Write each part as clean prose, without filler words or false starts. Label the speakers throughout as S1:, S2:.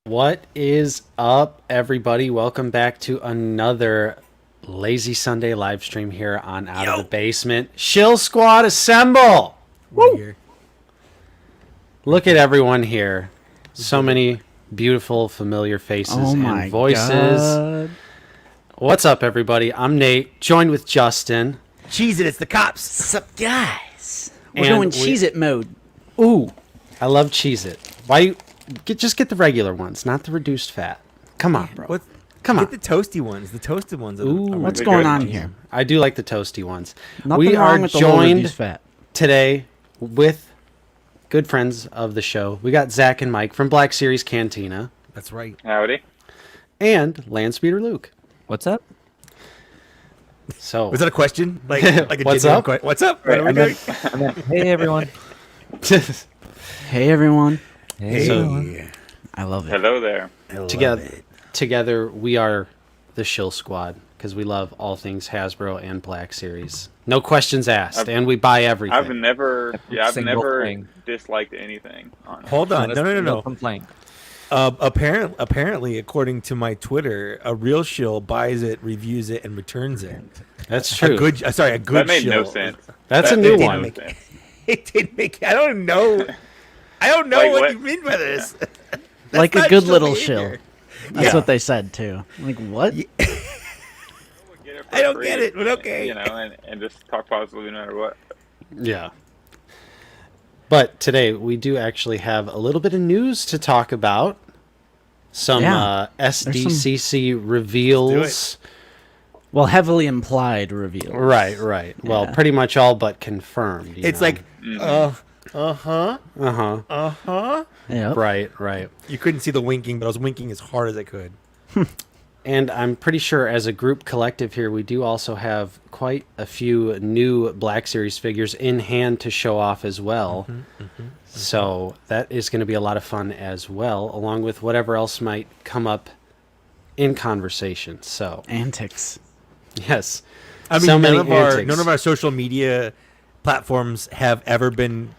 S1: What is up, everybody? Welcome back to another Lazy Sunday live stream here on Out of the Basement. Shill Squad, assemble!
S2: We're here.
S1: Look at everyone here. So many beautiful, familiar faces and voices.
S3: God.
S1: What's up, everybody? I'm Nate, joined with Justin.
S2: Cheese it, it's the cops.
S3: What's up, guys? We're
S1: And
S3: going Cheez-It mode.
S1: Ooh, I love Cheez-It. Why you just get the regular ones, not the reduced fat. Come on, bro. Come on.
S2: Get the toasty ones. The toasted ones.
S1: Ooh,
S3: What's going on here?
S1: I do like the toasty ones.
S3: Nothing
S1: We
S3: wrong
S1: are
S3: with the low
S1: joined
S3: reduced fat.
S1: today with good friends of the show. We got Zach and Mike from Black Series Cantina.
S2: That's right.
S4: Howdy.
S1: And Landspeeder Luke.
S3: What's up?
S1: So
S2: Was that a question? Like a
S1: What's
S2: genuine
S1: up?
S2: What's up?
S4: Right,
S2: What are we
S4: I'm
S2: doing?
S3: Hey, everyone. Hey, everyone.
S2: Hey.
S3: I love it.
S4: Hello there.
S2: I love
S1: together,
S2: it.
S1: together we are the Shill Squad because we love all things Hasbro and Black Series. No questions asked, and we buy everything.
S4: I've never
S5: thing.
S4: disliked anything. Honestly.
S2: Hold on. No.
S5: complaint.
S2: Apparently, according to my Twitter, a real shill buys it, reviews it, and returns it.
S1: That's true.
S2: A good
S4: That made
S2: shill.
S4: no sense.
S1: That's
S4: That
S1: a new
S4: made
S1: one.
S4: no sense.
S2: It did make. I don't know. I don't know
S4: Like
S2: what
S4: what?
S2: you mean by this.
S3: Like a
S2: not
S3: good
S2: shill
S3: little
S2: behavior.
S3: shill. That's
S2: Yeah.
S3: what they said, too. Like, what?
S4: Get it for
S2: I don't
S4: free,
S2: get it, but okay.
S4: You know, and just talk positively no matter what.
S1: Yeah. But today we do actually have a little bit of news to talk about. Some
S3: Yeah.
S1: SDCC reveals.
S3: Well, heavily implied reveal.
S1: Right. Well,
S3: Yeah.
S1: pretty much all but confirmed.
S2: It's
S1: know?
S2: like,
S1: uh-huh.
S3: Yep.
S1: Right.
S2: you couldn't see the winking, but I was winking as hard as I could.
S1: And I'm pretty sure as a group collective here, we do also have quite a few new Black Series figures in hand to show off as well. So that is going to be a lot of fun as well, along with whatever else might come up in conversation. So,
S3: Antics.
S1: yes.
S2: I mean,
S1: So many
S2: none
S1: antics.
S2: of our social media platforms have ever been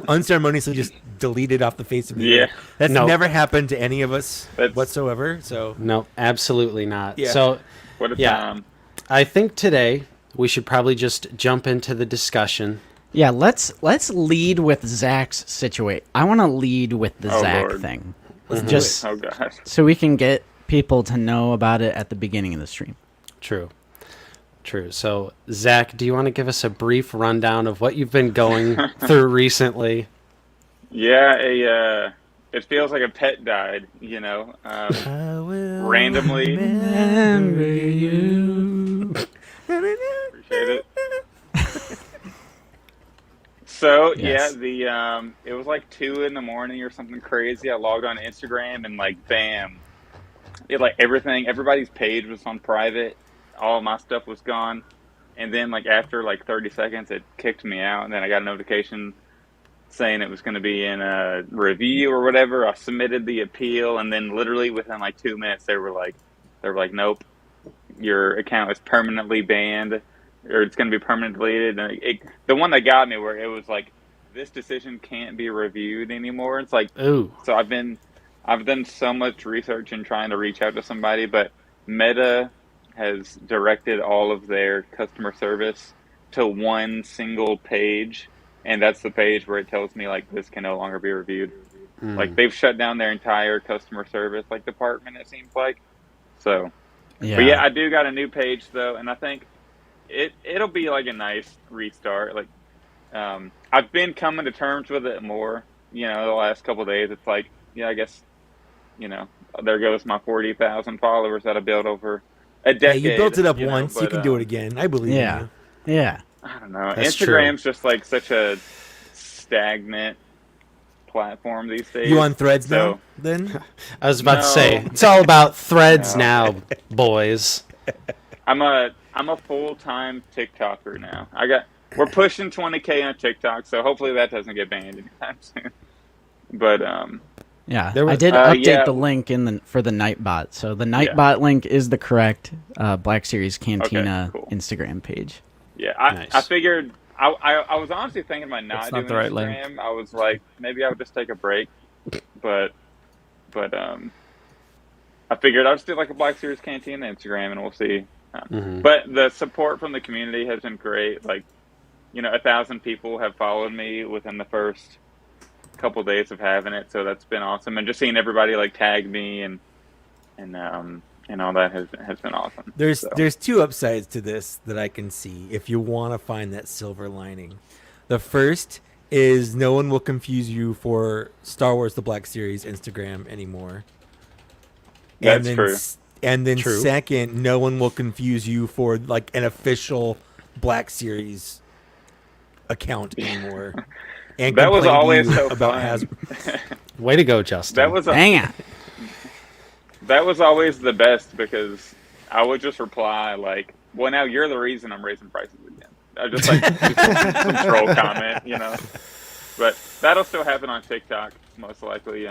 S2: unceremoniously just deleted off the face of the
S4: Yeah.
S2: earth. That's
S1: No.
S2: never happened to any of us
S4: That's-
S2: whatsoever. So
S1: No, absolutely not.
S2: Yeah.
S1: So,
S4: What a
S1: Yeah.
S4: time.
S1: I think today we should probably just jump into the discussion.
S3: Yeah, let's lead with Zach's situation. I want to lead with the
S4: Oh,
S3: Zach
S4: Lord.
S3: thing.
S2: let's do
S3: Just
S4: Oh gosh.
S3: so we can get people to know about it at the beginning of the stream.
S1: True. So, Zach, do you want to give us a brief rundown of what you've been going through recently?
S4: Yeah, it feels like a pet died. You know,
S2: I will
S4: randomly.
S3: Remember you.
S4: Appreciate it. So
S3: Yes.
S4: yeah, it was like 2 a.m. or something crazy. I logged on Instagram and like bam, it like everybody's page was on private. All my stuff was gone, and then like after like 30 seconds, it kicked me out, and then I got a notification saying it was going to be in a review or whatever. I submitted the appeal, and then literally within like 2 minutes, they were like, nope, your account is permanently banned, or it's going to be permanently deleted. And the one that got me where it was like, this decision can't be reviewed anymore. It's like,
S1: Ooh.
S4: so I've done so much research and trying to reach out to somebody, but Meta has directed all of their customer service to one single page, and that's the page where it tells me like this can no longer be reviewed. Like they've shut down their entire customer service like department, it seems like. So
S3: Yeah.
S4: but yeah, I do got a new page though, and I think it'll be like a nice restart. Like I've been coming to terms with it more, you know, the last couple of days. It's like, yeah, I guess, you know, there goes my 40,000 followers that I built over a
S2: Hey,
S4: decade.
S2: you built it up
S4: you know,
S2: once. You
S4: but,
S2: can do it again. I believe
S3: Yeah.
S2: in
S3: Yeah.
S4: I don't know.
S1: That's
S4: Instagram's just like such a stagnant platform these days.
S2: you. You on Threads now?
S4: So-
S2: Then
S1: I was about to
S4: No.
S1: say, it's all about threads
S4: No.
S1: now, boys.
S4: I'm a full-time TikToker now. We're pushing 20K on TikTok, so hopefully that doesn't get banned anytime soon. But
S3: Yeah,
S1: There was-
S3: I did update
S4: yeah.
S3: the link for the Nightbot. So the
S4: Yeah.
S3: Nightbot link is the correct Black Series Cantina
S4: cool.
S3: Instagram page.
S4: yeah, I
S1: Nice.
S4: figured I was honestly thinking about not
S5: It's
S4: doing
S5: not the right
S4: Instagram. I was like, maybe I would just take a break, but I figured I'll just do like a Black Series Canteen Instagram, and we'll see.
S1: Mm-hmm.
S4: But the support from the community has been great. Like, 1,000 people have followed me within the first couple days of having it, so that's been awesome. And just seeing everybody like tag me and all that has been awesome.
S2: There's two upsides to this that I can see if you want to find that silver lining. The first is no one will confuse you for Star Wars The Black Series Instagram anymore.
S4: That's true.
S2: And then
S1: True.
S2: second, no one will confuse you for like an official Black Series account anymore. And
S4: That was
S2: complain to
S4: always
S2: you
S4: so
S2: about
S4: fun.
S2: Hasbro.
S1: Way to go, Justin.
S3: Dang it.
S4: That was always the best, because I would just reply like, "Well, now you're the reason I'm raising prices again." I just like some troll comment, But that'll still happen on TikTok, most likely.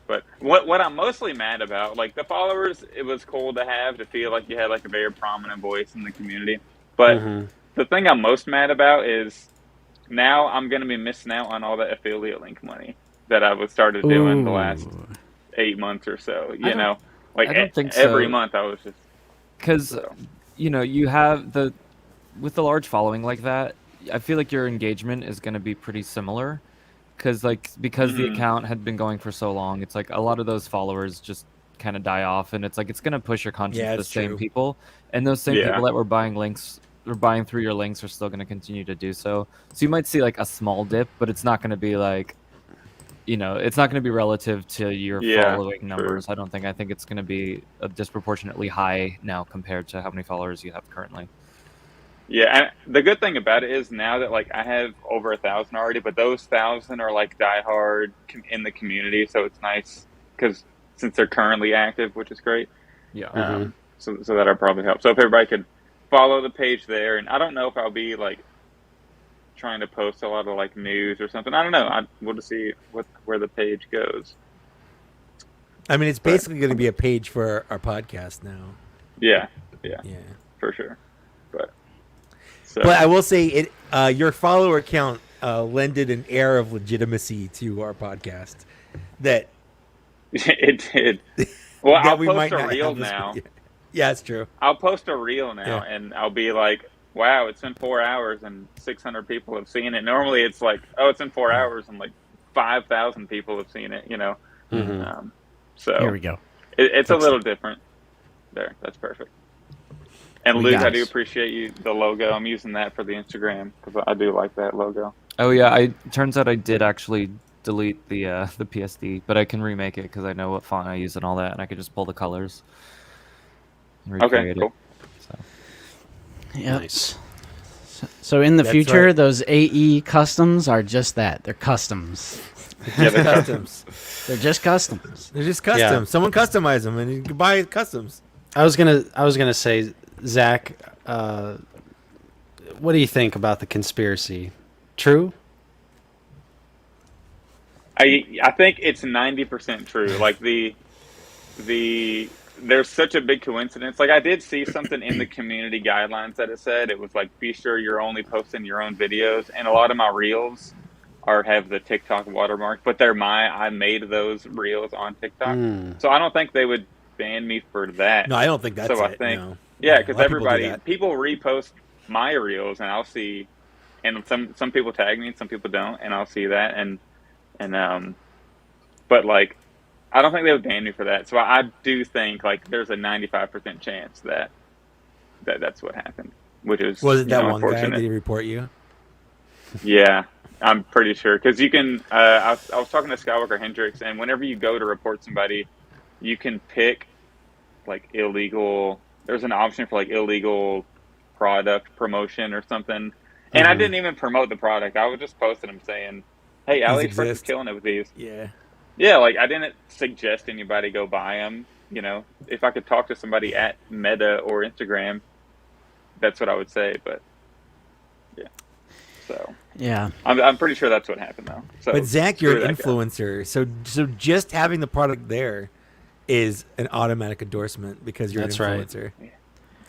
S4: But what I'm mostly mad about, like the followers, it was cool to feel like you had like a very prominent voice in the community. But
S1: Mm-hmm.
S4: the thing I'm most mad about is now I'm going to be missing out on all the affiliate link money that I was started doing the last 8 months or so.
S5: I don't think
S4: every
S5: so.
S4: month I was just
S5: Because you have with the large following like that, I feel like your engagement is going to be pretty similar. Because the account had been going for so long, it's like a lot of those followers just kind of die off, and it's like it's going to push your content to the
S2: it's
S5: same
S2: true.
S5: people, and those same
S4: Yeah.
S5: people that were buying links or buying through your links are still going to continue to do so. So you might see like a small dip, but it's not going to be like, it's not going to be relative to your following numbers. I don't think. I think it's going to be disproportionately high now compared to how many followers you have currently.
S4: Yeah, and the good thing about it is now that like I have over 1,000 already, but those 1,000 are like diehard in the community, so it's nice because since they're currently active, which is great.
S5: Yeah.
S4: So that'll probably help. So if everybody could follow the page there, and I don't know if I'll be like trying to post a lot of like news or something. I don't know. We'll just see where the page goes.
S2: I mean, it's basically going to be a page for our podcast now.
S4: Yeah,
S2: Yeah.
S4: for sure. So.
S2: But I will say it. Your follower count lended an air of legitimacy to our podcast. That
S4: It did. Well,
S2: that
S4: I'll
S2: we
S4: post
S2: might
S4: a
S2: not
S4: reel
S2: have this-
S4: now.
S2: Yeah, it's true.
S4: I'll post a reel now,
S2: Yeah.
S4: and I'll be like, "Wow, it's been 4 hours and 600 people have seen it." Normally, it's like, "Oh, it's in 4 hours and like 5,000 people have seen it."
S1: Mm-hmm.
S4: So
S3: Here we go.
S4: it's a little different. There, that's perfect. And
S3: We
S4: Luke,
S3: got
S4: I do
S3: it.
S4: appreciate the logo. I'm using that for the Instagram because I do like that logo.
S5: Oh yeah, turns out I did actually delete the PSD, but I can remake it because I know what font I use and all that, and I can just pull the colors. And
S4: Okay,
S5: recreate
S4: cool.
S5: it. So.
S3: Yep.
S1: Nice.
S3: So in the
S2: That's
S3: future,
S2: right.
S3: those AE customs are just that. They're customs.
S4: Yeah, they're
S2: Customs.
S3: They're just customs.
S2: They're just custom.
S1: Yeah.
S2: Someone customize them, and you can buy customs.
S1: I was gonna say, Zach, what do you think about the conspiracy? True?
S4: I think it's 90% true. Like the there's such a big coincidence. Like I did see something in the community guidelines that it said it was like, be sure you're only posting your own videos, and a lot of my reels have the TikTok watermark, but I made those reels on TikTok, so I don't think they would ban me for that.
S2: No, I don't think that's
S4: So
S2: it.
S4: I think
S2: no.
S4: yeah,
S2: A
S4: because
S2: lot of people do
S4: everybody
S2: that.
S4: people repost my reels, and I'll see, and some people tag me, and some people don't, and I'll see that, and but like I don't think they would ban me for that. So I do think like there's a 95% chance that that's what happened, which is
S2: Was it that one guy?
S4: unfortunate.
S2: Did he report you?
S4: Yeah, I'm pretty sure because you can. I was talking to Skywalker Hendricks, and whenever you go to report somebody, you can pick like illegal. There's an option for like illegal product promotion or something. And I didn't even promote the product. I was just posting them saying, "Hey, AliExpress is
S2: exist.
S4: killing it with these."
S2: Yeah.
S4: Yeah, like I didn't suggest anybody go buy them. If I could talk to somebody at Meta or Instagram, that's what I would say. But yeah, so
S3: Yeah.
S4: I'm pretty sure that's what happened though. So,
S2: But Zach, you're
S4: screw
S2: an
S4: that guy.
S2: influencer, so just having the product there is an automatic endorsement because you're
S1: That's
S2: an
S1: right.
S2: influencer.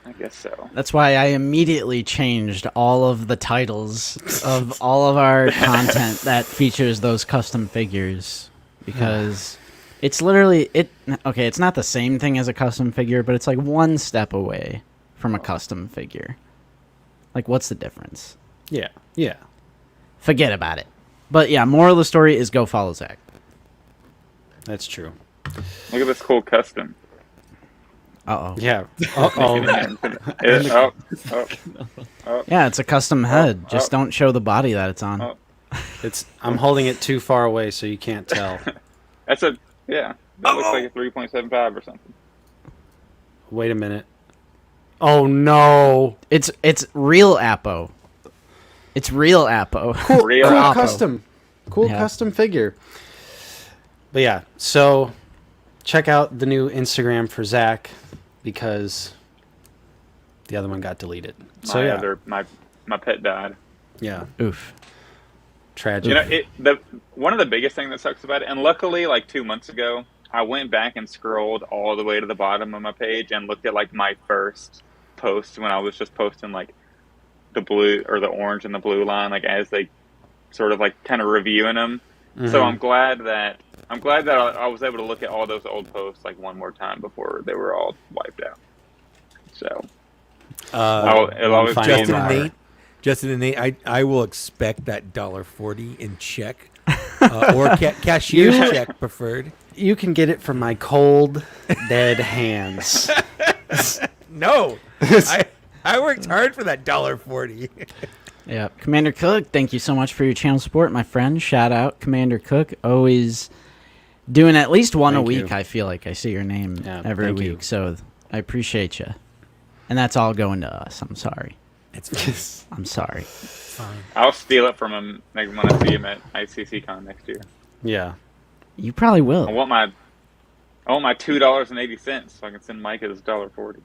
S4: I guess so.
S3: That's why I immediately changed all of the titles of all of our content that features those custom figures, because It's literally it. Okay, it's not the same thing as a custom figure, but it's like one step away from a custom figure. Like, what's the difference?
S1: Yeah. Yeah.
S3: Forget about it. But yeah, moral of the story is go follow Zach.
S1: That's true.
S4: Look at this cool custom.
S3: Uh oh.
S1: Yeah. Uh-oh.
S3: Yeah, it's a custom head. Just don't show the body that it's on.
S4: Oh.
S1: I'm holding it too far away so you can't tell.
S4: That's a That looks like a 3.75 or something.
S1: Wait a minute. Oh no.
S3: It's real Apo. It's real Apo.
S4: Real
S1: Cool
S3: Apo.
S1: custom. Cool
S3: Yeah.
S1: custom figure. But yeah, so check out the new Instagram for Zach because the other one got deleted. So
S4: My pet died.
S1: yeah,
S3: Oof.
S1: tragic.
S4: You know, one of the biggest thing that sucks about it, and luckily, like 2 months ago, I went back and scrolled all the way to the bottom of my page and looked at like my first post when I was just posting like the blue or the orange and the blue line, like as they sort of like kind of reviewing them.
S1: Mm-hmm.
S4: So I'm glad that I was able to look at all those old posts like one more time before they were all wiped out. So it'll always be
S2: Justin
S4: in
S2: and
S4: my-
S2: Nate. Justin and Nate, I will expect that $1.40 in check or cashier's check preferred.
S1: You can get it from my cold, dead hands.
S2: No, I worked hard for that $1.40.
S3: Yeah, Commander Cook, thank you so much for your channel support, my friend. Shout out, Commander Cook. Always doing at least one
S1: Thank
S3: a week.
S1: you.
S3: I feel like I see your name
S1: Yeah,
S3: every
S1: thank
S3: week,
S1: you.
S3: so I appreciate you. And that's all going to us. I'm sorry.
S2: It's fine.
S3: I'm sorry.
S2: Fine.
S4: I'll steal it from him next when I see him at ICC Con next year.
S1: Yeah.
S3: You probably
S4: I
S3: will.
S4: want my $2.80 so I can send Mike his $1.40.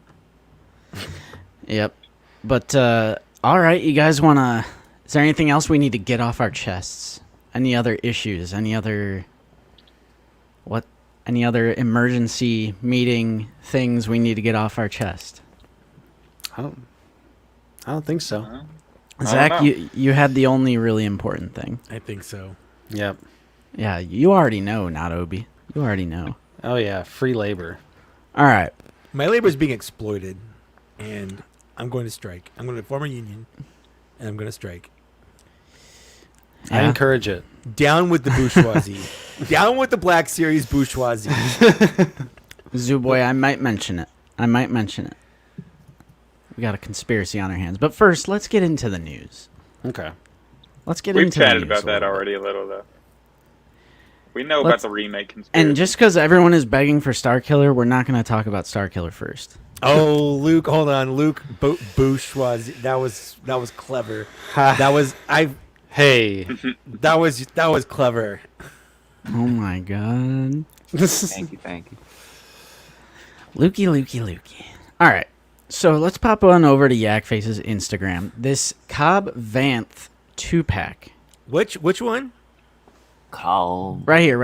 S3: Yep. But all right, you guys want to? Is there anything else we need to get off our chests? Any other issues? Any other emergency meeting things we need to get off our chest?
S1: I don't think so.
S4: I don't
S3: Zach,
S4: know.
S3: you had the only really important thing.
S2: I think so.
S1: Yep.
S3: Yeah, you already know, not Obi. You already know.
S1: Oh yeah, free labor.
S3: All right.
S2: My labor is being exploited, and I'm going to strike. I'm going to form a union, and I'm going to strike.
S1: I
S3: Yeah.
S1: encourage it.
S2: Down with the bourgeoisie. Down with the Black Series bourgeoisie.
S3: Zooboy, I might mention it. We got a conspiracy on our hands. But first, let's get into the news.
S1: Okay.
S3: Let's get
S4: We've
S3: into the
S4: chatted
S3: news
S4: about
S3: a
S4: that
S3: little bit.
S4: already a little though. We know about
S3: Let's-
S4: the remake conspiracy.
S3: And just because everyone is begging for Starkiller, we're not going to talk about Starkiller first.
S2: Oh, Luke, hold on, Luke. Bourgeoisie. That was clever. That was
S1: Hey.
S2: That was clever.
S3: Oh my god.
S5: Thank you.
S3: Lukey. All right. So let's pop on over to Yakface's Instagram. This Cobb Vanth 2-pack.
S2: Which one?
S5: Call.
S3: Right here.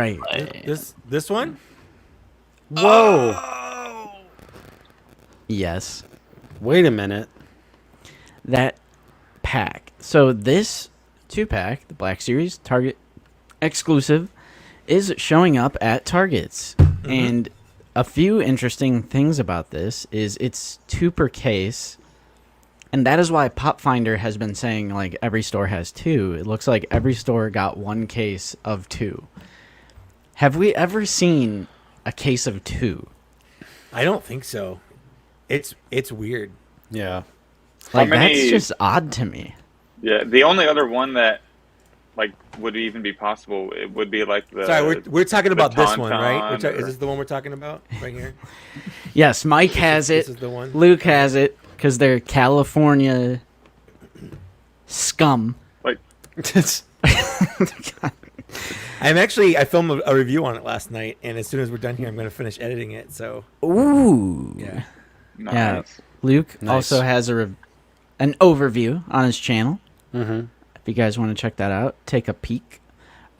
S2: This one?
S1: Whoa.
S3: Yes.
S1: Wait a minute.
S3: That pack. So this 2-pack, the Black Series Target exclusive, is showing up at Targets. And a few interesting things about this is it's 2 per case. And that is why Pop Finder has been saying like every store has 2. It looks like every store got 1 case of 2. Have we ever seen a case of 2?
S2: I don't think so. It's weird.
S1: Yeah.
S3: Like
S4: many-
S3: that's just odd to me.
S4: Yeah, the only other one that like would even be possible it would be like the.
S2: Sorry, we're talking about
S4: the
S2: this one, right?
S4: Tauntaun
S2: Is
S4: or-
S2: this the one we're talking about right here?
S3: Yes, Mike has it.
S2: This is the one.
S3: Luke has it because they're California scum.
S4: Like
S2: I filmed a review on it last night, and as soon as we're done here, I'm going to finish editing it. So
S3: Ooh.
S2: yeah,
S4: nice.
S3: Yeah. Luke
S1: Nice.
S3: also has an overview on his channel.
S1: Mm-hmm.
S3: If you guys want to check that out, take a peek.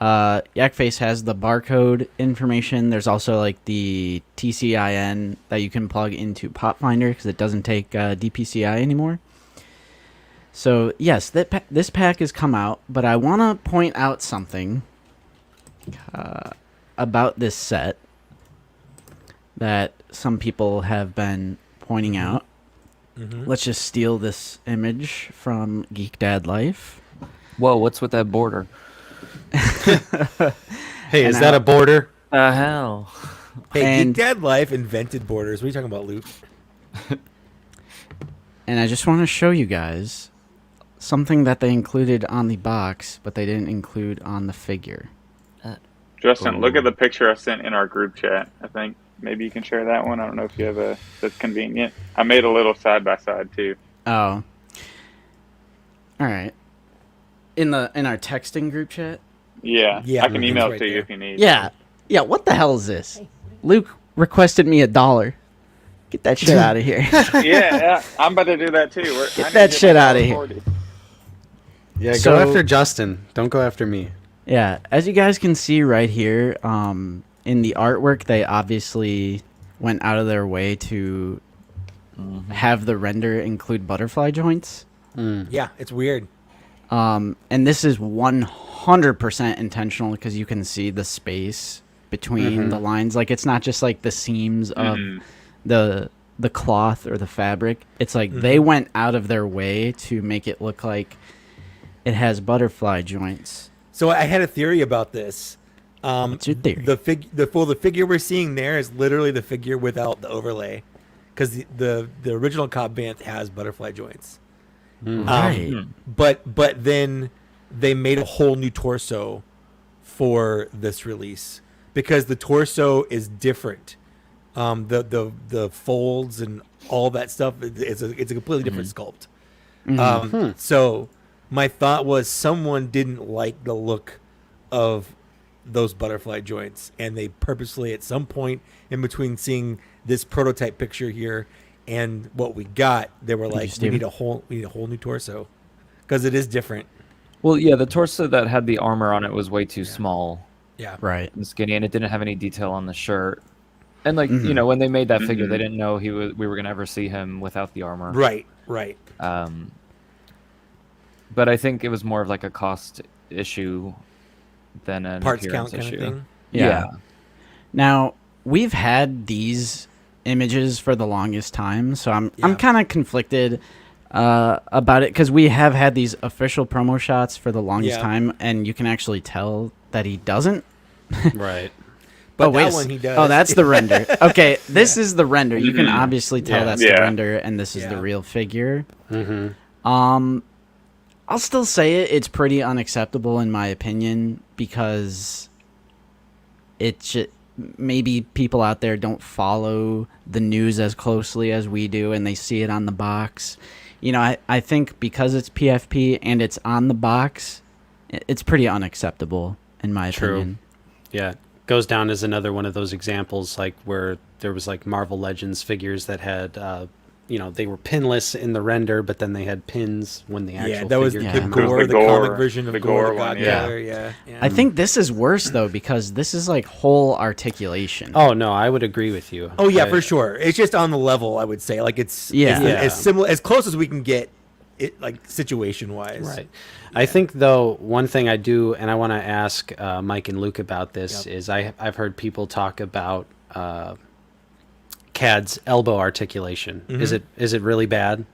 S3: Yakface has the barcode information. There's also like the TCIN that you can plug into Pop Finder because it doesn't take DPCI anymore. So yes, this pack has come out, but I want to point out something about this set that some people have been pointing out. Let's just steal this image from Geek Dad Life.
S5: Whoa, what's with that border?
S1: Hey, is
S3: And
S1: that a border?
S5: The hell?
S2: Hey,
S3: And-
S2: Geek Dad Life invented borders. What are you talking about, Luke?
S3: And I just want to show you guys something that they included on the box, but they didn't include on the figure.
S4: Justin, look at the picture I sent in our group chat. I think maybe you can share that one. I don't know if you have a that's convenient. I made a little side by side too.
S3: Oh. All right. In our texting group chat?
S4: Yeah,
S2: Yeah,
S4: I can
S2: it's
S4: email
S2: right
S4: it to you
S2: there.
S4: if you need.
S3: Yeah. Yeah, what the hell is this? Luke requested me $1. Get that shit out of here.
S4: yeah, I'm about to do that too. I need
S3: that
S4: to
S3: shit
S4: my
S3: outta here.
S4: $1.40.
S1: Yeah,
S3: So-
S1: go after Justin. Don't go after me.
S3: Yeah, as you guys can see right here, in the artwork, they obviously went out of their way to have the render include butterfly joints.
S2: Yeah, it's weird.
S3: And this is 100% intentional because you can see the space between the lines. Like, it's not just like the seams of the cloth or the fabric. It's like they went out of their way to make it look like it has butterfly joints.
S2: So I had a theory about this.
S3: What's your theory?
S2: The figure we're seeing there is literally the figure without the overlay, because the original Cobb Vanth has butterfly joints.
S3: Right.
S2: But then they made a whole new torso for this release because the torso is different. The folds and all that stuff, it's a completely different sculpt. So my thought was someone didn't like the look of those butterfly joints, and they purposely at some point in between seeing this prototype picture here and what we got, they were like, we
S3: Steven?
S2: need a whole new torso because it is different.
S5: Well, yeah, the torso that had the armor on it was way too small
S2: Yeah.
S3: Right.
S5: and skinny, and it didn't have any detail on the shirt. And like you know, when they made that figure, they didn't know we were gonna ever see him without the armor.
S2: Right.
S5: But I think it was more of like a cost issue than an
S2: Parts
S5: appearance
S2: count kind
S5: issue.
S2: of thing.
S3: Yeah. Now, we've had these images for the longest time, so I'm kind of conflicted about it because we have had these official promo shots for the longest
S2: Yeah.
S3: time, and you can actually tell that he doesn't.
S1: Right.
S2: But
S3: wait
S2: that
S3: a
S2: one
S3: s-
S2: he does.
S3: Oh, that's the render. Okay, this is the render. You can obviously tell
S1: Yeah.
S3: that's the
S4: Yeah.
S3: render, and this is the
S2: Yeah.
S3: real figure.
S1: Mm-hmm.
S3: I'll still say it's pretty unacceptable in my opinion because maybe people out there don't follow the news as closely as we do, and they see it on the box. You know, I think because it's PFP and it's on the box, it's pretty unacceptable in my
S1: True.
S3: opinion.
S1: Yeah. Goes down as another one of those examples, like where there was like Marvel Legends figures that had, they were pinless in the render, but then they had pins when the actual
S2: Yeah, that was
S1: figure
S2: the
S1: came
S2: Gore,
S1: out.
S2: the
S4: Gore,
S2: comic version of
S4: the
S2: Gore,
S4: Gore
S2: the
S4: one,
S2: God
S1: yeah.
S2: Killer, yeah.
S3: I think this is worse though because this is like whole articulation.
S1: Oh no, I would agree with you.
S2: Oh yeah,
S1: I-
S2: for sure. It's just on the level, I would say. Like it's
S3: Yeah.
S2: as similar, as close as we can get it, like situation wise.
S1: Right. I think though one thing I do, and I want to ask Mike and Luke about this, is I've heard people talk about CAD's elbow articulation. Is it really bad?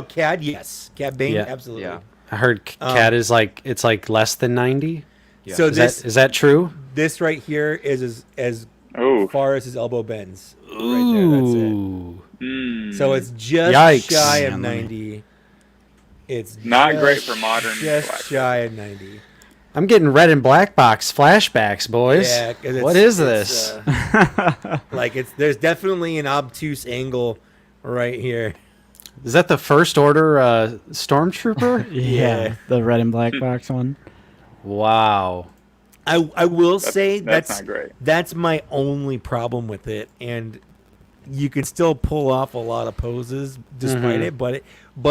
S2: CAD, yes. CAD Bane,
S1: Yeah.
S2: absolutely.
S5: Yeah.
S1: I heard CAD is like it's like less than 90.
S2: So
S1: Is that true?
S2: this right here is as
S4: Oh,
S2: far as his elbow bends. Right there, that's it.
S1: Ooh.
S2: So it's just
S1: Yikes.
S2: shy of
S3: Man, let me-
S2: 90. It's
S4: Not
S2: just-
S4: great for modern
S2: Just
S4: black.
S2: shy of 90.
S1: I'm getting red and black box flashbacks, boys.
S2: Yeah, 'cause
S1: What is this?
S2: Like there's definitely an obtuse angle right here.
S1: Is that the first order stormtrooper?
S3: yeah, the red and black box one.
S1: Wow.
S2: I will say
S4: that's
S2: that's
S4: not great.
S2: That's my only problem with it, and you can still pull off a lot of poses despite it, but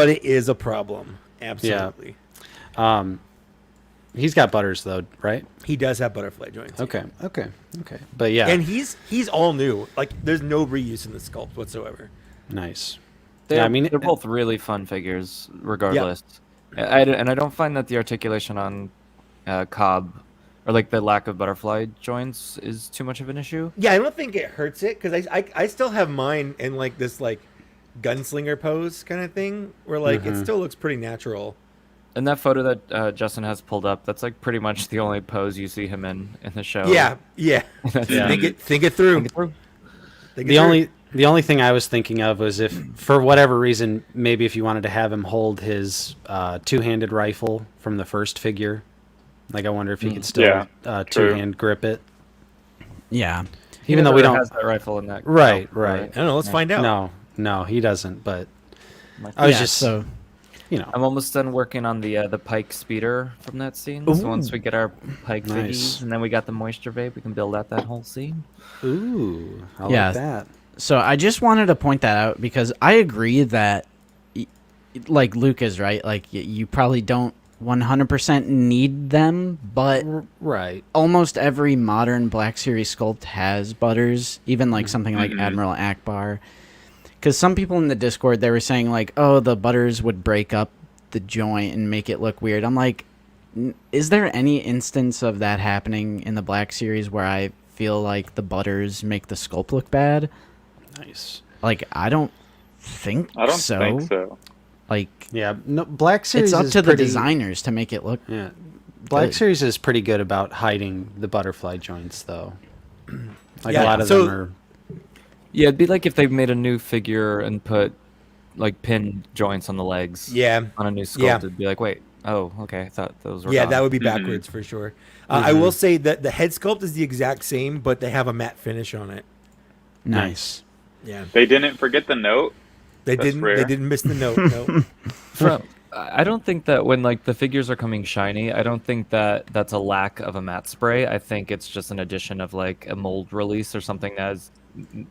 S2: it is a problem. Absolutely.
S1: He's got butters though, right?
S2: He does have butterfly joints.
S1: Okay. But yeah,
S2: And he's all new. Like there's no reuse in the sculpt whatsoever.
S1: nice.
S5: They're,
S1: Yeah, I mean,
S5: they're both really fun figures, regardless. I don't find that the articulation on Cobb or like the lack of butterfly joints is too much of an issue.
S2: Yeah, I don't think it hurts it because I still have mine in like this like gunslinger pose kind of thing where like it still looks pretty natural.
S5: And that photo that Justin has pulled up, that's like pretty much the only pose you see him in the show.
S2: Yeah.
S1: Yeah.
S2: Think it through.
S5: Think it through.
S1: The only thing I was thinking of was if, for whatever reason, maybe if you wanted to have him hold his two-handed rifle from the first figure, like I wonder if he could still two-hand grip it.
S3: Yeah.
S1: Even though we don't
S5: has that rifle in that.
S1: Right.
S2: I don't know. Let's find out.
S1: No, he doesn't. But
S5: I
S1: was just
S3: so.
S5: I'm almost done working on the Pike speeder from that scene.
S3: Ooh.
S5: So once we get our Pike
S1: Nice.
S5: figgies and then we got the moisture vape, we can build out that whole scene.
S1: Ooh, I
S3: Yeah.
S1: like that.
S3: So I just wanted to point that out because I agree that, like Luke is right. Like you probably don't 100% need them, but
S1: Right.
S3: almost every modern Black Series sculpt has butters, even like something like Admiral Akbar. Because some people in the Discord, they were saying like, oh, the butters would break up the joint and make it look weird. I'm like, is there any instance of that happening in the Black Series where I feel like the butters make the sculpt look bad?
S1: Nice.
S3: Like, I don't think
S4: I don't
S3: so.
S4: think so.
S3: Like,
S1: Yeah. No, Black Series.
S3: it's up
S1: is
S3: to the
S1: pretty-
S3: designers to make it look.
S1: Yeah. Black
S3: Good.
S1: Series is pretty good about hiding the butterfly joints, though. Like
S2: Yeah,
S1: a lot of
S2: so-
S1: them are.
S5: Yeah, it'd be like if they made a new figure and put like pin joints on the legs.
S2: Yeah.
S5: On a new sculpt,
S2: Yeah.
S5: it'd be like, wait, oh, okay, I thought those were.
S2: Yeah,
S5: gone.
S2: that would be backwards for sure. I will say that the head sculpt is the exact same, but they have a matte finish on it.
S3: Nice.
S2: Yeah,
S4: They didn't forget the note.
S2: they
S4: That's
S2: didn't.
S4: rare.
S2: They didn't miss the note. No.
S5: I don't think that when like the figures are coming shiny, I don't think that that's a lack of a matte spray. I think it's just an addition of like a mold release or something that's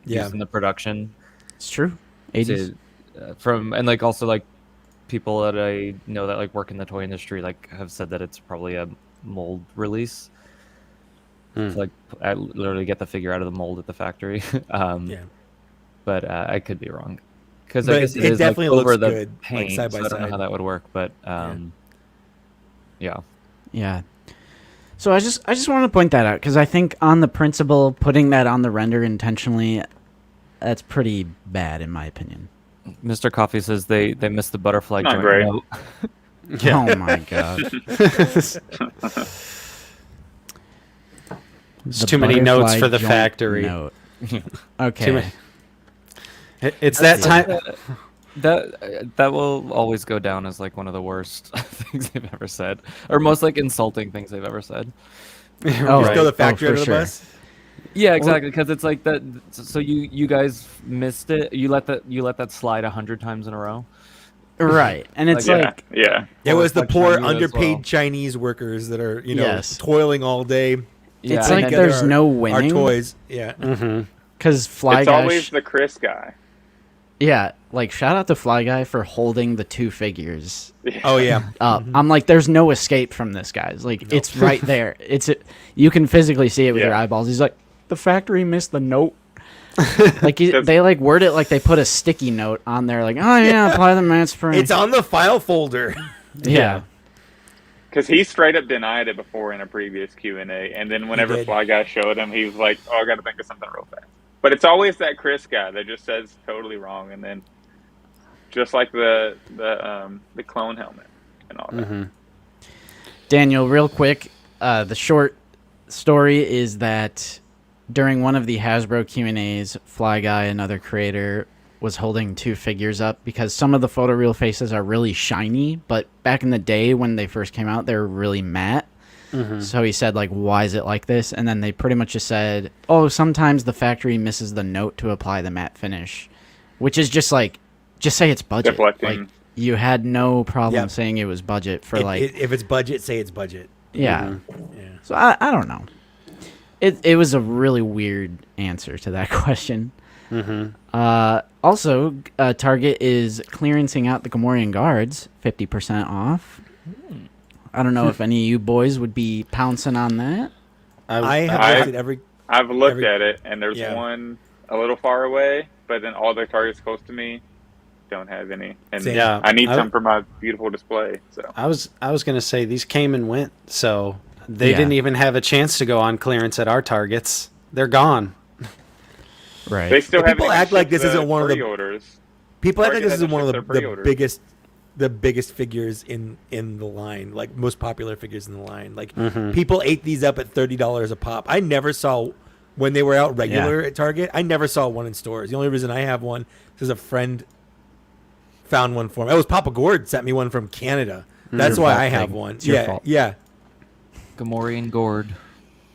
S5: used in the production.
S3: It's true. 80s.
S5: From and like also like people that I know that like work in the toy industry like have said that it's probably a mold release. To, like I literally get the figure out of the mold at the factory.
S2: Yeah.
S5: But I could be wrong. Because
S2: But
S5: I guess
S2: it
S5: it is
S2: definitely
S5: like over
S2: looks
S5: the
S2: good, like,
S5: paint,
S2: side by
S5: so I don't know
S2: side.
S5: how that would work, but yeah.
S3: Yeah. So I just wanted to point that out because I think on the principle, putting that on the render intentionally, that's pretty bad in my opinion.
S5: Mr. Coffee says they missed the butterfly
S4: Not
S5: joint.
S4: great.
S5: note.
S3: Oh my god.
S1: There's
S3: The
S1: too many notes
S3: butterfly
S1: for the
S3: joint
S1: factory.
S3: note. Okay.
S1: Too many. It's that time.
S5: That will always go down as like one of the worst things they've ever said, or most like insulting things they've ever said.
S3: Oh,
S2: Just throw the
S3: right.
S2: factory
S3: Oh,
S2: under
S3: for
S2: the
S3: sure.
S2: bus.
S5: Yeah, exactly. Because it's like that. So you guys missed it. You let that slide 100 times in a row.
S3: Right. And it's
S4: Yeah,
S3: like
S4: yeah.
S2: It was the
S5: reflection
S2: poor
S5: on you as
S2: underpaid
S5: well.
S2: Chinese workers that are
S3: Yes.
S2: toiling all day.
S5: Yeah,
S3: it's
S5: and
S3: like
S5: then-
S3: there's no
S2: Our
S3: winning
S2: toys. Yeah.
S3: because Fly
S4: It's
S3: Guy.
S4: always the Chris guy.
S3: Yeah, like shout out to Fly Guy for holding the two figures
S2: Oh yeah.
S3: up. I'm like, there's no escape from this, guys. Like it's right there. You can physically see it with your
S4: Yeah.
S3: eyeballs. He's like, the factory missed the note. Like they like word it like they put a sticky note on there, like, oh yeah, apply the matte spray.
S2: It's on the file folder.
S3: yeah.
S4: Because he straight up denied it before in a previous Q&A. And then whenever
S2: did.
S4: Fly Guy showed him, he was like, oh, I got to think of something real fast. But it's always that Chris guy that just says totally wrong. And then just like the clone helmet and all that.
S3: Daniel, real quick, the short story is that during one of the Hasbro Q&As, Fly Guy, another creator, was holding two figures up because some of the photoreal faces are really shiny, but back in the day when they first came out, they were really matte. So he said, like, why is it like this? And then they pretty much just said, oh, sometimes the factory misses the note to apply the matte finish, which is just like, just say it's budget.
S4: Deflecting.
S3: Like, you had no problem
S2: Yep.
S3: saying it was budget for like,
S2: If it's budget, say it's budget.
S3: yeah.
S2: Yeah.
S3: So I don't know. It was a really weird answer to that question. Also, Target is clearancing out the Gamorrean guards 50% off. I don't know if any of you boys would be pouncing on that.
S2: I have
S4: I-
S2: looked at every.
S4: I've looked
S2: Every-
S4: at it, and there's
S2: Yeah.
S4: one a little far away, but then all the targets close to me don't have any. And
S2: Same.
S1: Yeah,
S4: I need
S1: I-
S4: some for my beautiful display. So
S1: I was gonna say these came and went, so They
S3: Yeah.
S1: didn't even have a chance to go on clearance at our Targets. They're gone.
S3: Right.
S4: They still
S2: But
S4: haven't
S2: people
S4: even
S2: act like
S4: shipped
S2: this isn't one of the
S4: pre-orders.
S2: people act like
S4: Target
S2: this is
S4: hasn't
S2: one of
S4: shipped their
S2: the
S4: pre-orders.
S2: biggest figures in the line, like most popular figures in the line. Like people ate these up at $30 a pop. I never saw when they were out regular at Target. I never saw one in stores. The only reason I have one is a friend found one for me. It was Papa Gord sent me one from Canada. That's
S3: Your
S2: why
S3: fault,
S2: I have
S3: Fig.
S2: one.
S3: It's your
S2: Yeah,
S3: fault.
S2: yeah.
S5: Gamorrean Gord.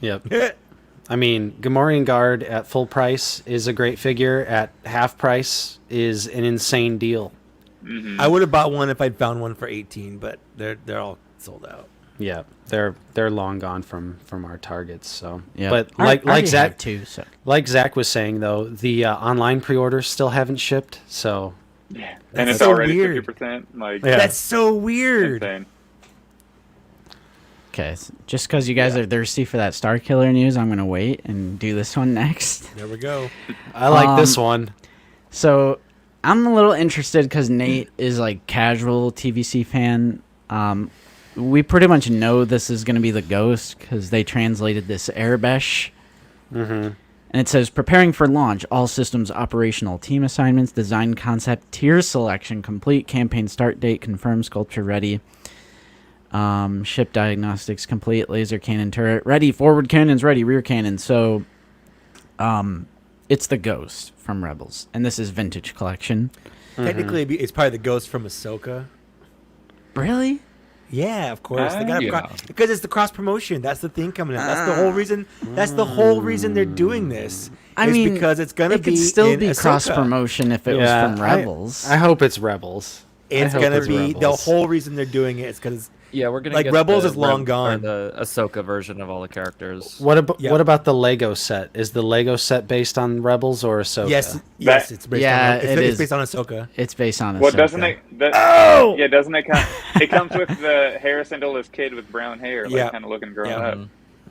S1: Yep. I mean, Gamorrean Guard at full price is a great figure. At half price is an insane deal.
S2: I would have bought one if I'd found one for 18, but they're all sold out.
S1: Yeah, they're long gone from our Targets. So,
S3: Yeah.
S1: but
S3: I
S1: like
S3: already
S1: Zach
S3: have two, so.
S1: like Zach was saying though, the online pre-orders still haven't shipped. So
S4: Yeah,
S2: That's
S4: and it's
S2: so
S4: already
S2: weird.
S4: 50%. Like,
S1: Yeah.
S2: That's so weird.
S4: insane.
S3: Okay, so just because you guys are thirsty for that Starkiller news, I'm gonna wait and do this one next.
S2: There we go.
S1: I like this one.
S3: So I'm a little interested because Nate is like casual TVC fan. We pretty much know this is gonna be the Ghost because they translated this Airbesh. And it says preparing for launch, all systems operational, team assignments, design concept, tier selection complete, campaign start date confirmed, sculpture ready. Ship diagnostics complete, laser cannon turret ready, forward cannons ready, rear cannon. So, it's the Ghost from Rebels, and this is vintage collection.
S2: Technically, it's probably the Ghost from Ahsoka.
S3: Really?
S2: Yeah, of course. They got
S5: Yeah.
S2: because it's the cross promotion. That's the thing coming out. That's the whole reason. That's the whole reason they're doing this.
S3: I
S2: is
S3: mean,
S2: because it's gonna
S3: it could
S2: be
S3: still
S2: in
S3: be
S2: Ahsoka.
S3: cross promotion if it was from Rebels.
S1: I hope it's Rebels.
S2: It's
S1: I hope
S2: gonna
S1: it's
S2: be the
S1: Rebels.
S2: whole reason they're doing it is because
S5: Yeah, we're gonna
S2: Like,
S5: get
S2: Rebels
S5: the
S2: is long
S5: or
S2: gone.
S5: the Ahsoka version of all the characters.
S1: What about
S2: Yeah.
S1: what about the Lego set? Is the Lego set based on Rebels or Ahsoka?
S2: yes,
S4: That-
S2: it's based
S3: Yeah,
S2: on
S3: it
S2: it's
S3: is.
S2: based on Ahsoka.
S3: It's based on
S4: Well,
S3: Ahsoka.
S4: doesn't it?
S2: Oh!
S4: Yeah, doesn't it come? It comes with the Harrison Dula's kid with brown hair, like
S2: Yeah.
S4: kind of looking grown
S2: Yeah.
S4: up.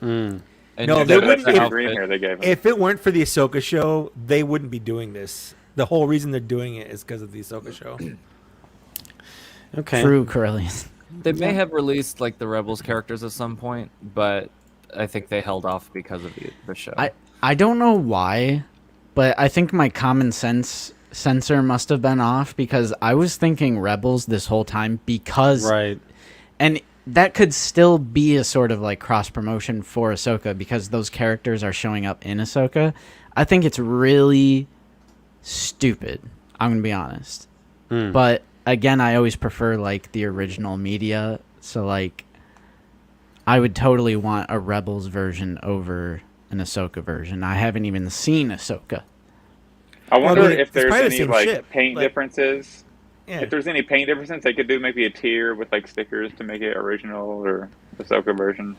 S5: And
S2: No,
S5: you
S2: they
S5: know,
S2: wouldn't
S5: the
S2: be-
S4: That's the
S5: outfit-
S4: green hair they gave him.
S2: If it weren't for the Ahsoka show, they wouldn't be doing this. The whole reason they're doing it is because of the Ahsoka show.
S1: Okay.
S3: True, Corellian.
S5: They may have released like the Rebels characters at some point, but I think they held off because of the show.
S3: I don't know why, but I think my common sense sensor must have been off because I was thinking Rebels this whole time because
S1: Right.
S3: and that could still be a sort of like cross promotion for Ahsoka because those characters are showing up in Ahsoka. I think it's really stupid. I'm gonna be honest, but again, I always prefer like the original media. So like, I would totally want a Rebels version over an Ahsoka version. I haven't even seen Ahsoka.
S4: I wonder
S2: I mean,
S4: if
S2: it's
S4: there's
S2: probably the
S4: any
S2: same
S4: like
S2: ship.
S4: paint
S2: Like-
S4: differences.
S2: Yeah.
S4: If there's any paint differences, they could do maybe a tier with like stickers to make it original or Ahsoka version.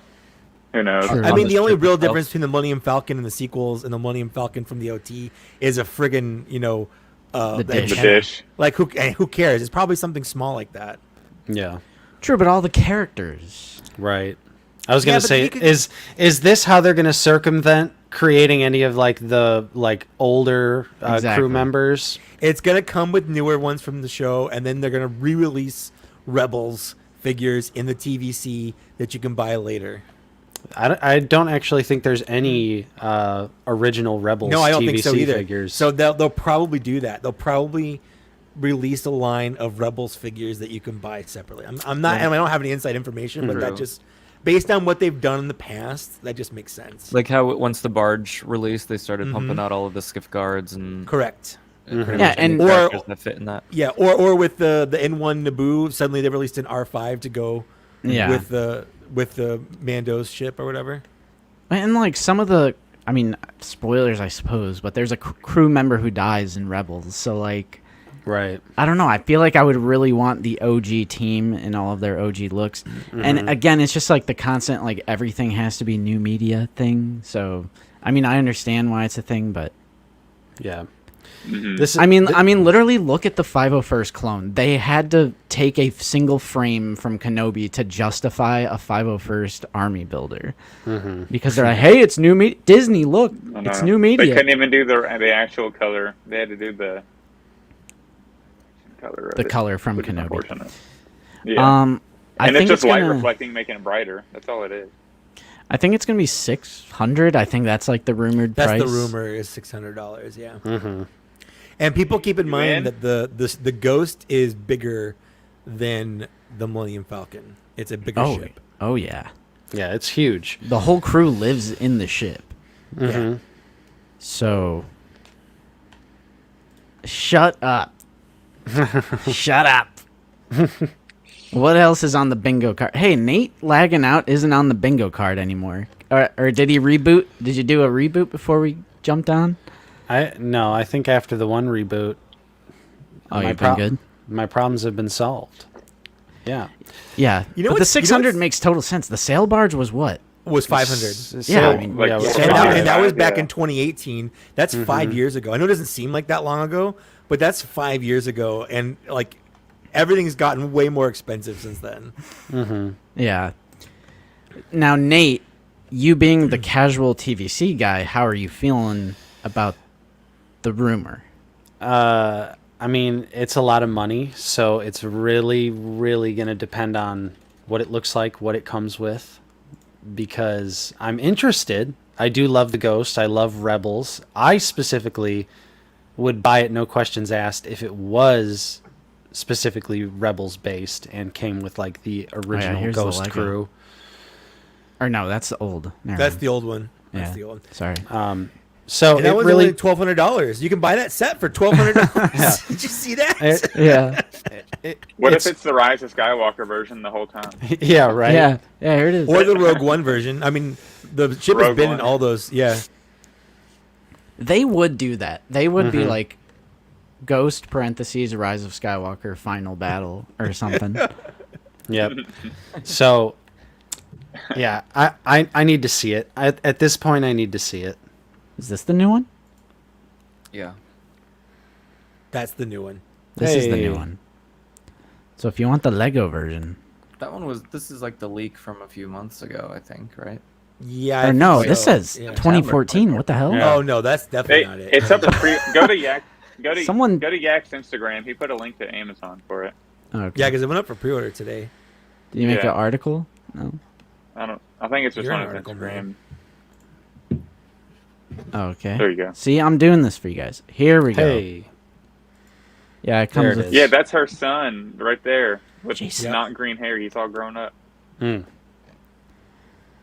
S4: Who knows?
S3: True.
S2: I
S5: On
S2: mean,
S5: the
S2: the only
S5: ship
S2: real
S5: itself.
S2: difference between the Millennium Falcon and the sequels and the Millennium Falcon from the OT is a friggin',
S3: The dish.
S4: The dish.
S2: Like, who cares? It's probably something small like that.
S1: Yeah.
S3: True, but all the characters.
S1: Right. I was
S2: Yeah,
S1: gonna
S2: but
S1: say,
S2: you could-
S1: is this how they're gonna circumvent creating any of like the older
S3: Exactly.
S1: crew members?
S2: It's going to come with newer ones from the show, and then they're going to re-release Rebels figures in the TVC that you can buy later.
S1: I don't actually think there's any original Rebels
S2: No, I don't
S1: TVC
S2: think so either.
S1: figures.
S2: So they'll probably do that. They'll probably release a line of Rebels figures that you can buy separately. I'm not, and I don't have any inside information, but that
S5: True.
S2: just based on what they've done in the past, that just makes sense.
S5: Like how once the barge released, they started pumping out all of the skiff guards and
S2: Correct.
S5: pretty
S3: Yeah,
S5: much any
S3: and-
S2: Or-
S5: characters that fit in that.
S2: Yeah, or with the N1 Naboo, suddenly they released an R5 to go
S3: Yeah.
S2: with the Mando's ship or whatever.
S3: And like some of the, I mean, spoilers, I suppose, but there's a crew member who dies in Rebels. So like,
S1: right.
S3: I don't know. I feel like I would really want the OG team in all of their OG looks. And again, it's just like the constant like everything has to be new media thing. So I mean, I understand why it's a thing, but
S1: Yeah.
S4: Mhm.
S1: This is,
S3: I mean, literally look at the 501st clone. They had to take a single frame from Kenobi to justify a 501st army builder because they're like, hey, it's new media. Disney, look,
S4: I
S3: it's
S4: know.
S3: new
S4: They
S3: media.
S4: couldn't even do the actual color. They had to do the color. Of
S3: The
S4: it,
S3: color from
S4: which is
S3: Kenobi.
S4: unfortunate. Yeah.
S3: I
S4: and
S3: think
S4: it's just light
S3: gonna-
S4: reflecting, making it brighter. That's all it is.
S3: I think it's gonna be 600. I think that's like the rumored
S2: That's
S3: price.
S2: the rumor is $600. Yeah.
S1: Mm-hmm.
S2: And people keep in
S4: You
S2: mind
S4: in?
S2: that the Ghost is bigger than the Millennium Falcon. It's a bigger
S3: Oh,
S2: ship.
S3: oh yeah.
S1: Yeah, it's huge.
S3: The whole crew lives in the ship.
S1: Mm-hmm.
S3: So shut up. Shut up. What else is on the bingo card? Hey, Nate lagging out isn't on the bingo card anymore. Or did he reboot? Did you do a reboot before we jumped on?
S1: I think after the one reboot,
S3: Oh,
S1: my
S3: you've been good?
S1: my problems have been solved. Yeah.
S3: Yeah.
S2: You know
S3: but the
S2: what's-
S3: 600
S2: what's-
S3: makes total sense. The sail barge was what?
S2: Was 500.
S3: Yeah, I mean,
S4: Like,
S1: yeah,
S4: yeah,
S1: it's
S2: And
S1: fine.
S2: that was back
S4: Yeah.
S2: in 2018. That's 5 years ago. I know it doesn't seem like that long ago, but that's 5 years ago. And like everything's gotten way more expensive since then.
S1: Mm-hmm.
S3: Yeah. Now, Nate, you being the casual TVC guy, how are you feeling about the rumor?
S1: I mean, it's a lot of money, so it's really, really going to depend on what it looks like, what it comes with, because I'm interested. I do love the Ghost. I love Rebels. I specifically would buy it, no questions asked, if it was specifically Rebels based and came with like the original
S3: here's the
S1: Ghost
S3: Lego.
S1: crew.
S3: Or no, that's the old. Never
S2: That's
S3: mind.
S2: the old one. That's
S3: Yeah.
S2: the old one.
S3: Sorry.
S1: So
S2: And that
S1: it
S2: was
S1: really,
S2: only $1,200. You can buy that set for $1,200. Did you see that?
S3: Yeah.
S4: What if it's the Rise of Skywalker version the whole time?
S1: yeah, right.
S3: Yeah. Yeah, here it is.
S2: Or the Rogue One version. I mean, the ship has
S4: Rogue
S2: been
S4: One.
S2: in all those. Yeah.
S3: They would do that. They would be
S1: Mhm.
S3: like Ghost parentheses Rise of Skywalker final battle or something.
S1: Yep. So, yeah, I need to see it. At this point, I need to see it.
S3: Is this the new one?
S5: Yeah.
S2: That's the new one.
S3: This is the new
S1: Hey.
S3: one. So if you want the Lego version,
S5: That one was. This is like the leak from a few months ago, I think, right?
S2: Yeah. I
S3: or
S2: think
S3: no,
S2: so.
S3: this says
S2: Yeah.
S3: 2014. What the hell?
S1: Yeah.
S2: Oh, no, that's definitely not it.
S4: It's up to go to Yak. Go to
S3: Someone-
S4: go to Yak's Instagram. He put a link to Amazon for it.
S3: Okay.
S2: Yeah, because it went up for pre-order today.
S3: Did you make
S4: Yeah.
S3: an article? No.
S4: I think it's just
S2: You're
S4: on
S2: an
S4: his
S2: article
S4: Instagram.
S2: man.
S3: Oh, okay.
S4: There you go.
S3: See, I'm doing this for you guys. Here we go.
S1: Hey,
S3: Yeah, it
S1: There
S3: comes
S1: it
S3: with.
S1: is.
S4: Yeah, that's her son right there with
S3: Jason.
S4: not green hair. He's all grown up.
S1: Mm.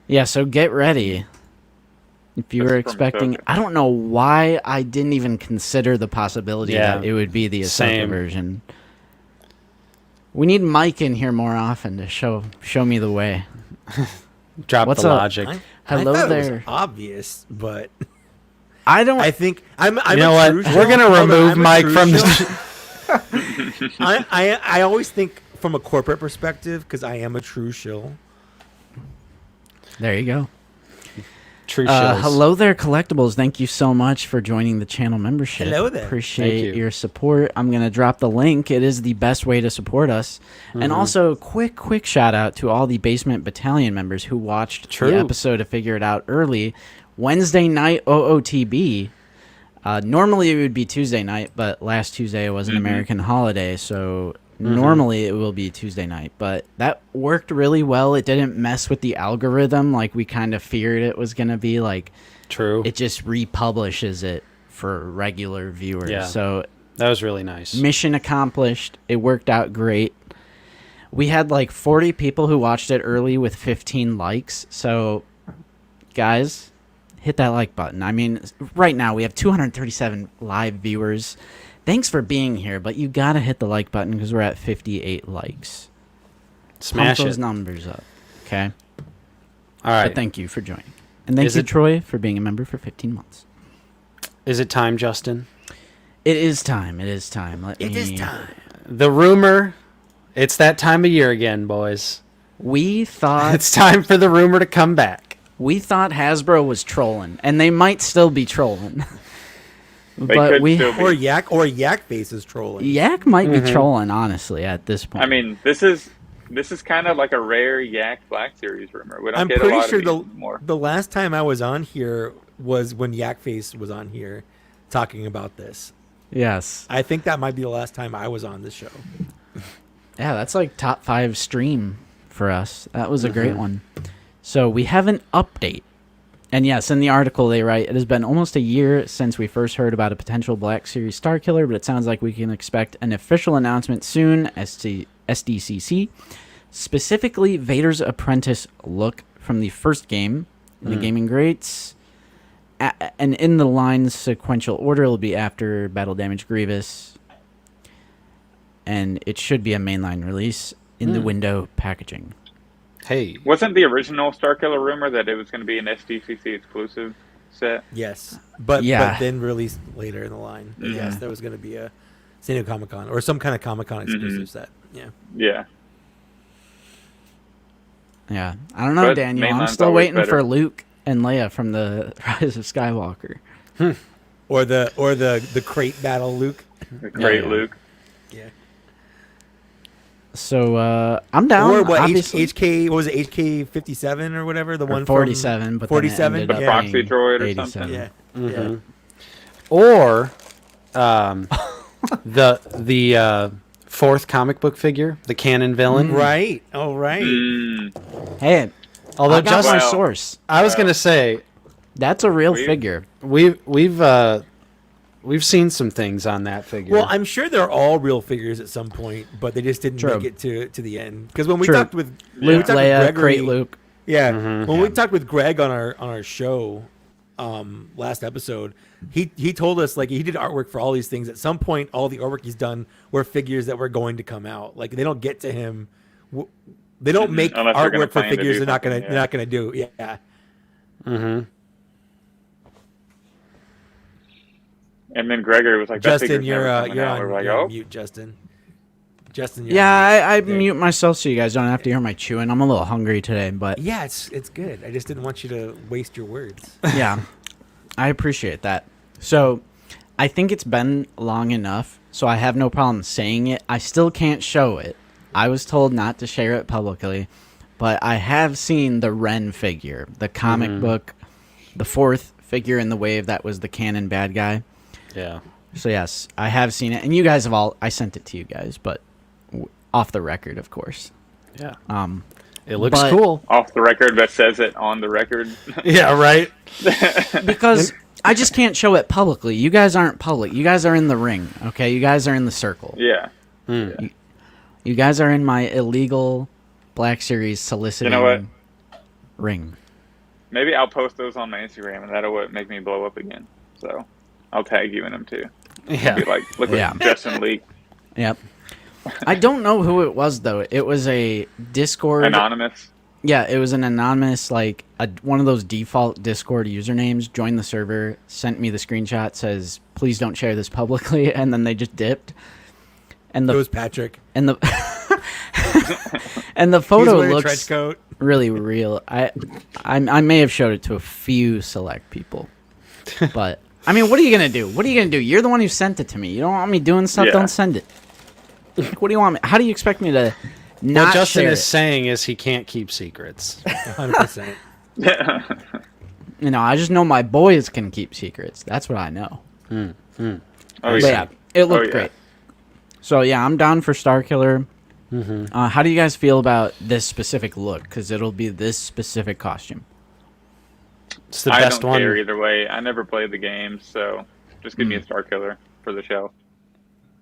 S3: Yeah, so get ready. If you
S4: That's
S3: were
S4: from
S3: expecting,
S4: Ahsoka.
S3: I don't know why I didn't even consider the possibility
S1: Yeah.
S3: that it would be the Ahsoka
S1: Same.
S3: version. We need Mike in here more often to show me the way.
S1: Drop
S3: What's
S1: the
S3: up?
S1: logic.
S3: Hello
S2: I thought
S3: there.
S2: It was obvious, but
S3: I don't.
S2: I think I'm
S1: You
S2: a
S1: know what?
S2: true
S1: We're
S2: shill.
S1: gonna
S2: Hold on,
S1: remove
S2: I'm a
S1: Mike
S2: true
S1: from
S2: shill.
S1: the.
S2: I always think from a corporate perspective because I am a true shill.
S3: there you go.
S1: True shills.
S3: Hello there, collectibles. Thank you so much for joining the channel membership.
S2: Hello there.
S3: Appreciate
S1: Thank you.
S3: your support. I'm gonna drop the link. It is the best way to support us.
S1: Mm-hmm.
S3: And also, quick shout out to all the Basement Battalion members who watched
S1: True.
S3: the episode to figure it out early. Wednesday night OOTB. Normally it would be Tuesday night, but last Tuesday was an American holiday, so normally it will be Tuesday night. But that worked really well. It didn't mess with the algorithm like we kind of feared it was gonna be. Like
S1: True.
S3: it just republishes it for regular viewers.
S1: Yeah.
S3: So
S1: That was really nice.
S3: mission accomplished. It worked out great. We had like 40 people who watched it early with 15 likes. So, guys, hit that like button. I mean, right now we have 237 live viewers. Thanks for being here, but you gotta hit the like button because we're at 58 likes.
S1: Smash
S3: Pump those
S1: it.
S3: numbers up, okay?
S1: All right.
S3: But thank you for joining, and thank
S1: Is
S3: you,
S1: it-
S3: Troy, for being a member for 15 months.
S1: Is it time, Justin?
S3: It is time. It is time.
S2: It is time.
S1: The rumor. It's that time of year again, boys.
S3: We thought
S1: It's time for the rumor to come back.
S3: we thought Hasbro was trolling, and they might still be trolling.
S4: They
S3: but
S4: could
S3: we
S4: still be.
S2: Or Yak Face is trolling.
S3: Yak might be trolling, honestly, at this point.
S4: I mean, this is kind of like a rare Yak Black Series rumor. We don't
S2: I'm
S4: get a
S2: pretty
S4: lot
S2: sure
S4: of these more.
S2: the last time I was on here was when Yak Face was on here talking about this.
S3: yes,
S2: I think that might be the last time I was on the show.
S3: yeah, that's like top 5 stream for us. That was a great one. So we have an update. And yes, in the article they write, it has been almost a year since we first heard about a potential Black Series Starkiller, but it sounds like we can expect an official announcement soon, SDCC. Specifically, Vader's Apprentice look from the first game in the gaming greats. And in the line's sequential order, it'll be after Battle Damage Grievous. And it should be a mainline release in the window packaging.
S1: Hey,
S4: Wasn't the original Starkiller rumor that it was going to be an SDCC exclusive set?
S2: Yes, but
S3: Yeah.
S2: then released later in the line.
S4: Mm-hmm.
S2: Yes, there was going to be a San Diego Comic-Con or some kind of Comic-Con exclusive set. Yeah.
S4: Yeah.
S3: Yeah. I don't know,
S4: But
S3: Daniel. I'm
S4: mainline's
S3: still
S4: always
S3: waiting
S4: better.
S3: for Luke and Leia from the Rise of Skywalker.
S2: Or the crate battle, Luke.
S4: The great
S3: yeah.
S4: Luke.
S2: Yeah.
S3: So I'm down.
S2: Or what?
S3: obviously.
S2: HK? What was it? HK 57 or whatever. The
S3: Or
S2: one
S3: 47,
S2: from
S3: but
S2: 47.
S3: then it
S4: The
S3: ended
S2: Yeah.
S3: up
S4: proxy
S3: being
S4: droid or
S3: 87.
S4: something.
S2: Yeah.
S1: Mm-hmm. Or the fourth comic book figure, the canon villain.
S2: Right. Oh, right.
S3: Hey,
S1: Although
S3: I got my
S4: Well-
S3: source.
S1: I was gonna say
S3: That's a real
S4: We-
S3: figure.
S1: we've seen some things on that figure.
S2: Well, I'm sure they're all real figures at some point, but they just didn't
S3: True.
S2: make it to the end. Because when we
S3: True.
S2: talked with
S3: Luke,
S2: we talked with
S3: Leia,
S2: Gregory-
S3: Crate Luke.
S2: Yeah,
S1: Mhm.
S2: when we talked with Greg on our show last episode, he told us like he did artwork for all these things. At some point, all the artwork he's done were figures that were going to come out. Like they don't get to him. They don't make
S4: Unless they're gonna
S2: artwork for
S4: plan to
S2: figures
S4: do
S2: they're not gonna
S4: something,
S2: they're not gonna do. Yeah.
S1: Mm-hmm.
S4: And then Gregory was like, that
S2: Justin,
S4: figure's
S2: you're
S4: never coming
S2: you're
S4: out.
S2: on,
S4: We're like,
S2: you're on
S4: oh.
S2: mute, Justin. Justin. You're
S3: Yeah,
S2: on mute.
S3: I
S2: There.
S3: mute myself so you guys don't have to hear my chewing. I'm a little hungry today, but
S2: Yeah, it's good. I just didn't want you to waste your words.
S3: yeah, I appreciate that. So I think it's been long enough, so I have no problem saying it. I still can't show it. I was told not to share it publicly, but I have seen the Ren figure, the comic book, the fourth figure in the wave that was the canon bad guy.
S1: Yeah.
S3: So yes, I have seen it, and you guys have all. I sent it to you guys, but off the record, of course.
S1: Yeah.
S3: Um,
S1: It looks
S3: But-
S1: cool.
S4: Off the record, that says it on the record.
S1: Yeah. Right.
S3: because I just can't show it publicly. You guys aren't public. You guys are in the ring, okay? You guys are in the circle.
S4: Yeah.
S3: You guys are in my illegal Black Series soliciting
S4: what?
S3: ring.
S4: Maybe I'll post those on my Instagram, and that'll make me blow up again. So I'll tag you in them too.
S1: Yeah.
S4: Be like, look
S3: Yeah.
S4: what Justin leaked.
S3: Yep. I don't know who it was though. It was a Discord.
S4: Anonymous.
S3: Yeah, it was an anonymous, like one of those default Discord usernames. Joined the server, sent me the screenshot, says, "Please don't share this publicly," and then they just dipped. And
S2: It
S3: the
S2: was Patrick.
S3: and the and the
S2: He's
S3: photo
S2: wearing a trench
S3: looks
S2: coat.
S3: really real. I may have showed it to a few select people, but I mean, what are you gonna do? What are you gonna do? You're the one who sent it to me. You don't want me doing stuff?
S4: Yeah.
S3: Don't send it. Like, what do you want me? How do you expect me to not
S1: What Justin
S3: share
S1: is
S3: it?
S1: saying is he can't keep secrets.
S2: 100%.
S3: You know, I just know my boys can keep secrets. That's what I know.
S4: Oh,
S3: But
S4: yeah.
S3: yeah, it looked
S4: yeah.
S3: great. So yeah, I'm down for Starkiller. How do you guys feel about this specific look? Because it'll be this specific costume.
S1: It's the
S4: I
S1: best
S4: don't
S1: one.
S4: care either way. I never played the game, so just give me a Starkiller for the show.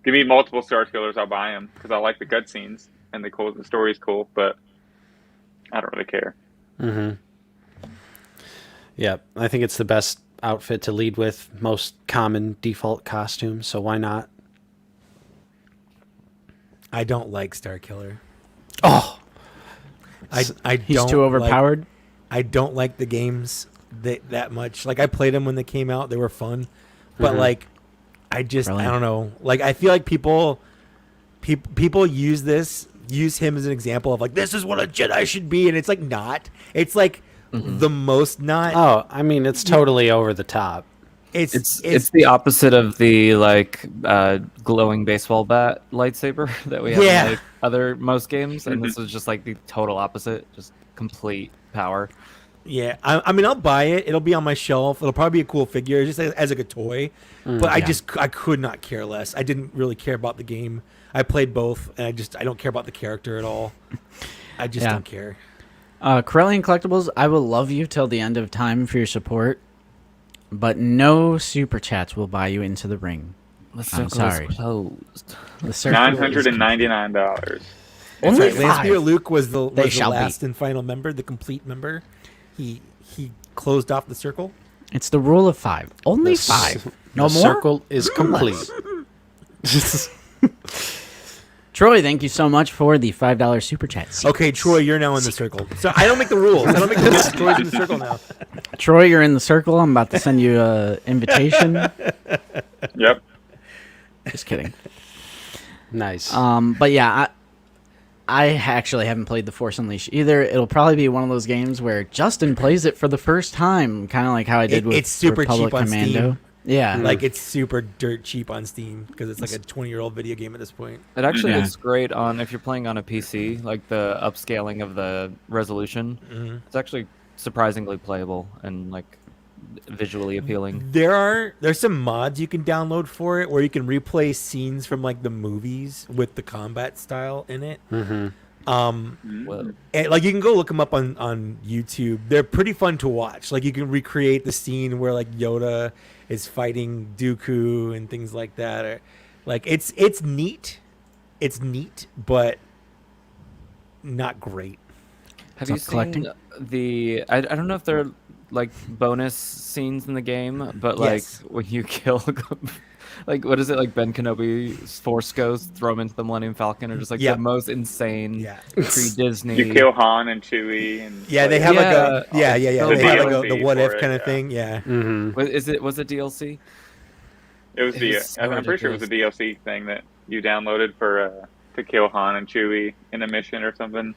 S4: Give me multiple Starkillers, I'll buy them because I like the cutscenes and the story's cool, but I don't really care.
S1: Yeah, I think it's the best outfit to lead with, most common default costume, so why not?
S2: I don't like Starkiller.
S1: Oh,
S2: I
S3: He's
S2: don't
S3: too overpowered.
S2: I don't like the games that much. Like I played them when they came out; they were fun, but like I just
S3: Really?
S2: I don't know. Like I feel like people use him as an example of like this is what a Jedi should be, and it's like not. It's like the most not.
S1: oh, I mean, it's totally over the top.
S2: It's
S5: It's the opposite of the like glowing baseball bat lightsaber that we have
S2: Yeah.
S5: in like other most games, and this is just like the total opposite, just complete power.
S2: Yeah, I mean, I'll buy it. It'll be on my shelf. It'll probably be a cool figure, just as like a toy. But I could not care less. I didn't really care about the game. I played both, and I don't care about the character at all. I just
S3: Yeah.
S2: don't care.
S3: Corellian Collectibles, I will love you till the end of time for your support, but no super chats will buy you into the ring.
S5: The
S3: I'm
S5: circle
S3: sorry.
S5: is closed.
S3: The circle is
S4: $999.
S3: Only
S2: That's right. Lance Beer
S3: five.
S2: Luke was the
S3: shall be.
S2: last and final member, the complete member. He closed off the circle.
S3: It's the rule of 5. Only
S1: The
S3: 5.
S1: the
S3: No more.
S1: circle is complete.
S3: Troy, thank you so much for the $5 super chat.
S2: Okay, Troy, you're now in the circle. So I don't make the rules. I don't make the rules. Troy's in the circle now.
S3: Troy, you're in the circle. I'm about to send you an invitation.
S4: Yep.
S3: Just kidding.
S1: Nice.
S3: But yeah, I actually haven't played the Force Unleashed either. It'll probably be one of those games where Justin plays it for the first time, kind of like how I did with
S2: It's super
S3: Republic
S2: cheap on
S3: Commando.
S2: Steam.
S3: Yeah,
S2: Like, it's super dirt cheap on Steam because it's like a 20-year-old video game at this point.
S5: It actually
S3: Yeah.
S5: looks great on if you're playing on a PC, like the upscaling of the resolution. It's actually surprisingly playable and like visually appealing.
S2: There's some mods you can download for it where you can replay scenes from like the movies with the combat style in it.
S5: Whoa.
S2: And, like, you can go look them up on YouTube. They're pretty fun to watch. Like, you can recreate the scene where like Yoda is fighting Dooku and things like that. Or, like, it's neat. It's neat, but not great.
S5: Have
S3: Stop
S5: you seen
S3: collecting?
S5: the? I don't know if they're like bonus scenes in the game, but like
S2: Yes.
S5: when you kill, like what is it like Ben Kenobi's Force Ghost, throw him into the Millennium Falcon, or just like
S2: Yeah.
S5: the most insane
S2: Yeah.
S5: pre-Disney.
S4: You kill Han and Chewie, and
S2: Yeah, they
S4: like,
S2: have
S5: Yeah.
S2: like a yeah.
S5: The
S2: They have like
S4: DLC
S2: the what if
S4: for it,
S2: kind of
S4: yeah.
S2: thing. Yeah.
S5: Was it DLC?
S4: It was
S5: It was so
S4: I'm pretty sure it was a DLC thing that you downloaded for to kill Han and Chewie in a mission or something.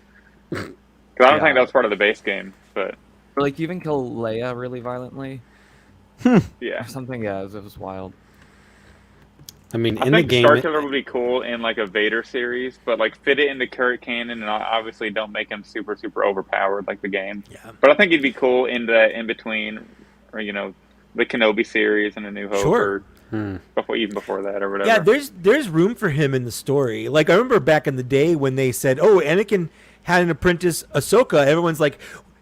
S4: Because I don't think that was part of the base game, but
S5: Or like you even kill Leia really violently
S4: yeah.
S5: or something. Yeah, it was wild.
S1: I mean,
S4: I
S1: in the
S4: think
S1: game,
S4: Starkiller would be cool in like a Vader series, but like fit it into current canon and obviously don't make him super overpowered like the game.
S2: Yeah.
S4: But I think he'd be cool in the in between, or the Kenobi series and A New Hope,
S2: Sure.
S4: or before that or whatever.
S2: Yeah, there's room for him in the story. Like, I remember back in the day when they said, "Oh, Anakin had an apprentice, Ahsoka." Everyone's like,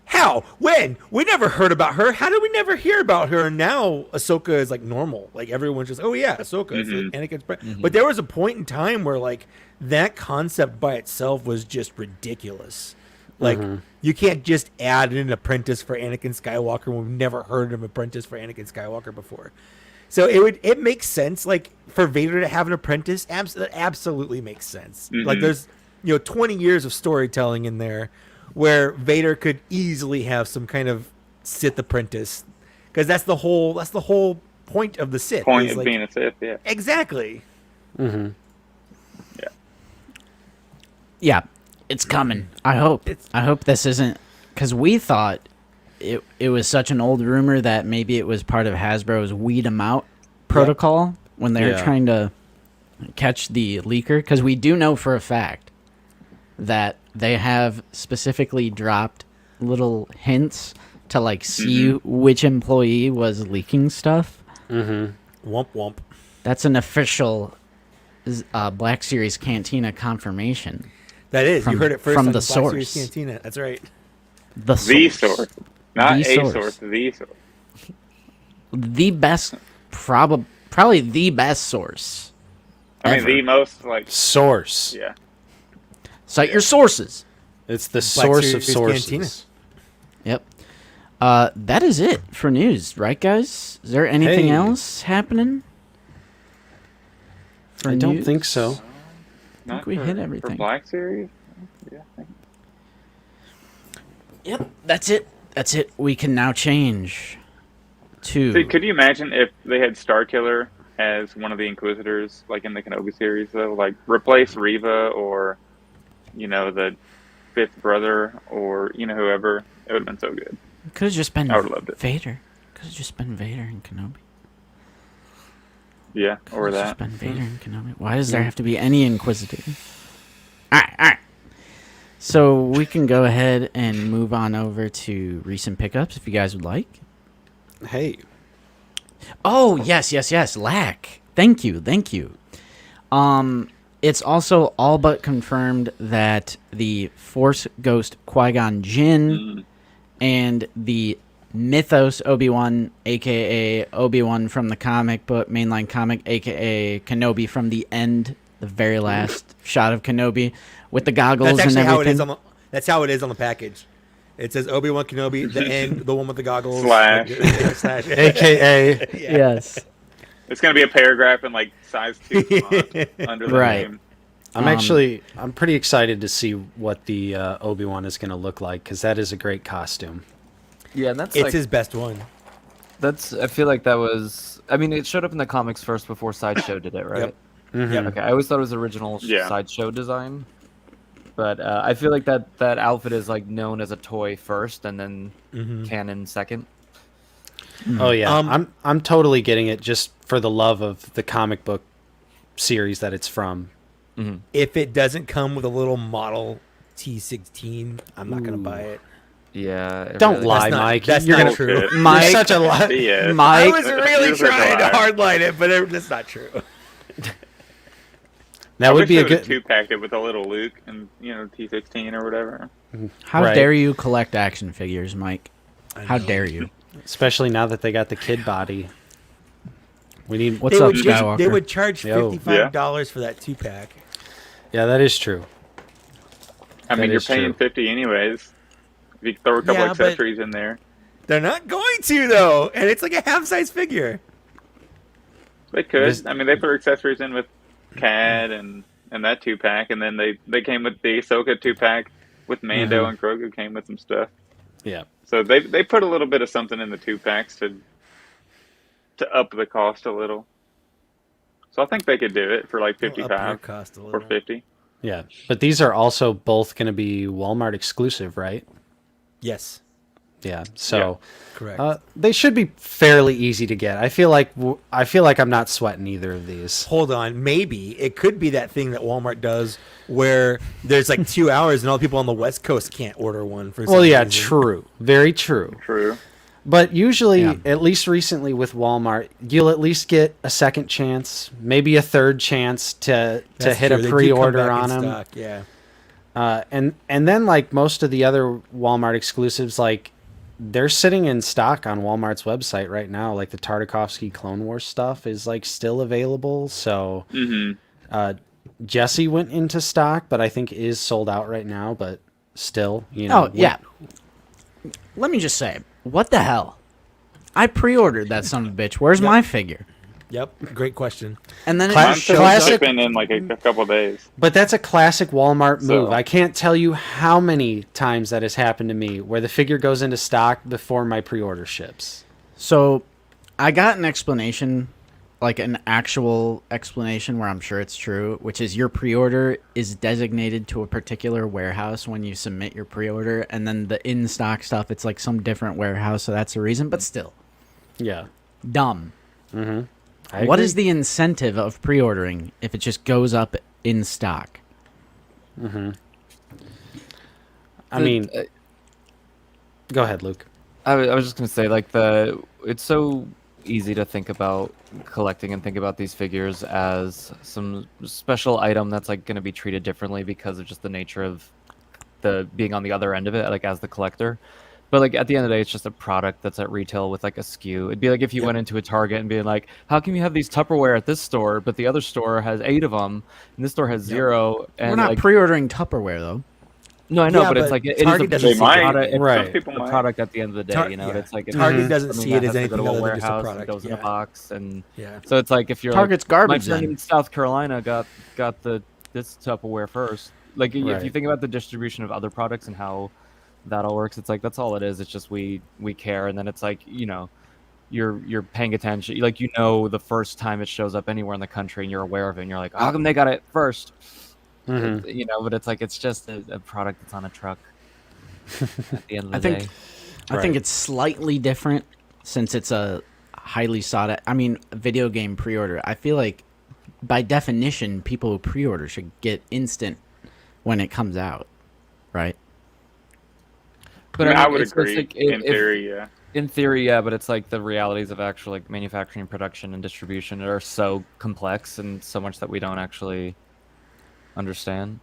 S2: "How? When? We never heard about her. How did we never hear about her?" And now Ahsoka is like normal. Like, everyone's just, "Oh yeah, Ahsoka." It's Anakin's But there was a point in time where like that concept by itself was just ridiculous. Like, you can't just add an apprentice for Anakin Skywalker when we've never heard of an apprentice for Anakin Skywalker before. So it makes sense, like, for Vader to have an apprentice. Absolutely makes sense. Like, there's 20 years of storytelling in there where Vader could easily have some kind of Sith apprentice, because that's the whole point of the Sith.
S4: Point
S2: is,
S4: of
S2: like,
S4: being a Sith, yeah.
S2: exactly.
S3: yeah, it's coming. I hope. I hope this isn't, because we thought it was such an old rumor that maybe it was part of Hasbro's weed 'em out protocol when they were
S1: Yeah.
S3: trying to catch the leaker. Because we do know for a fact that they have specifically dropped little hints to like see which employee was leaking stuff.
S2: Womp womp.
S3: That's an official Black Series Cantina confirmation.
S2: That is. You
S3: From-
S2: heard it first
S3: from
S2: on
S3: the
S2: Black Series
S3: source.
S2: Cantina. That's right.
S3: The
S4: The
S3: source.
S4: source. Not
S3: The
S4: a
S3: source.
S4: source, the source.
S3: The best, probably the best source.
S4: I mean,
S3: Ever.
S4: the most, like,
S1: source.
S4: yeah.
S3: Cite your sources.
S1: It's the source of
S2: Series
S1: sources.
S2: Cantina.
S3: Yep. That is it for news, right, guys? Is there anything
S1: Hey.
S3: else happening? For
S1: I don't
S3: news?
S1: think so.
S4: Not
S3: we
S4: for,
S3: hit
S4: For
S3: everything.
S4: Black Series? Yeah. I think-
S3: Yep, that's it. That's it. We can now change to.
S4: See, could you imagine if they had Starkiller as one of the Inquisitors, like in the Kenobi series, though? Like, replace Reva or, the fifth brother or, whoever. It would have been so good.
S3: Could have just been
S4: I would've loved it.
S3: Vader. Could have just been Vader and Kenobi.
S4: Yeah, or
S3: Could've
S4: that.
S3: just been Vader and Kenobi. Why does there have to be any Inquisitor? All right. So we can go ahead and move on over to recent pickups if you guys would like.
S1: Hey,
S3: Oh, yes. Lack. Thank you. It's also all but confirmed that the Force Ghost Qui-Gon Jinn and the Mythos Obi-Wan, a.k.a. Obi-Wan from the comic book, mainline comic, a.k.a. Kenobi from the end, the very last shot of Kenobi with the goggles
S2: That's actually
S3: and
S2: how it
S3: everything.
S2: is that's how it is on the package. It says Obi-Wan Kenobi, the end, the one with the goggles.
S4: Slash.
S2: Slash.
S1: AKA.
S3: Yes.
S4: It's going to be a paragraph in like size 2 font under the
S3: Right.
S4: name.
S1: I'm pretty excited to see what the Obi-Wan is going to look like, because that is a great costume.
S5: Yeah, and that's
S2: It's
S5: like,
S2: his best one.
S5: I feel like that was. I mean, it showed up in the comics first before Sideshow did it, right?
S1: Mhm.
S2: Yep.
S5: Okay, I always thought it was original Sideshow design, but I feel like that outfit is like known as a toy first, and then canon second.
S1: Oh yeah, I'm totally getting it just for the love of the comic book series that it's from.
S2: If it doesn't come with a little model T16, I'm not going to buy it.
S5: Yeah.
S1: Don't
S5: really-
S1: lie,
S2: That's not-
S1: Mike.
S2: that's
S1: you're
S2: not
S1: gonna,
S2: true.
S4: Bullshit.
S3: Mike,
S1: You're such a lie.
S4: BS.
S2: I
S3: Mike,
S2: was really
S4: You're such a
S2: trying to
S4: liar.
S2: hardline it, but that's not true.
S1: That would be a good.
S4: 2-packed it with a little Luke and T16 or whatever.
S3: how
S1: Right.
S3: dare you collect action figures, Mike? How
S2: know.
S3: dare you?
S1: Especially now that they got the kid body. We need.
S3: What's
S2: They
S3: up,
S2: would,
S3: Skywalker?
S2: they would charge
S1: Yo.
S2: $55 for that 2-pack.
S1: Yeah, that is true.
S4: I mean,
S1: That
S4: you're
S1: is
S4: paying
S1: true.
S4: $50 anyways. If you throw a couple
S2: Yeah, but-
S4: accessories in there.
S2: They're not going to, though, and it's like a half-size figure.
S4: They could.
S1: This-
S4: I mean, they put accessories in with CAD and that 2-pack, and then they came with the Ahsoka 2-pack with Mando and Grogu came with some stuff.
S1: Yeah.
S4: So they put a little bit of something in the 2-packs to up the cost a little. So I think they could do it for like
S2: It'll up their
S4: 55
S2: cost a
S4: or
S2: little.
S4: 50.
S1: Yeah. But these are also both going to be Walmart exclusive, right?
S2: Yes,
S1: Yeah. So
S2: correct.
S1: they should be fairly easy to get. I feel like I'm not sweating either of these.
S2: Hold on, maybe it could be that thing that Walmart does where there's like 2 hours and all the people on the West Coast can't order one for.
S1: Well,
S2: some
S1: yeah,
S2: reason.
S1: true. Very true.
S4: True.
S1: But usually,
S3: Yeah.
S1: at least recently with Walmart, you'll at least get a second chance, maybe a third chance to
S2: That's
S1: hit
S2: true.
S1: a
S2: They do come
S1: pre-order
S2: back
S1: on
S2: in
S1: them.
S2: stock, yeah.
S1: And then like most of the other Walmart exclusives, like they're sitting in stock on Walmart's website right now. Like the Tartakovsky Clone Wars stuff is like still available. So Jesse went into stock, but I think is sold out right now. But still,
S3: Oh, yeah. Let me just say, what the hell? I pre-ordered that son of a bitch. Where's my figure?
S2: Yep, great question.
S3: And then it
S1: Cla-
S3: just
S4: I'm
S3: shows
S1: classic-
S3: up.
S4: shipping in like a couple days.
S1: But that's a classic Walmart move.
S4: So-
S1: I can't tell you how many times that has happened to me where the figure goes into stock before my pre-order ships.
S3: So, I got an explanation, like an actual explanation where I'm sure it's true, which is your pre-order is designated to a particular warehouse when you submit your pre-order, and then the in-stock stuff, it's like some different warehouse, so that's the reason, but still.
S1: Yeah.
S3: Dumb.
S1: I
S3: What
S1: agree.
S3: is the incentive of pre-ordering if it just goes up in stock?
S1: I mean, go ahead, Luke.
S5: I was just gonna say, like, it's so easy to think about collecting and think about these figures as some special item that's like gonna be treated differently because of just the nature of the being on the other end of it, like as the collector. But like at the end of the day, it's just a product that's at retail with like a SKU. It'd be like if you went into a Target and being like, "How come you have these Tupperware at this store, but the other store has 8 of them, and this store has 0?" And
S3: We're not
S5: like,
S3: pre-ordering Tupperware, though.
S5: no, I know,
S2: Yeah,
S5: but it's
S2: but
S5: like it is
S2: Target
S5: a
S2: doesn't
S4: They
S5: piece of
S4: might.
S5: product. It's
S1: Right.
S4: Some people
S5: the
S4: might.
S5: product at the end of the day,
S2: Tar-
S5: you know.
S2: yeah.
S5: It's like
S2: Target doesn't
S5: something
S2: see
S5: that
S2: it as
S5: has to go
S2: anything
S5: to a
S2: other than just a
S5: warehouse and
S2: product,
S5: goes in a
S2: yeah.
S5: box, and
S2: Yeah.
S5: so it's like if you're
S3: Target's
S5: like,
S3: garbage
S5: my friend
S3: then.
S5: in South Carolina got this Tupperware first. Like if
S1: Right.
S5: you think about the distribution of other products and how that all works, it's like that's all it is. It's just we care, and then it's like you're paying attention. Like the first time it shows up anywhere in the country, and you're aware of it, and you're like, how come they got it first? But it's like it's just a product that's on a truck. At the end of the
S3: I think
S5: day.
S3: I think it's slightly different since it's a highly sought out. I mean, video game pre-order. I feel like by definition, people who pre-order should get instant when it comes out, right?
S5: But
S4: I
S5: mean,
S4: would
S5: it's just
S4: agree.
S5: like,
S4: In theory, yeah.
S5: In theory, yeah, but it's like the realities of actual like manufacturing, production, and distribution are so complex and so much that we don't actually understand.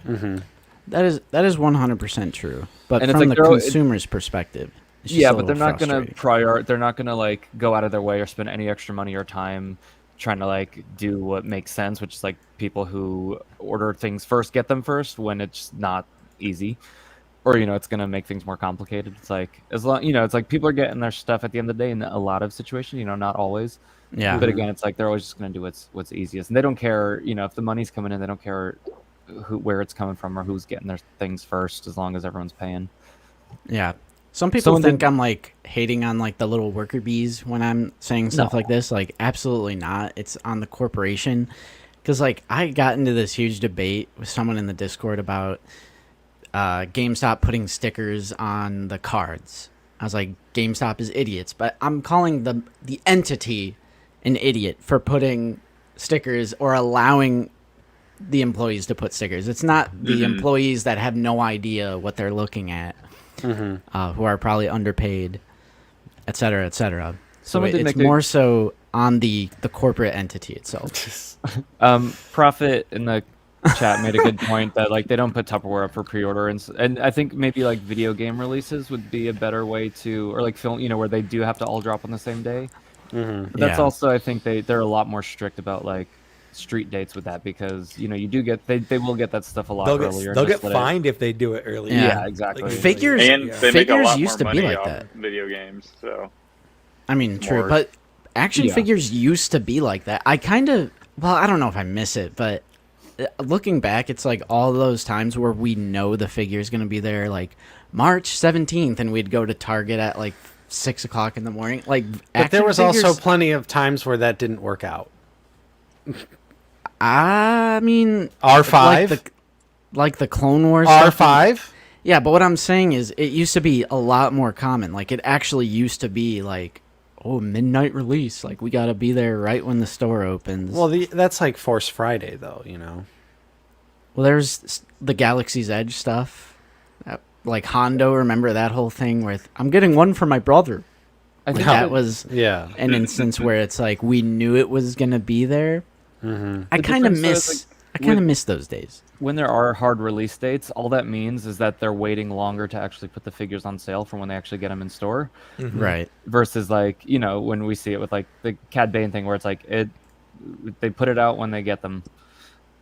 S1: Mm-hmm.
S3: That is 100% true. But
S5: And it's
S3: from
S5: like
S3: the
S5: they're-
S3: consumer's perspective, it's just
S5: Yeah,
S3: a
S5: but they're
S3: little
S5: not gonna
S3: frustrating.
S5: they're not gonna like go out of their way or spend any extra money or time trying to like do what makes sense, which is like people who order things first get them first when it's not easy. Or it's gonna make things more complicated. It's like as long it's like people are getting their stuff at the end of the day in a lot of situations, not always.
S3: Yeah.
S5: But again, it's like they're always just gonna do what's easiest. And they don't care, if the money's coming in, they don't care where it's coming from or who's getting their things first, as long as everyone's paying.
S3: Yeah. Some people
S5: Someone
S3: think
S5: did-
S3: I'm like hating on like the little worker bees when I'm saying stuff
S5: No.
S3: like this. Like, absolutely not. It's on the corporation. Because like I got into this huge debate with someone in the Discord about GameStop putting stickers on the cards. I was like, GameStop is idiots, but I'm calling the entity an idiot for putting stickers or allowing the employees to put stickers. It's not the employees that have no idea what they're looking at, who are probably underpaid, et cetera, et cetera. So
S5: Someone did
S3: it's
S5: make a-
S3: more so on the corporate entity itself.
S5: Prophet in the chat made a good point that like they don't put Tupperware up for pre-order, and I think maybe like video game releases would be a better way to, or like film, where they do have to all drop on the same day. But that's
S3: Yeah.
S5: also, I think they're a lot more strict about like street dates with that, because you do get they will get that stuff a lot earlier.
S2: They'll
S5: just
S2: get
S5: let it-
S2: fined if they do it early.
S3: Yeah.
S5: exactly.
S2: Like,
S3: Figures-
S4: And
S2: yeah.
S4: they make a
S3: Figures
S4: lot
S3: used
S4: more
S3: to be
S4: money
S3: like
S4: off
S3: that.
S4: video games, so
S3: I mean, true,
S4: More-
S3: but action
S5: Yeah.
S3: figures used to be like that. I don't know if I miss it, but looking back, it's like all those times where we know the figure's going to be there, like March 17th, and we'd go to Target at like 6 o'clock in the morning. Like,
S1: But there
S3: action
S1: was also
S3: figures-
S1: plenty of times where that didn't work out.
S3: I mean,
S1: R5?
S3: like the Clone Wars stuff.
S1: R5?
S3: Yeah, but what I'm saying is, it used to be a lot more common. Like, it actually used to be like, oh, midnight release. Like, we got to be there right when the store opens.
S1: Well, that's like Force Friday, though,
S3: Well, there's the Galaxy's Edge stuff. Like Hondo, remember that whole thing with, I'm getting one for my brother.
S5: I think
S3: That was
S1: Yeah.
S3: an instance where it's like we knew it was going to be there.
S1: Mm-hmm.
S3: I
S5: The
S3: kind of
S5: difference is,
S3: miss
S5: like,
S3: I kind of
S5: with-
S3: miss those days.
S5: when there are hard release dates, all that means is that they're waiting longer to actually put the figures on sale for when they actually get them in store.
S3: Right.
S5: Versus like when we see it with like the Cad Bane thing, where it's like they put it out when they get them,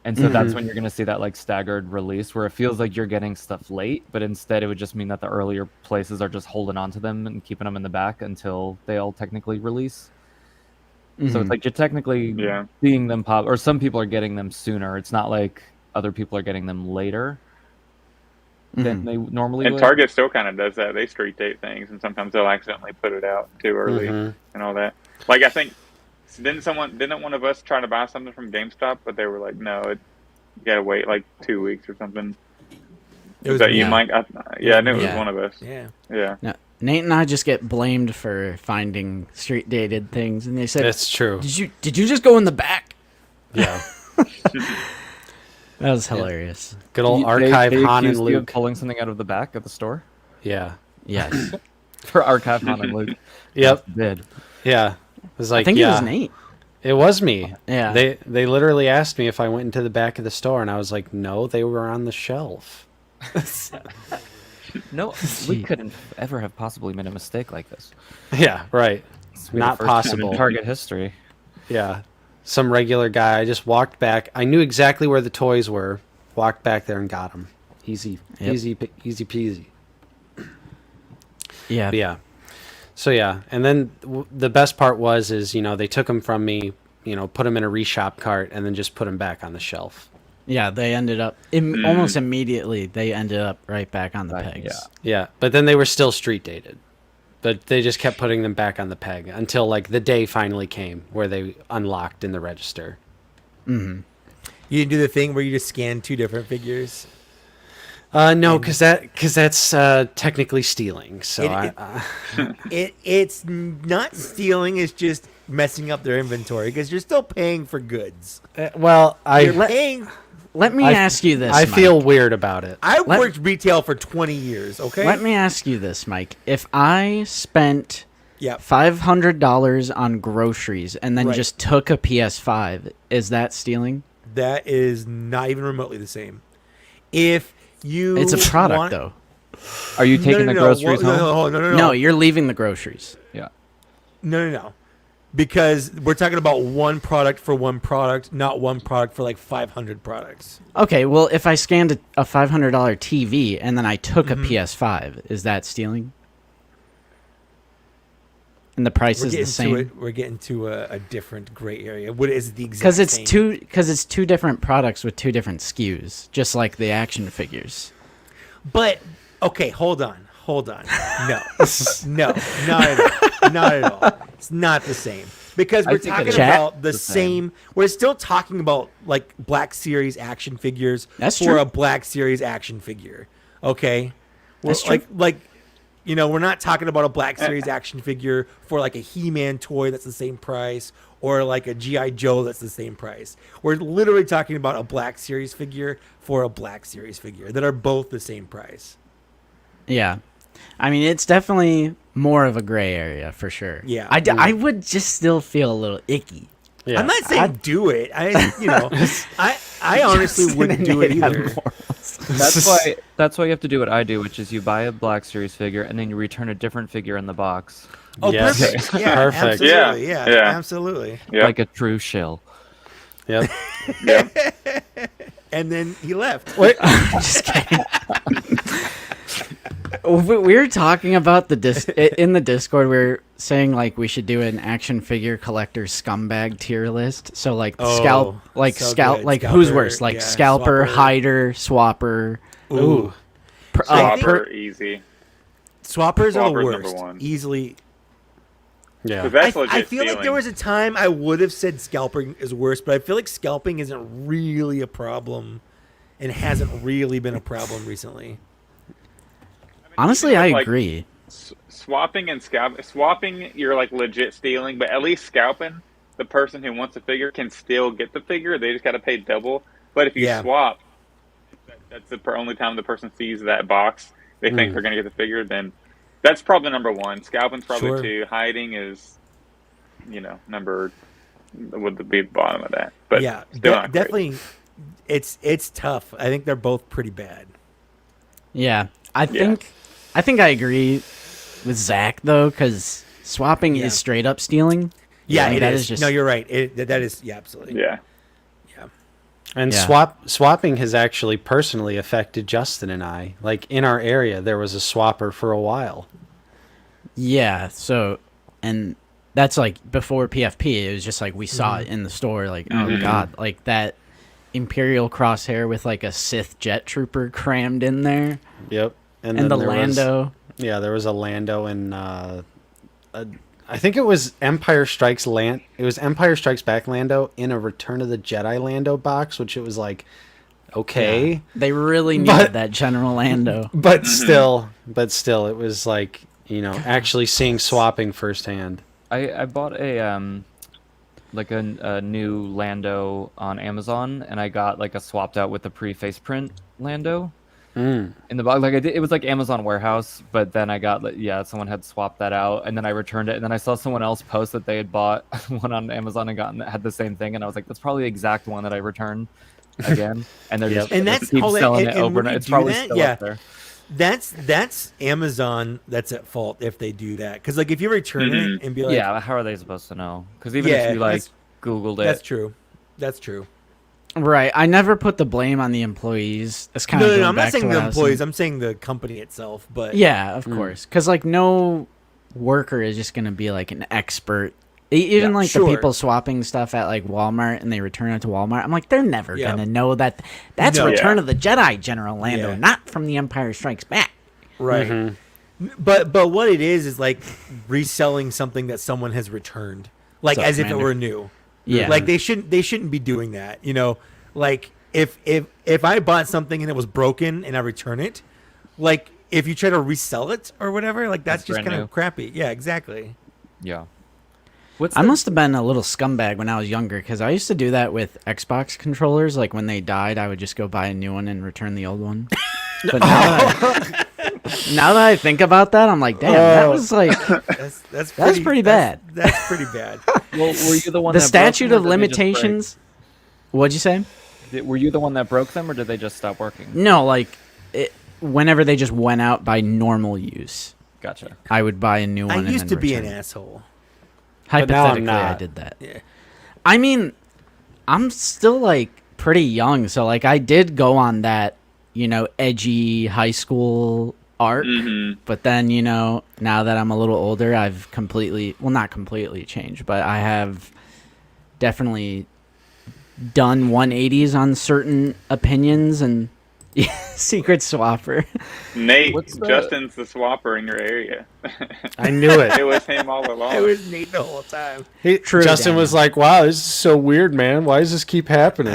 S5: and so that's when you're gonna see that like staggered release where it feels like you're getting stuff late, but instead it would just mean that the earlier places are just holding on to them and keeping them in the back until they all technically release. So it's like you're technically seeing them pop, or some people are getting them sooner. It's not like other people are getting them later than they normally
S4: and
S5: would.
S4: Target still kind of does that. They street date things, and sometimes they'll accidentally put it out too early and all that. Like I think didn't one of us try to buy something from GameStop, but they were like, no, you gotta wait like 2 weeks or something.
S2: It was
S4: But
S2: me.
S4: you might, I knew it was
S3: Yeah.
S4: one of us.
S2: Yeah.
S4: Yeah.
S3: No, Nate and I just get blamed for finding street dated things, and they said,
S1: That's true.
S3: Did you just go in the back?"
S1: Yeah.
S3: That was hilarious.
S1: Good old
S5: They
S1: archive Han and
S5: accused you of
S1: Luke.
S5: pulling something out of the back of the store
S1: Yeah.
S3: Yes,
S5: for archive Han and Luke.
S1: Yep.
S5: Did.
S1: Yeah. It was like,
S3: I think
S1: yeah.
S3: it was Nate.
S1: It was me.
S3: Yeah.
S1: They literally asked me if I went into the back of the store, and I was like, no, they were on the shelf.
S5: No, we couldn't ever have possibly made a mistake like this.
S1: Yeah, right.
S5: This would be the
S1: Not
S5: first time
S1: possible.
S5: in Target history.
S1: Yeah. Some regular guy. I just walked back. I knew exactly where the toys were. Walked back there and got them. Easy,
S3: Yep.
S1: easy peasy.
S3: Yeah.
S1: But yeah. So yeah, and then the best part is they took them from me, put them in a reshop cart, and then just put them back on the shelf.
S3: Yeah, they ended up almost immediately. They ended up right back on the
S5: Right,
S3: pegs.
S5: yeah.
S1: Yeah, but then they were still street dated. But they just kept putting them back on the peg until like the day finally came where they unlocked in the register.
S2: You didn't do the thing where you just scan two different figures.
S1: No, because that's technically stealing. So
S2: It's not stealing. It's just messing up their inventory because you're still paying for goods. You're paying.
S3: Let me ask you this.
S1: I
S3: Mike.
S1: feel weird about it.
S2: I worked retail for 20 years. Okay.
S3: Let me ask you this, Mike. If I spent
S2: Yep.
S3: $500 on groceries and then
S2: Right.
S3: just took a PS5, is that stealing?
S2: That is not even remotely the same. If you
S3: It's a product, though.
S5: Are you taking the groceries home?
S3: No, you're leaving the groceries.
S5: Yeah.
S2: No. Because we're talking about one product for one product, not one product for like 500 products.
S3: Okay, well, if I scanned a $500 TV and then I took a PS5, is that stealing? And the price is the same?
S2: We're getting to a different gray area. What is the exact
S3: Because it's
S2: same?
S3: because it's two different products with two different SKUs, just like the action figures.
S2: But okay, hold on. No, not at all. It's not the same because we're talking about the same. We're still talking about like Black Series action figures
S3: That's
S2: for
S3: true.
S2: a Black Series action figure. Okay,
S3: That's true.
S2: Like we're not talking about a Black Series action figure for like a He-Man toy that's the same price or like a G.I. Joe that's the same price. We're literally talking about a Black Series figure for a Black Series figure that are both the same price.
S3: Yeah. I mean, it's definitely more of a gray area for sure.
S2: Yeah.
S3: I would just still feel a little icky.
S1: Yeah.
S2: I'm not saying do it. I honestly wouldn't do it either.
S5: That's why you have to do what I do, which is you buy a Black Series figure and then you return a different figure in the box,
S2: Oh,
S1: Yes.
S2: perfect. Yeah,
S1: Perfect.
S2: absolutely.
S4: Yeah.
S2: Yeah, absolutely.
S4: Yeah.
S5: like a true shill.
S1: Yep.
S4: Yeah.
S2: And then he left.
S3: Wait, just kidding. We were talking about in the Discord. We were saying like we should do an action figure collector scumbag tier list. So like
S2: Oh,
S3: scalp, like
S2: so
S3: scalp,
S2: good.
S3: like who's
S2: Scalper,
S3: worse, like
S2: yeah,
S3: scalper,
S2: swapper.
S3: hider, swapper.
S2: Ooh.
S4: Swapper, easy.
S2: Swappers are the
S4: Swapper's
S2: worst.
S4: number one.
S2: Easily.
S1: Yeah.
S4: 'Cause that's legit
S2: I feel like there
S4: stealing.
S2: was a time I would have said scalping is worse, but I feel like scalping isn't really a problem and hasn't really been a problem recently.
S3: Honestly, I
S4: Like,
S3: agree.
S4: Swapping and swapping, you're like legit stealing, but at least scalping, the person who wants a figure can still get the figure. They just got to pay double. But if you
S2: Yeah.
S4: swap, that's the only time the person sees that box. They think they're going to get the figure. Then that's probably number one. Scalping's probably
S2: Sure.
S4: two. Hiding is, number would be the bottom of that. But
S2: yeah,
S4: still not great.
S2: definitely. It's tough. I think they're both pretty bad.
S3: Yeah, I think I agree with Zach though, because swapping
S2: Yeah.
S3: is straight up stealing.
S2: Yeah,
S3: Like,
S2: it
S3: that
S2: is.
S3: is just
S2: No, you're right. That is absolutely.
S4: Yeah.
S1: And
S3: Yeah.
S1: swapping has actually personally affected Justin and I. Like in our area, there was a swapper for a while.
S3: Yeah, so and that's like before PFP. It was just like we saw it in the store. Like, oh god, like that Imperial crosshair with like a Sith jet trooper crammed in there,
S1: Yep.
S3: and
S1: then
S3: the
S1: there was-
S3: Lando.
S1: there was a Lando and I think it was Empire Strikes It was Empire Strikes Back Lando in a Return of the Jedi Lando box, which it was like, okay,
S3: Yeah. They really needed
S1: But-
S3: that General Lando.
S1: but still, it was like actually seeing swapping firsthand.
S5: I bought a new Lando on Amazon, and I got like a swapped out with the pre-face print Lando in the box. Like it was like Amazon warehouse, but then I got someone had swapped that out, and then I returned it, and then I saw someone else post that they had bought one on Amazon and had the same thing, and I was like, that's probably the exact one that I returned again, and they're just
S2: And that's
S5: keep selling it
S2: and
S5: over,
S2: when
S5: and
S2: you
S5: it's
S2: do
S5: probably
S2: that,
S5: still
S2: yeah.
S5: up there.
S2: That's Amazon that's at fault if they do that. Because like if you return it and be like,
S5: Yeah, how are they supposed to know? Because even
S2: Yeah,
S5: if you like
S2: that's-
S5: Googled it,
S2: that's true. That's true.
S3: Right. I never put the blame on the employees. That's kind
S2: No,
S3: of
S2: no,
S3: going
S2: no. I'm
S3: back
S2: not saying
S3: to
S2: the
S3: what I was
S2: employees.
S3: saying.
S2: I'm saying the company itself. But
S3: Yeah, of course. Because like no worker is just going to be like an expert. Even
S2: Yeah,
S3: like
S2: sure.
S3: the people swapping stuff at like Walmart and they return it to Walmart. I'm like, they're never
S2: Yeah.
S3: going to know that that's
S2: No.
S3: Return
S4: Yeah.
S3: of the Jedi General Lando,
S2: Yeah.
S3: not from The Empire Strikes Back.
S2: right. But what it is like reselling something that someone has returned, like
S3: What's up,
S2: as if it
S3: Commander?
S2: were new.
S3: Yeah.
S2: Like they shouldn't be doing that. Like if I bought something and it was broken and I return it, like if you try to resell it or whatever, like that's just
S5: brand
S2: kind
S5: new.
S2: of crappy. Yeah, exactly.
S5: yeah. What's
S3: I
S5: the-
S3: must have been a little scumbag when I was younger because I used to do that with Xbox controllers. Like when they died, I would just go buy a new one and return the old one. But now that I think about that, I'm like, damn, that was like
S2: That's
S3: pretty bad.
S2: That's pretty bad.
S5: Well, were you the one
S3: the
S5: that broke
S3: statute
S5: them,
S3: of
S5: or did they just break?
S3: limitations. What'd you say?
S5: Were you the one that broke them, or did they just stop working?
S3: No, like whenever they just went out by normal use,
S5: Gotcha.
S3: I would buy a new
S2: I
S3: one. and
S2: used
S3: then
S2: to be an
S3: return it.
S2: asshole.
S1: But now I'm
S3: Hypothetically, I
S1: not.
S3: did that.
S2: Yeah.
S3: I mean, I'm still like pretty young, so like I did go on that, edgy high school arc.
S4: Mm-hmm.
S3: But then, now that I'm a little older, I've not completely changed, but I have definitely done 180s on certain opinions and secret swapper.
S4: Nate,
S5: What's the-
S4: Justin's the swapper in your area.
S1: I knew it.
S4: It was him all along.
S2: It was Nate the whole time.
S3: True,
S1: Justin
S3: Daniel.
S1: was like, "Wow, this is so weird, man. Why does this keep happening?"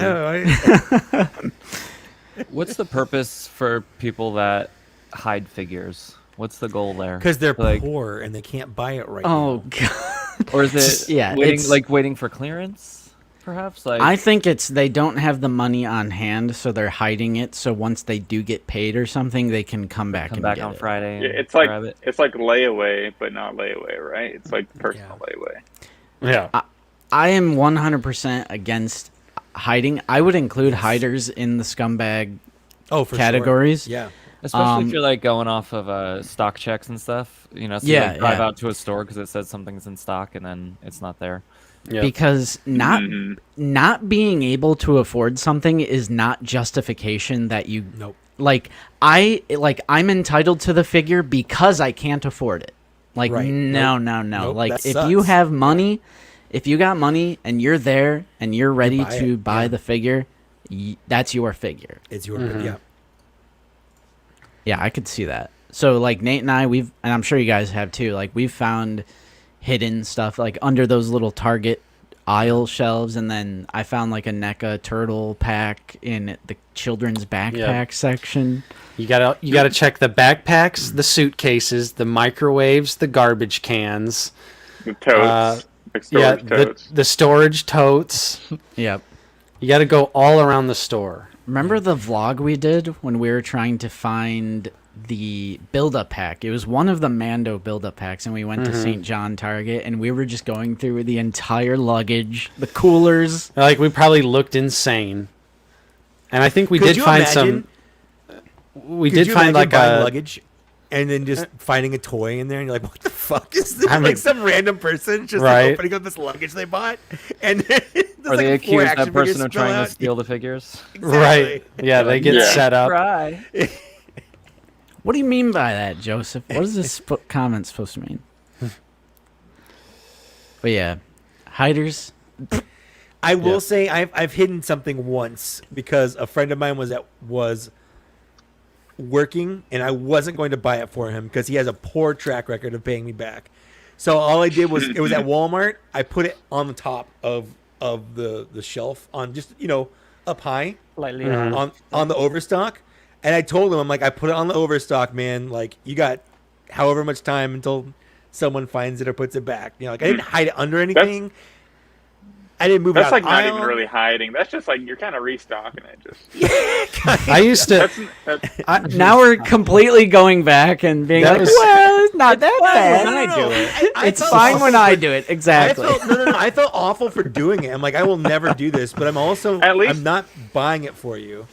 S5: What's the purpose for people that hide figures? What's the goal there?
S2: Because they're
S5: like,
S2: poor and they can't buy it right
S3: Oh
S2: now.
S3: god.
S5: or is it
S3: Yeah,
S5: waiting,
S3: it's-
S5: waiting for clearance? Perhaps like
S3: I think it's they don't have the money on hand, so they're hiding it. So once they do get paid or something, they can come back and get
S5: on
S3: it.
S5: Friday.
S4: Yeah,
S5: And
S4: it's like
S5: grab it.
S4: it's like layaway, but not layaway, right? It's like personal layaway.
S1: Yeah.
S3: I am 100% against hiding. I would include hiders in the scumbag
S2: Oh, for
S3: categories.
S2: Sure. Yeah.
S5: Especially if you're like going off of stock checks and stuff. So you
S3: Yeah,
S5: like, drive
S3: yeah.
S5: out to a store because it says something's in stock and then it's not there.
S1: Yep.
S3: Because
S4: Mhm.
S3: not being able to afford something is not justification that you
S2: Nope.
S3: I'm entitled to the figure because I can't afford it. Like
S2: Right.
S3: no.
S2: Nope,
S3: Like
S2: that
S3: if you
S2: sucks.
S3: have money, if you got money and you're there and you're ready
S2: buy
S3: to
S2: it,
S3: buy
S2: yeah.
S3: the figure, that's your figure.
S2: It's your yeah.
S3: Yeah, I could see that. So like Nate and I, and I'm sure you guys have too, like we've found hidden stuff like under those little Target aisle shelves, and then I found like a NECA turtle pack in the children's backpack section.
S1: You gotta check the backpacks, the suitcases, the microwaves, the garbage cans.
S4: The totes. Like storage totes.
S1: the storage totes.
S3: Yep.
S1: You got to go all around the store.
S3: Remember the vlog we did when we were trying to find the build-up pack? It was one of the Mando build-up packs, and we went to St. John Target, and we were just going through the entire luggage, the coolers.
S1: Like we probably looked insane, and I think we
S2: Could
S1: did
S2: you
S1: find
S2: imagine-
S1: We
S2: Could
S1: did
S2: you
S1: find
S2: imagine
S1: like
S2: buying
S1: a
S2: luggage and then just finding a toy in there, and you're like, "What the fuck is this?"
S1: I mean-
S2: like some random person just
S1: Right.
S2: like, opening up this luggage they bought, and then
S5: Or they accuse that person of trying to steal the figures.
S1: right. Yeah, they get
S4: Yeah.
S1: set up.
S5: Right.
S3: What do you mean by that, Joseph? What is this comment supposed to mean? But yeah, hiders.
S2: I will
S1: Yeah.
S2: say I've hidden something once because a friend of mine was working and I wasn't going to buy it for him because he has a poor track record of paying me back. So all I did was it was at Walmart. I put it on the top of the shelf on just up high
S5: Slightly.
S2: on the overstock, and I told him I'm like I put it on the overstock, man. Like you got however much time until someone finds it or puts it back. I didn't hide it under anything. I didn't move it
S4: That's
S2: out
S4: like
S2: of the
S4: not
S2: aisle.
S4: even really hiding. That's just like you're kind of restocking it. Just
S1: I used to.
S4: that's
S3: Now we're completely going back and being
S1: That
S3: like,
S1: was-
S3: well, it's not that bad.
S2: No, no, no, no.
S3: It's
S2: felt
S3: fine when
S2: awful
S3: I
S2: for-
S3: do it. Exactly.
S2: I felt awful for doing it. I'm like, I will never do this, but I'm also
S4: At least-
S2: I'm not buying it for you.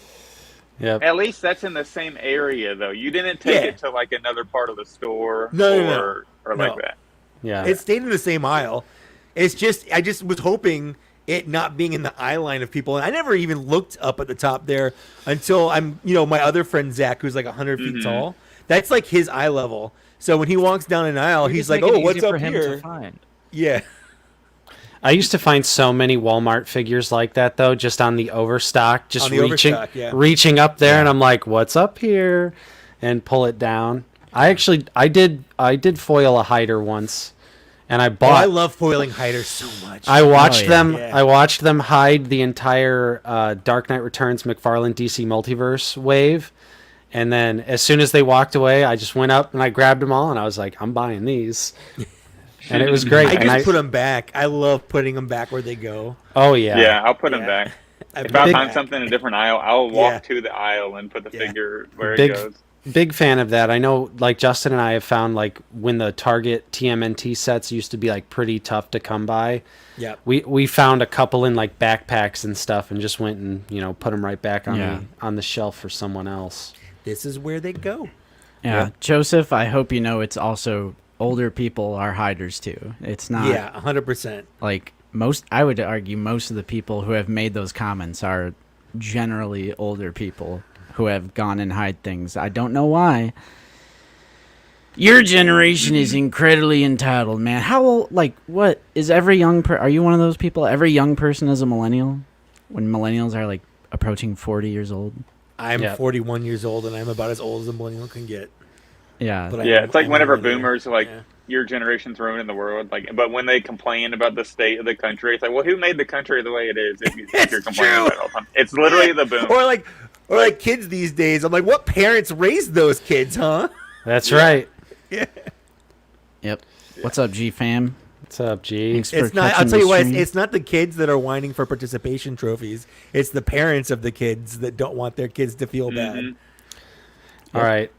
S1: Yeah.
S4: at least that's in the same area though. You didn't take
S2: Yeah.
S4: it to like another part of the store
S2: No.
S4: or
S2: No.
S4: like that.
S1: Yeah.
S2: It stayed in the same aisle. It's just I just was hoping it not being in the eye line of people, and I never even looked up at the top there until my other friend Zach, who's like 100 feet tall. That's like his eye level. So when he walks down an aisle, he's like, "Oh, what's up
S5: for him
S2: here?"
S5: to find.
S2: Yeah.
S1: I used to find so many Walmart figures like that though, just on the overstock, just
S2: On the
S1: reaching
S2: overstock, yeah.
S1: reaching up there, and I'm like, "What's up here?" and pull it down. I did foil a hider once, and I
S2: Oh,
S1: bought.
S2: I love foiling hiders so much.
S1: I watched
S3: yeah.
S1: them.
S2: Yeah.
S1: I watched them hide the entire Dark Knight Returns McFarlane DC Multiverse wave, and then as soon as they walked away, I just went up and I grabbed them all, and I was like, "I'm buying these," and it was great.
S2: I
S1: And
S2: just put them back. I love putting them back where they go.
S1: oh yeah,
S4: Yeah, I'll put them
S2: Yeah.
S4: back.
S2: I
S4: If
S2: put
S4: I
S2: 'em
S4: find
S2: back.
S4: something in a different aisle, I'll walk
S2: Yeah.
S4: to the aisle and put the
S2: Yeah.
S4: figure where
S1: Big-
S4: it goes.
S1: big fan of that. I know, like Justin and I have found, like when the Target TMNT sets used to be like pretty tough to come by.
S2: Yeah.
S1: We found a couple in like backpacks and stuff, and just went and put them right back on the shelf for someone else.
S2: This is where they go.
S3: Yeah, Joseph, I hope you know it's also older people are hiders too. It's not.
S2: Yeah, 100%.
S3: Like I would argue most of the people who have made those comments are generally older people who have gone and hide things. I don't know why. Your generation is incredibly entitled, man. How old, like, what is every are you one of those people? Every young person is a millennial? When millennials are, like, approaching 40 years old?
S2: I'm 41 years old, and I'm about as old as a millennial can get.
S3: Yeah.
S2: But
S4: it's like
S2: I'm
S4: whenever
S2: a millennial.
S4: boomers are like, your generation's ruining the world. Like, but when they complain about the state of the country, it's like, well, who made the country the way it is? If you're complaining
S2: true.
S4: about it all the time, it's literally the boomers.
S2: Or like kids these days. I'm like, what parents raised those kids, huh?
S1: That's right.
S2: Yeah.
S3: Yep. What's up, G fam?
S1: What's up, G?
S3: Thanks for
S2: It's not. I'll
S3: catching
S2: tell
S3: the
S2: you what.
S3: stream.
S2: It's not the kids that are whining for participation trophies. It's the parents of the kids that don't want their kids to feel bad.
S1: All right.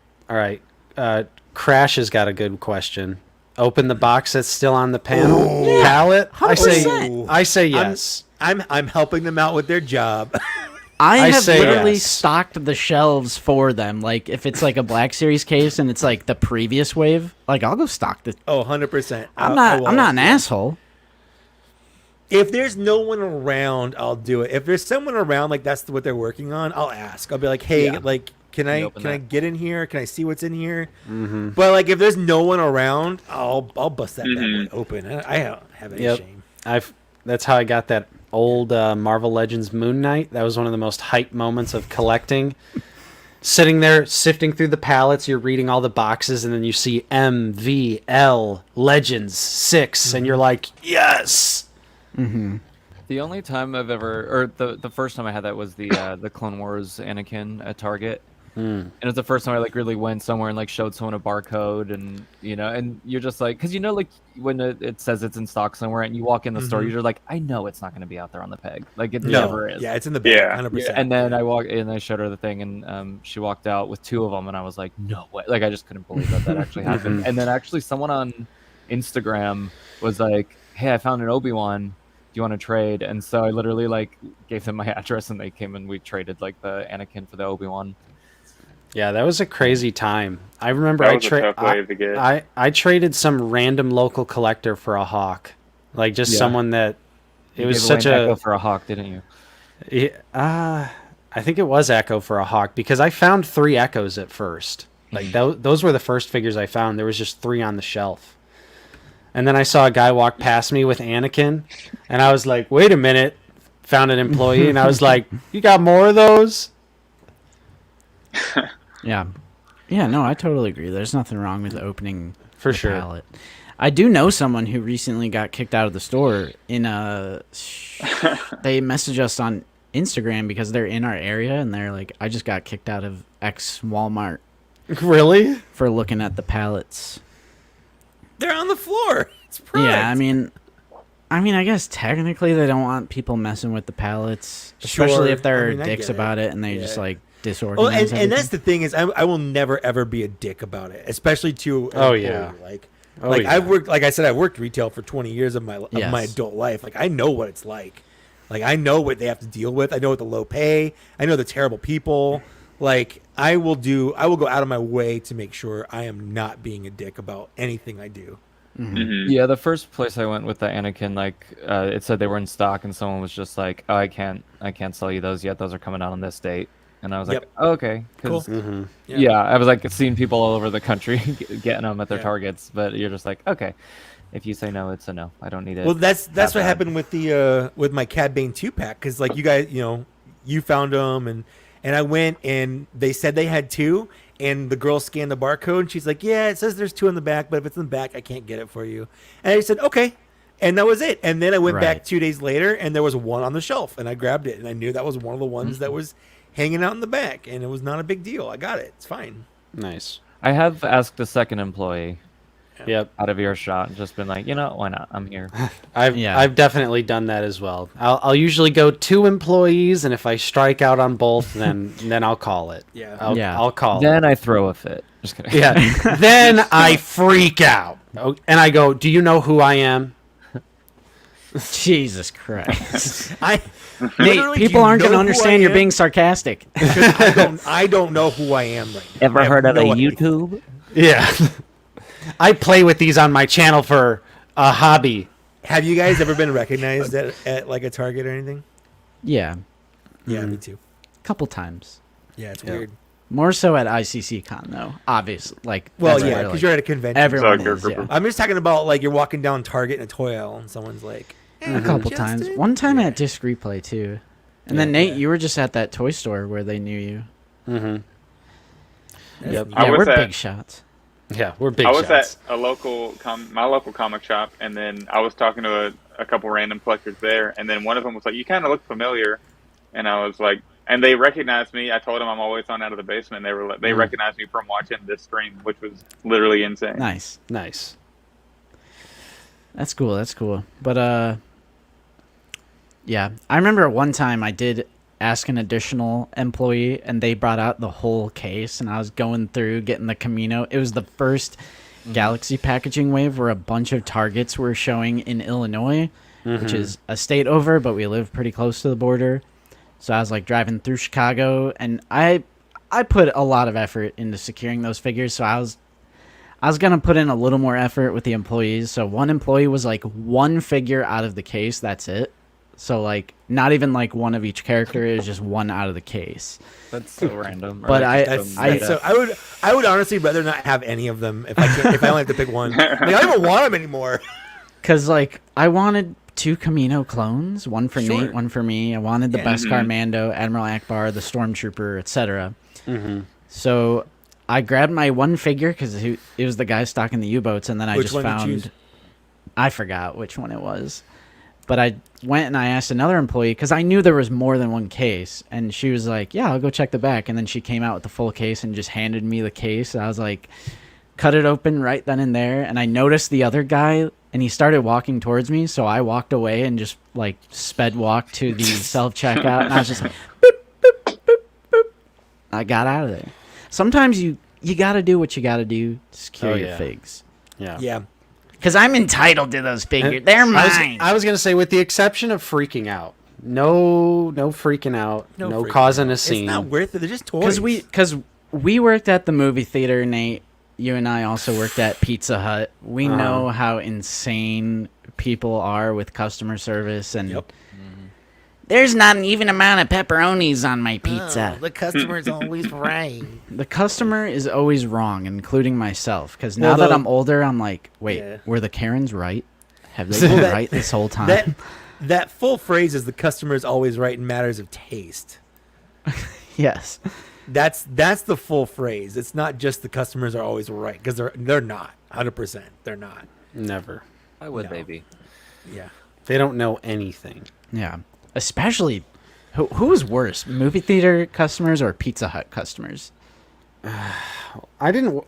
S1: Crash has got a good question. Open the box that's still on the panel pallet.
S3: 100%.
S1: I say yes.
S2: I'm helping them out with their job.
S3: I have
S1: say
S3: literally
S1: yes.
S3: stocked the shelves for them. Like, if it's like a Black Series case and it's like the previous wave, like, I'll go stock the.
S2: Oh, 100%.
S3: I'm not an asshole.
S2: If there's no one around, I'll do it. If there's someone around, like that's what they're working on, I'll ask. I'll be like, hey, like, can I get in here? Can I see what's in here? Mm-hmm. But like, if there's no one around, I'll bust that bad boy open. I don't have any shame.
S1: That's how I got that old Marvel Legends Moon Knight. That was one of the most hype moments of collecting. Sitting there, sifting through the pallets, you're reading all the boxes, and then you see MVL Legends 6, and you're like, yes!
S3: Mm-hmm.
S5: The only time I've ever, or the first time I had that was the Clone Wars Anakin at Target. And it was the first time I like really went somewhere and like showed someone a barcode, and and you're just like, because like when it says it's in stock somewhere and you walk in the store, you're like, I know it's not going to be out there on the peg, like it never is.
S2: Yeah, it's in the bag, 100%.
S5: And then I walked in, I showed her the thing, and she walked out with 2 of them, and I was like, no way, like I just couldn't believe that actually happened. And then actually someone on Instagram was like, hey, I found an Obi-Wan. Do you want to trade? And so I literally like gave them my address, and they came and we traded like the Anakin for the Obi-Wan.
S1: Yeah, that was a crazy time. I remember
S4: That was a tough wave to get.
S1: I traded some random local collector for a Hawk, like just someone that
S5: You
S1: was
S5: gave
S1: such
S5: away an
S1: a
S5: Echo for a Hawk, didn't you?
S1: I think it was Echo for a Hawk, because I found 3 Echoes at first. Like those were the first figures I found. There was just 3 on the shelf, and then I saw a guy walk past me with Anakin, and I was like, wait a minute. Found an employee, and I was like, you got more of those?
S3: Yeah. Yeah, no, I totally agree. There's nothing wrong with opening
S1: For
S3: the
S1: sure.
S3: pallet. I do know someone who recently got kicked out of the store in a... They messaged us on Instagram because they're in our area, and they're like, I just got kicked out of X Walmart
S1: Really?
S3: for looking at the pallets.
S2: They're on the floor. It's product.
S3: Yeah, I mean, I guess technically they don't want people messing with the pallets, especially
S2: Sure.
S3: if they're
S2: I mean, I
S3: dicks
S2: get it.
S3: about it and they
S2: Yeah.
S3: just like
S2: Oh,
S3: disorganize
S2: and that's
S3: everything.
S2: the thing is, I will never ever be a dick about it, especially to an
S1: Oh,
S2: employee.
S1: yeah.
S2: Like
S1: yeah.
S2: I've worked, like I said, I've worked retail for 20 years of my
S3: Yes.
S2: adult life. Like I know what it's like. Like I know what they have to deal with. I know what the low pay. I know the terrible people. Like I will go out of my way to make sure I am not being a dick about anything I do.
S5: Yeah, the first place I went with the Anakin, like it said they were in stock, and someone was just like, "Oh, I can't sell you those yet. Those are coming out on this date." And I was like,
S2: Yep.
S5: oh, "Okay." 'Cause,
S2: Cool.
S5: Yeah, I was like seeing people all over the country getting them at their
S2: Yeah.
S5: Targets, but you're just like, okay, if you say no, it's a no. I don't need it.
S2: Well, that's
S5: that
S2: what
S5: bad.
S2: happened with the with my Cad Bane 2-pack, because like you guys, you found them, and I went and they said they had 2, and the girl scanned the barcode, and she's like, yeah, it says there's 2 in the back, but if it's in the back, I can't get it for you. And I said, okay. And that was it. And then I went
S3: Right.
S2: back 2 days later, and there was 1 on the shelf, and I grabbed it, and I knew that was one of the ones that was hanging out in the back, and it was not a big deal. I got it. It's fine.
S1: Nice.
S5: I have asked a second employee,
S1: Yep.
S5: out of earshot and just been like, you know, why not? I'm here.
S1: I've definitely done that as well. I'll usually go 2 employees, and if I strike out on both, then I'll call it.
S2: Yeah.
S1: I'll call
S5: Then
S1: it.
S5: I throw a fit. Just kidding.
S1: Yeah. Then I freak out, and I go, "Do you know who I am?"
S3: Jesus Christ.
S2: I
S3: Nate,
S2: literally,
S3: people
S2: do you
S3: aren't going
S2: know
S3: to
S2: who
S3: understand
S2: I
S3: you're
S2: am?
S3: being sarcastic.
S2: I don't know who I am right now.
S5: Ever
S2: I have
S5: heard of
S2: no
S5: a
S2: idea.
S5: YouTube?
S1: Yeah. I play with these on my channel for a hobby.
S2: Have you guys ever been recognized at like a Target or anything?
S3: Yeah,
S2: Yeah, me too.
S3: a couple times.
S2: Yeah, it's
S1: Yeah.
S2: weird.
S3: More so at ICC Con, though. Obviously. Like,
S2: Well,
S3: that's
S2: yeah,
S3: where,
S2: because
S3: like,
S2: you're at a convention.
S3: everyone
S4: So,
S3: is,
S4: group
S3: yeah.
S4: of-
S2: I'm just talking about like you're walking down Target in a toy aisle and someone's like,
S3: A couple times.
S2: Justin?
S3: One time
S2: Yeah.
S3: at Disc Replay, too. And then,
S2: Yeah.
S3: Nate, you were just at that toy store where they knew you.
S1: Mm-hmm.
S2: That's
S1: Yep.
S2: neat.
S4: I
S3: Yeah,
S4: was
S3: we're
S4: at-
S3: big shots.
S1: Yeah, we're big
S4: I was
S1: shots.
S4: at a local my local comic shop, and then I was talking to a couple random collectors there, and then one of them was like, "You kind of look familiar," and I was like, and they recognized me. I told them I'm always on Out of the Basement. They were like, they recognized me from watching this stream, which was literally insane.
S3: Nice.
S1: Nice.
S3: That's cool. That's cool. But, yeah. I remember one time I did ask an additional employee, and they brought out the whole case, and I was going through getting the Camino. It was the first Galaxy packaging wave where a bunch of Targets were showing in Illinois, which is a state over, but we live pretty close to the border. So I was like driving through Chicago, and I put a lot of effort into securing those figures. So I was gonna put in a little more effort with the employees. So one employee was like one figure out of the case. That's it. So like not even like one of each character. It was just one out of the case.
S5: That's so random.
S3: But
S2: So I would honestly rather not have any of them if I only have to pick one. Like, I don't even want them anymore.
S3: Cause like I wanted 2 Camino clones, one for
S2: Sure.
S3: Nate, one for me. I wanted the
S2: Yeah.
S3: Beskar Mando, Admiral Akbar, the Stormtrooper, etc.
S1: Mm-hmm.
S3: So I grabbed my one figure because it was the guy stocking the U-boats, and then I
S2: Which
S3: just
S2: one did you
S3: found.
S2: choose?
S3: I forgot which one it was, but I went and I asked another employee because I knew there was more than one case, and she was like, "Yeah, I'll go check the back." And then she came out with the full case and just handed me the case. I was like, cut it open right then and there, and I noticed the other guy, and he started walking towards me, so I walked away and just like sped walked to the self checkout, and I was just like, boop, boop, boop, boop. I got out of there. Sometimes you got to do what you got to do to secure
S1: Oh,
S3: your
S1: yeah.
S3: figs.
S1: Yeah.
S2: Yeah.
S3: Because I'm entitled to those figures. They're mine.
S1: I was gonna say, with the exception of freaking out, no freaking out, no
S2: freaking
S1: causing a
S2: It's
S1: scene.
S2: not worth it. They're just toys.
S3: Because we worked at the movie theater, Nate. You and I also worked at Pizza Hut. We know how insane people are with customer service, and
S2: Yep.
S3: there's not an even amount of pepperonis on my pizza.
S2: the customer's always right.
S3: The customer is always wrong, including myself. Because now
S2: Well,
S3: that
S2: the-
S3: I'm older, I'm like, wait,
S2: Yeah.
S3: were the Karens right? Have they been right this whole time?
S2: That full phrase is the customer is always right in matters of taste.
S3: Yes.
S2: That's the full phrase. It's not just the customers are always right, because they're not 100%. They're not.
S1: Never.
S5: I would,
S2: No.
S5: baby.
S2: Yeah.
S1: They don't know anything.
S3: Yeah. Especially, who is worse, movie theater customers or Pizza Hut customers?
S1: I didn't work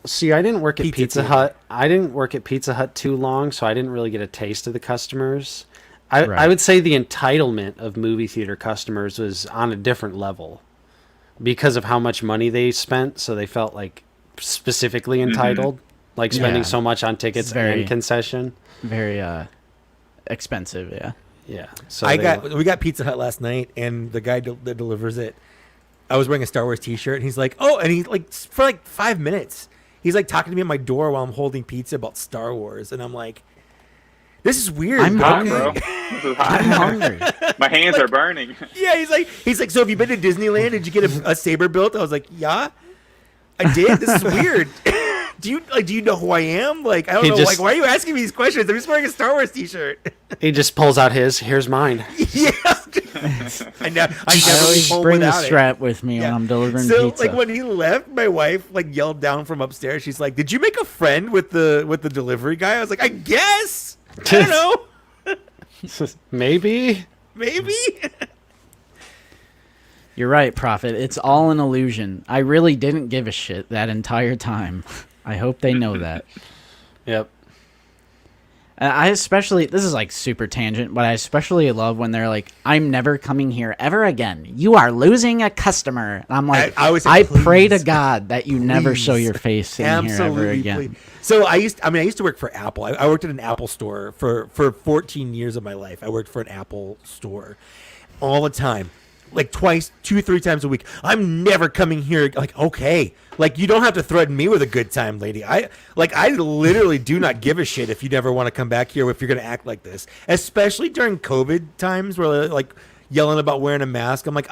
S1: at
S2: Pizza
S1: Pizza
S2: theater.
S1: Hut. I didn't work at Pizza Hut too long, so I didn't really get a taste of the customers. I
S3: Right.
S1: would say the entitlement of movie theater customers was on a different level because of how much money they spent, so they felt like specifically entitled, like spending
S3: Yeah.
S1: so much on tickets
S3: It's very-
S1: and concession.
S3: Very expensive, yeah.
S1: Yeah. So
S2: We got Pizza Hut last night, and the guy that delivers it, I was wearing a Star Wars T-shirt, and he's like, "Oh," and he like for like 5 minutes, he's like talking to me at my door while I'm holding pizza about Star Wars, and I'm like, "This is weird."
S3: I'm
S4: Hot,
S3: hungry.
S4: bro. This is
S3: I'm
S4: hot.
S3: hungry.
S4: My hands are burning.
S2: Yeah, he's like, "So have you been to Disneyland? Did you get a saber built?" I was like, "Yeah, I did. This is weird." Do you know who I am? Like, I don't
S1: He
S2: know.
S1: just-
S2: Like, why are you asking me these questions? I'm just wearing a Star Wars T-shirt.
S1: he just pulls out his. Here's mine.
S2: Yeah. I never
S3: I always
S2: leave home
S3: bring the
S2: without it.
S3: strap with me when
S2: Yeah.
S3: I'm delivering
S2: So
S3: pizza.
S2: like when he left, my wife like yelled down from upstairs. She's like, "Did you make a friend with the delivery guy?" I was like, "I guess. I don't know.
S1: Maybe.
S2: Maybe."
S3: You're right, Prophet. It's all an illusion. I really didn't give a shit that entire time. I hope they know that.
S1: Yep.
S3: I especially, this is like super tangent, but I especially love when they're like, I'm never coming here ever again. You are losing a customer. And I'm like,
S2: I always say,
S3: I pray to
S2: "Please,
S3: God that you never show
S2: please,
S3: your face in here ever again.
S2: please." So I used to work for Apple. I worked at an Apple store for 14 years of my life. I worked for an Apple store all the time. Like twice, 2-3 times a week. I'm never coming here. Like, okay, like you don't have to threaten me with a good time, lady. I literally do not give a shit if you never want to come back here, if you're gonna act like this, especially during COVID times where they're like yelling about wearing a mask. I'm like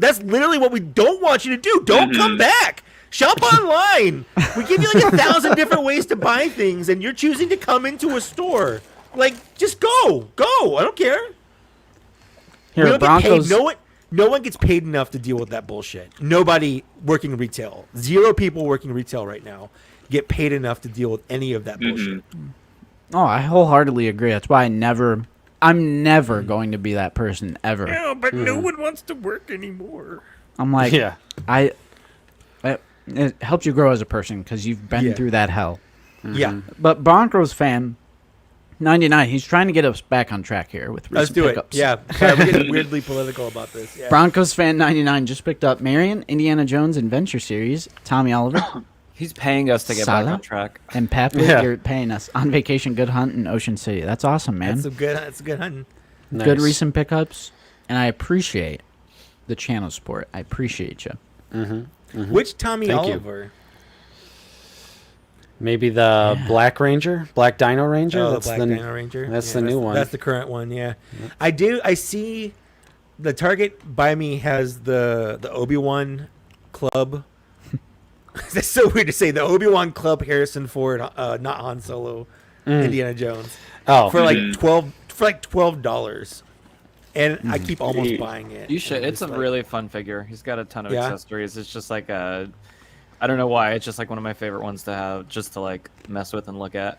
S2: that's literally what we don't want you to do. Don't come back. Shop online. We give you like 1,000 different ways to buy things, and you're choosing to come into a store. Like, just go. I don't care.
S3: Here,
S2: We don't get
S3: Broncos.
S2: paid. No one gets paid enough to deal with that bullshit. Nobody working retail. 0 people working retail right now get paid enough to deal with any of that bullshit.
S3: Oh, I wholeheartedly agree. That's why I'm never going to be that person ever.
S2: Yeah, but no one wants to work anymore.
S3: I'm like,
S1: Yeah.
S3: it helps you grow as a person because you've been
S2: Yeah.
S3: through that hell.
S2: Yeah,
S3: But Broncos fan 99, he's trying to get us back on track here with recent
S2: let's do
S3: pickups.
S2: it. Yeah, sorry, we're getting weirdly political about this. Yeah.
S3: Broncos fan 99 just picked up Marion, Indiana Jones Adventure Series, Tommy Oliver,
S5: He's paying us to get back
S3: Sala?
S5: on track.
S3: and Pap.
S1: Yeah.
S3: You're paying us on vacation. Good hunt in Ocean City. That's awesome, man.
S2: That's a good hunting.
S3: Good
S1: Nice.
S3: recent pickups, and I appreciate the channel support. I appreciate you.
S2: Which Tommy
S1: Thank you.
S2: Oliver?
S1: Maybe the Black Ranger, Black Dino Ranger.
S2: Oh,
S1: That's
S2: Black
S1: the
S2: Dino Ranger.
S1: That's
S2: Yeah,
S1: the new one.
S2: That's the current one. Yeah, I see. The Target by me has the Obi-Wan Club. That's so weird to say. The Obi-Wan Club Harrison Ford, not Han Solo, Indiana Jones,
S1: Oh,
S2: for like $12, and I keep almost buying it.
S5: You should.
S2: And
S5: It's a
S2: just like-
S5: really fun figure. He's got a ton of
S2: Yeah?
S5: accessories. It's just like I don't know why. It's just like one of my favorite ones to have, just to like mess with and look at.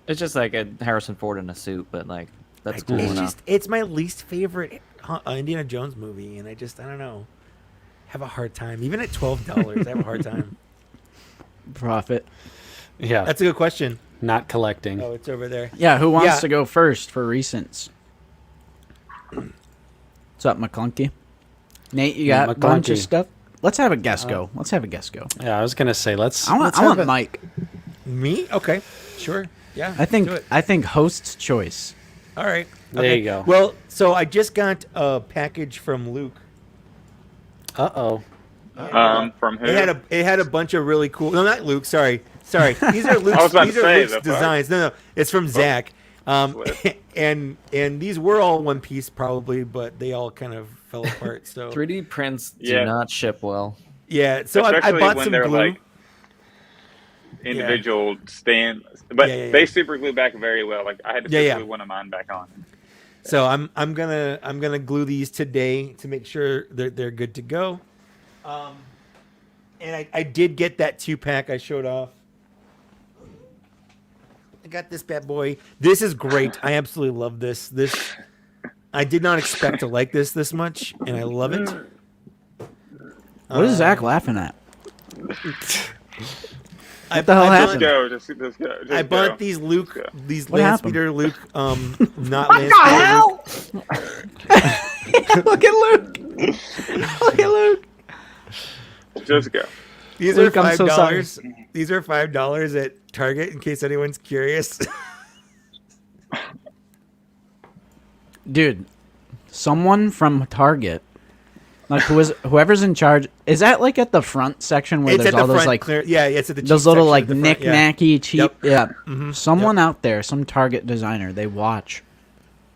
S5: It's just like a Harrison Ford in a suit, but like that's cool enough.
S2: It's my least favorite Indiana Jones movie, and I don't know. Have a hard time. Even at $12, I have a hard time.
S3: Profit.
S1: yeah.
S2: That's a good question.
S1: Not collecting.
S2: Oh, it's over there.
S3: Yeah, who wants
S2: Yeah.
S3: to go first for recents? What's up, McClunky? Nate, you got a bunch of
S1: McClunky.
S3: stuff? Let's have a guest go. Let's have a guest go.
S1: Yeah, I was gonna say let's.
S3: I
S1: let's
S3: want
S1: have a-
S3: Mike.
S2: Me? Okay. Sure. Yeah.
S3: I think
S2: do it.
S3: I think host's choice.
S2: All right.
S1: There
S2: Okay.
S1: you go.
S2: Well, so I just got a package from Luke.
S1: Uh-oh.
S4: From who?
S2: It had a bunch of really cool. No, not Luke. Sorry. These are Luke's.
S4: I was about
S2: These
S4: to
S2: are
S4: say,
S2: Luke's
S4: the fuck?
S2: designs. No, it's from Zach.
S4: Swift.
S2: And these were all one piece probably, but they all kind of fell apart. So
S5: 3D prints do
S4: Yeah.
S5: not ship well.
S2: yeah. So I
S4: Especially
S2: bought
S4: when
S2: some
S4: they're
S2: glue.
S4: like individual stand, but
S2: Yeah.
S4: they super glue back very well. Like I had to
S2: Yeah.
S4: glue one of mine back on.
S2: So I'm gonna glue these today to make sure they're good to go. And I did get that 2-pack I showed off. I got this bad boy. This is great. I absolutely love this. I did not expect to like this much, and I love it.
S3: What is Zach laughing at?
S2: What
S3: the hell
S2: I
S3: happened?
S2: bought,
S4: Just go. Just
S2: I bought
S4: go.
S2: these Luke,
S4: Yeah.
S2: these
S3: What happened?
S2: Landspeeder Luke, not Landspeeder Luke.
S3: Look at Luke. Look at Luke.
S4: Just go.
S2: These
S3: Luke,
S2: are
S3: I'm so
S2: $5. These are $5 at Target, in case anyone's curious.
S3: Dude, someone from Target, like whoever's in charge, is that like at the front section where
S2: It's
S3: there's
S2: at the
S3: all those
S2: front.
S3: like
S2: Yeah, it's at the
S3: those
S2: cheap
S3: little
S2: section
S3: like
S2: at the front, yeah.
S3: knick-knacky cheap?
S2: Yep.
S3: Yeah.
S2: Mhm.
S3: Someone out there, some Target designer, they watch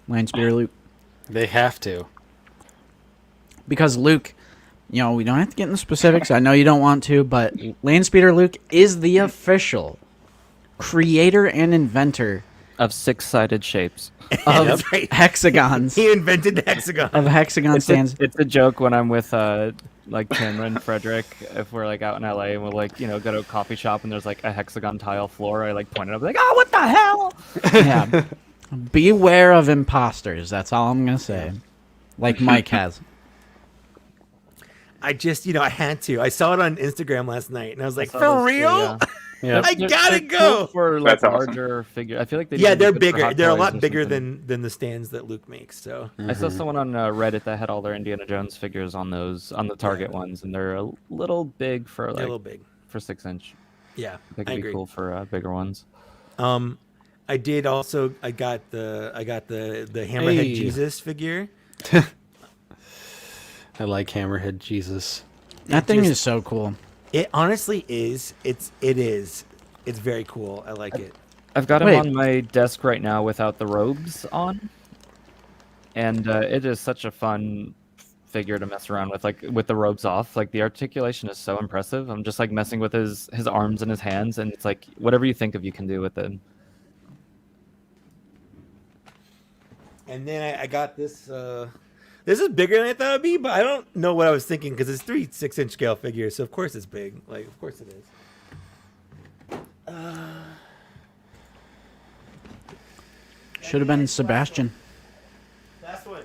S3: Landspeeder Luke
S1: They have to.
S3: because Luke. You know, we don't have to get into specifics. I know you don't want to, but Landspeeder Luke is the official creator and inventor
S5: Of 6-sided shapes.
S3: of
S2: That's right.
S3: hexagons,
S2: He invented the hexagon.
S3: of hexagon stands.
S5: It's a joke when I'm with like Tim and Frederick, if we're like out in LA and we'll like, you know, go to a coffee shop and there's like a hexagon tile floor, I like point it up like, oh, what the hell?
S3: Yeah. Beware of imposters. That's all I'm gonna say. Like Mike has.
S2: I just, I had to. I saw it on Instagram last night, and I was like,
S5: saw
S2: for
S5: this too,
S2: real?
S5: yeah.
S1: Yeah.
S2: I gotta
S5: They're
S2: go.
S5: cool for like
S4: That's awesome.
S5: larger figure. I feel like they
S2: Yeah,
S5: do
S2: they're
S5: good for
S2: bigger.
S5: Hot
S2: They're a
S5: Toys
S2: lot
S5: or
S2: bigger
S5: something.
S2: than the stands that Luke makes. So
S5: I saw someone on Reddit that had all their Indiana Jones figures on the Target ones, and they're a little big for
S2: they're a
S5: like
S2: little big.
S5: for 6-inch.
S2: Yeah,
S5: They could
S2: I
S5: be
S2: agree.
S5: cool for bigger ones.
S2: I did also. I got the Hammerhead
S1: Hey.
S2: Jesus figure.
S1: I like Hammerhead Jesus.
S3: That thing
S2: just-
S3: is so cool.
S2: It honestly is. It is. It's very cool. I like it.
S5: I've got him
S3: Wait.
S5: on my desk right now without the robes on, and it is such a fun figure to mess around with, like with the robes off. Like the articulation is so impressive. I'm just like messing with his arms and his hands, and it's like whatever you think of, you can do with it.
S2: And then I got this. This is bigger than I thought it'd be, but I don't know what I was thinking because it's 3 6-inch scale figures, so of course it's big. Like, of course it is.
S3: Should have been Sebastian.
S2: Last one.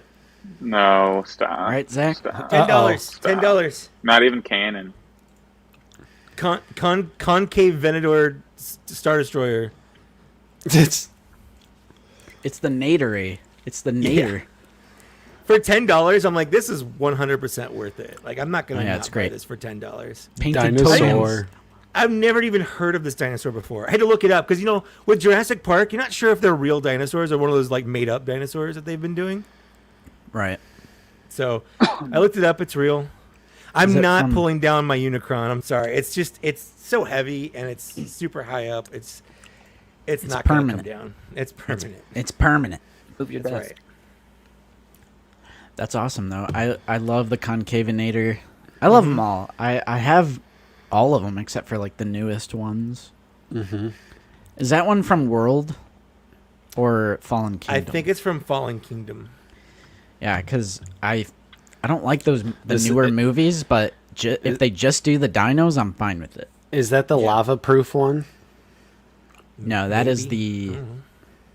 S4: No, stop.
S3: All right, Zach.
S4: Stop.
S2: $10.
S4: Stop.
S2: $10.
S4: Not even canon.
S2: Concave Venador Star Destroyer.
S1: It's
S3: It's the Nader. It's the Nader.
S2: For $10, I'm like, this is 100% worth it. Like, I'm not gonna
S3: Oh, yeah,
S2: not
S3: it's
S2: buy
S3: great.
S2: this for $10.
S3: Painted
S1: dinosaur.
S3: tokens.
S2: I've never even heard of this dinosaur before. I had to look it up because with Jurassic Park, you're not sure if they're real dinosaurs or one of those like made up dinosaurs that they've been doing.
S3: Right.
S2: So I looked it up. It's real. I'm
S3: Is it
S2: not
S3: from-
S2: pulling down my Unicron. I'm sorry. It's so heavy and it's super high up. It's not going to come
S3: permanent.
S2: down. It's permanent.
S3: It's permanent.
S5: Move your
S2: That's
S5: desk.
S2: right.
S3: That's awesome, though. I love the Concavinator. I love them all. I have all of them except for like the newest ones.
S1: mm-hmm.
S3: Is that one from World or Fallen
S2: I
S3: Kingdom?
S2: think it's from Fallen Kingdom.
S3: Yeah, because I don't like the
S1: This-
S3: newer
S1: it-
S3: movies, but if they just do the dinos, I'm fine with it.
S1: Is that the lava proof one?
S3: No, that is
S2: Maybe.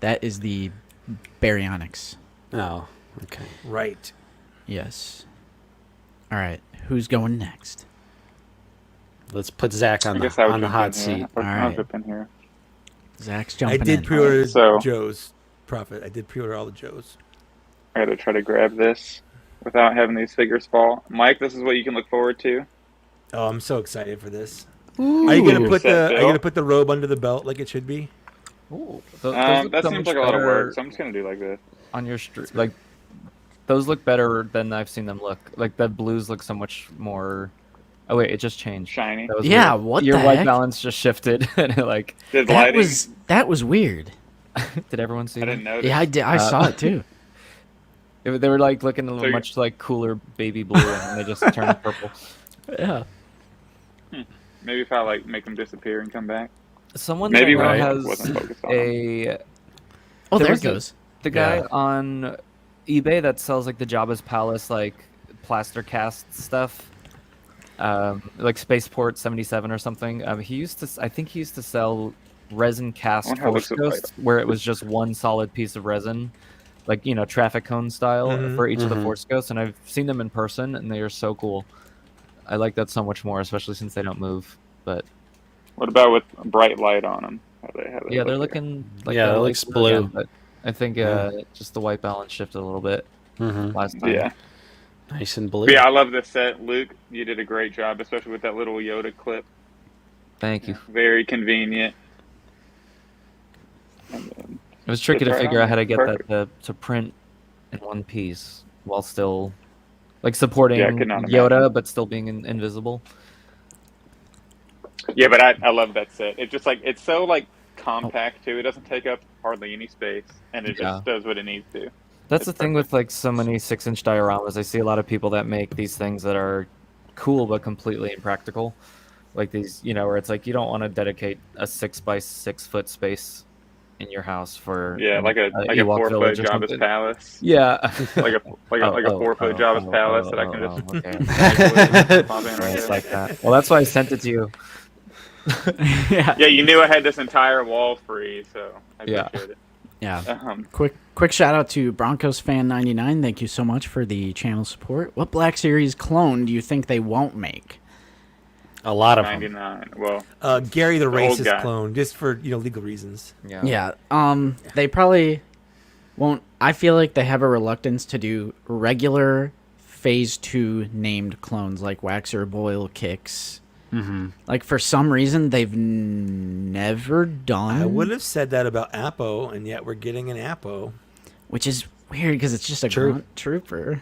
S3: the Baryonyx.
S1: Oh, okay.
S2: Right.
S3: Yes. All right, who's going next?
S1: Let's put Zach
S4: I
S1: on
S4: guess
S1: the
S4: I would
S1: on the
S4: jump
S1: hot
S4: in
S1: seat.
S4: here.
S3: All
S4: I'll
S3: right.
S4: jump in here.
S3: Zach's
S2: I
S3: jumping
S2: did
S3: in.
S2: pre-order
S4: So-
S2: Joe's Profit. I did pre-order all the Joe's.
S4: I gotta try to grab this without having these figures fall. Mike, this is what you can look forward to.
S2: Oh, I'm so excited for this. Are you gonna put
S4: Set,
S2: are you
S4: Bill?
S2: gonna put the robe under the belt like it should be?
S5: Ooh,
S4: That seems like a lot of work, so I'm just gonna do like this.
S5: on your street. Like those look better than I've seen them look. Like the blues look so much more. Oh wait, it just changed.
S4: Shiny.
S5: That was
S3: Yeah,
S5: weird.
S3: what
S5: your
S3: the
S5: white
S3: heck?
S5: balance just shifted, and it, like
S4: Did
S3: That
S4: lighting?
S3: was weird.
S5: did everyone see?
S4: I
S5: that?
S4: didn't notice.
S3: Yeah, I did. I saw it too.
S5: They were like looking a
S4: So
S5: little
S4: you-
S5: much like cooler baby blue, and they just turned purple.
S3: Yeah.
S4: Maybe if I like make them disappear and come back.
S5: Someone
S4: Maybe
S5: that I
S4: when
S5: know
S4: I wasn't
S5: has
S4: focused on them.
S5: a
S3: Oh,
S5: There
S3: there it
S5: was a-
S3: goes.
S5: the guy
S1: Yeah.
S5: on eBay that sells like the Jabba's Palace like plaster cast stuff, like Spaceport 77 or something. He used to, I think he used to sell resin cast
S4: wonder how it
S5: Force
S4: looks with
S5: Ghosts, where it was just one solid piece of resin, like traffic cone style
S2: Mhm.
S5: for each of the
S1: Mhm.
S5: Force Ghosts, and I've seen them in person, and they are so cool. I like that so much more, especially since they don't move. But
S4: What about with bright light on them? How they
S5: yeah, they're
S4: look here?
S5: looking like
S1: Yeah,
S5: they're
S1: it
S5: like
S1: looks
S5: blue again,
S1: blue.
S5: but I think just the white balance shifted a little bit
S1: Mm-hmm.
S5: last time.
S4: Yeah.
S1: Nice and blue.
S4: But yeah, I love this set. Luke, you did a great job, especially with that little Yoda clip.
S5: Thank you.
S4: Very convenient. And then,
S5: It was tricky
S4: It's
S5: to
S4: right
S5: figure
S4: on.
S5: out how to get
S4: Perfect.
S5: that to print in one piece while still like supporting
S4: Yeah, I could not
S5: Yoda
S4: imagine.
S5: but still being invisible.
S4: yeah, but I love that set. It just like it's so like compact too. It doesn't take up hardly any space, and it
S5: Yeah.
S4: just does what it needs to.
S5: That's
S4: It's
S5: the thing with like so many 6-inch dioramas. I see a lot of people that make these things that are cool but completely impractical. Like these, where it's like you don't want to dedicate a 6 by 6 foot space in your house for
S4: Yeah, like a
S5: Ewok
S4: 4 foot
S5: village or
S4: Jabba's
S5: something.
S4: palace.
S5: Yeah,
S4: like a 4 foot Jabba's palace that I can just
S5: okay.
S4: pop in right
S5: Right, it's
S4: there.
S5: like that. Well, that's why I sent it to you.
S3: Yeah.
S4: Yeah, you knew I had this entire wall free, so I
S5: Yeah.
S4: appreciate it.
S3: Yeah. Quick shout out to Broncos fan 99. Thank you so much for the channel support. What Black Series clone do you think they won't make?
S1: A lot of them.
S4: 99. Well,
S2: Gary the
S4: old
S2: racist
S4: guy.
S2: clone, just for legal reasons.
S5: Yeah.
S3: Yeah. They probably won't. I feel like they have a reluctance to do regular Phase 2 named clones like Waxer, Boil, Kicks.
S1: Mm-hmm.
S3: Like, for some reason, they've never done.
S2: I would have said that about Apo, and yet we're getting an Apo.
S3: Which is weird because it's just a
S1: True.
S3: grunt trooper.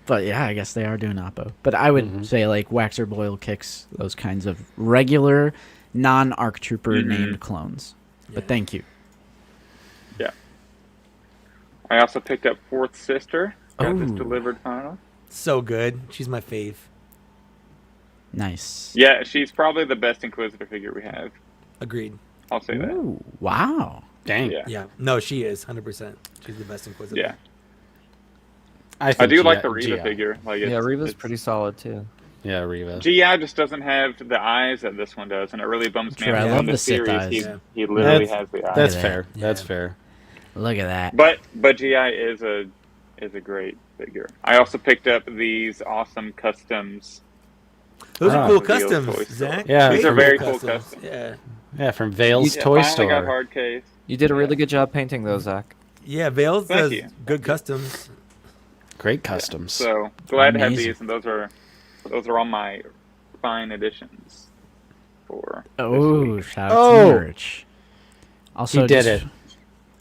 S3: But yeah, I guess they are doing Oppo. But I would say like Waxer, Boil, Kicks, those kinds of regular non-ARC trooper named clones. But thank you.
S4: Yeah. I also picked up Fourth Sister. Got this
S3: Ooh.
S4: delivered finally.
S2: So good. She's my fave.
S3: Nice.
S4: Yeah, she's probably the best Inquisitor figure we have.
S2: Agreed.
S4: I'll say that.
S3: Ooh, wow.
S1: Dang.
S4: Yeah.
S2: Yeah. No, she is 100%. She's the best Inquisitor.
S4: Yeah.
S1: I
S4: I do like
S1: GI
S4: the Reva
S1: GI.
S4: figure. Like
S5: Yeah, Reva's
S4: it's-
S5: pretty solid too.
S1: Yeah, Reva.
S4: GI just doesn't have the eyes that this one does, and it really bums me
S3: True,
S4: out.
S3: I
S4: In
S3: love
S4: the
S3: the Sith
S4: series,
S3: eyes.
S2: Yeah.
S4: he literally
S1: That's-
S4: has the eyes.
S1: That's
S3: Yeah.
S1: fair.
S2: Yeah.
S1: That's fair.
S3: Look at that.
S4: But GI is a great figure. I also picked up these awesome customs.
S2: Those
S1: Ah.
S2: are cool
S4: Reveal
S2: customs,
S4: toy store.
S2: Zach.
S1: Yeah,
S4: These are
S1: from-
S4: very cool customs.
S2: Yeah.
S1: Yeah, from Vale's
S4: Yeah,
S1: Toy
S4: finally got
S1: Store.
S4: hard case.
S5: You did a really good job painting those, Zach.
S2: Yeah, Vales
S4: Thank
S2: does
S4: you.
S2: good customs.
S1: Great customs.
S4: So glad to have
S3: Amazing.
S4: these, and those are all my fine additions for this
S3: Oh,
S4: week.
S3: shout out
S1: Oh.
S3: to merch. Also,
S1: He did
S3: just
S1: it.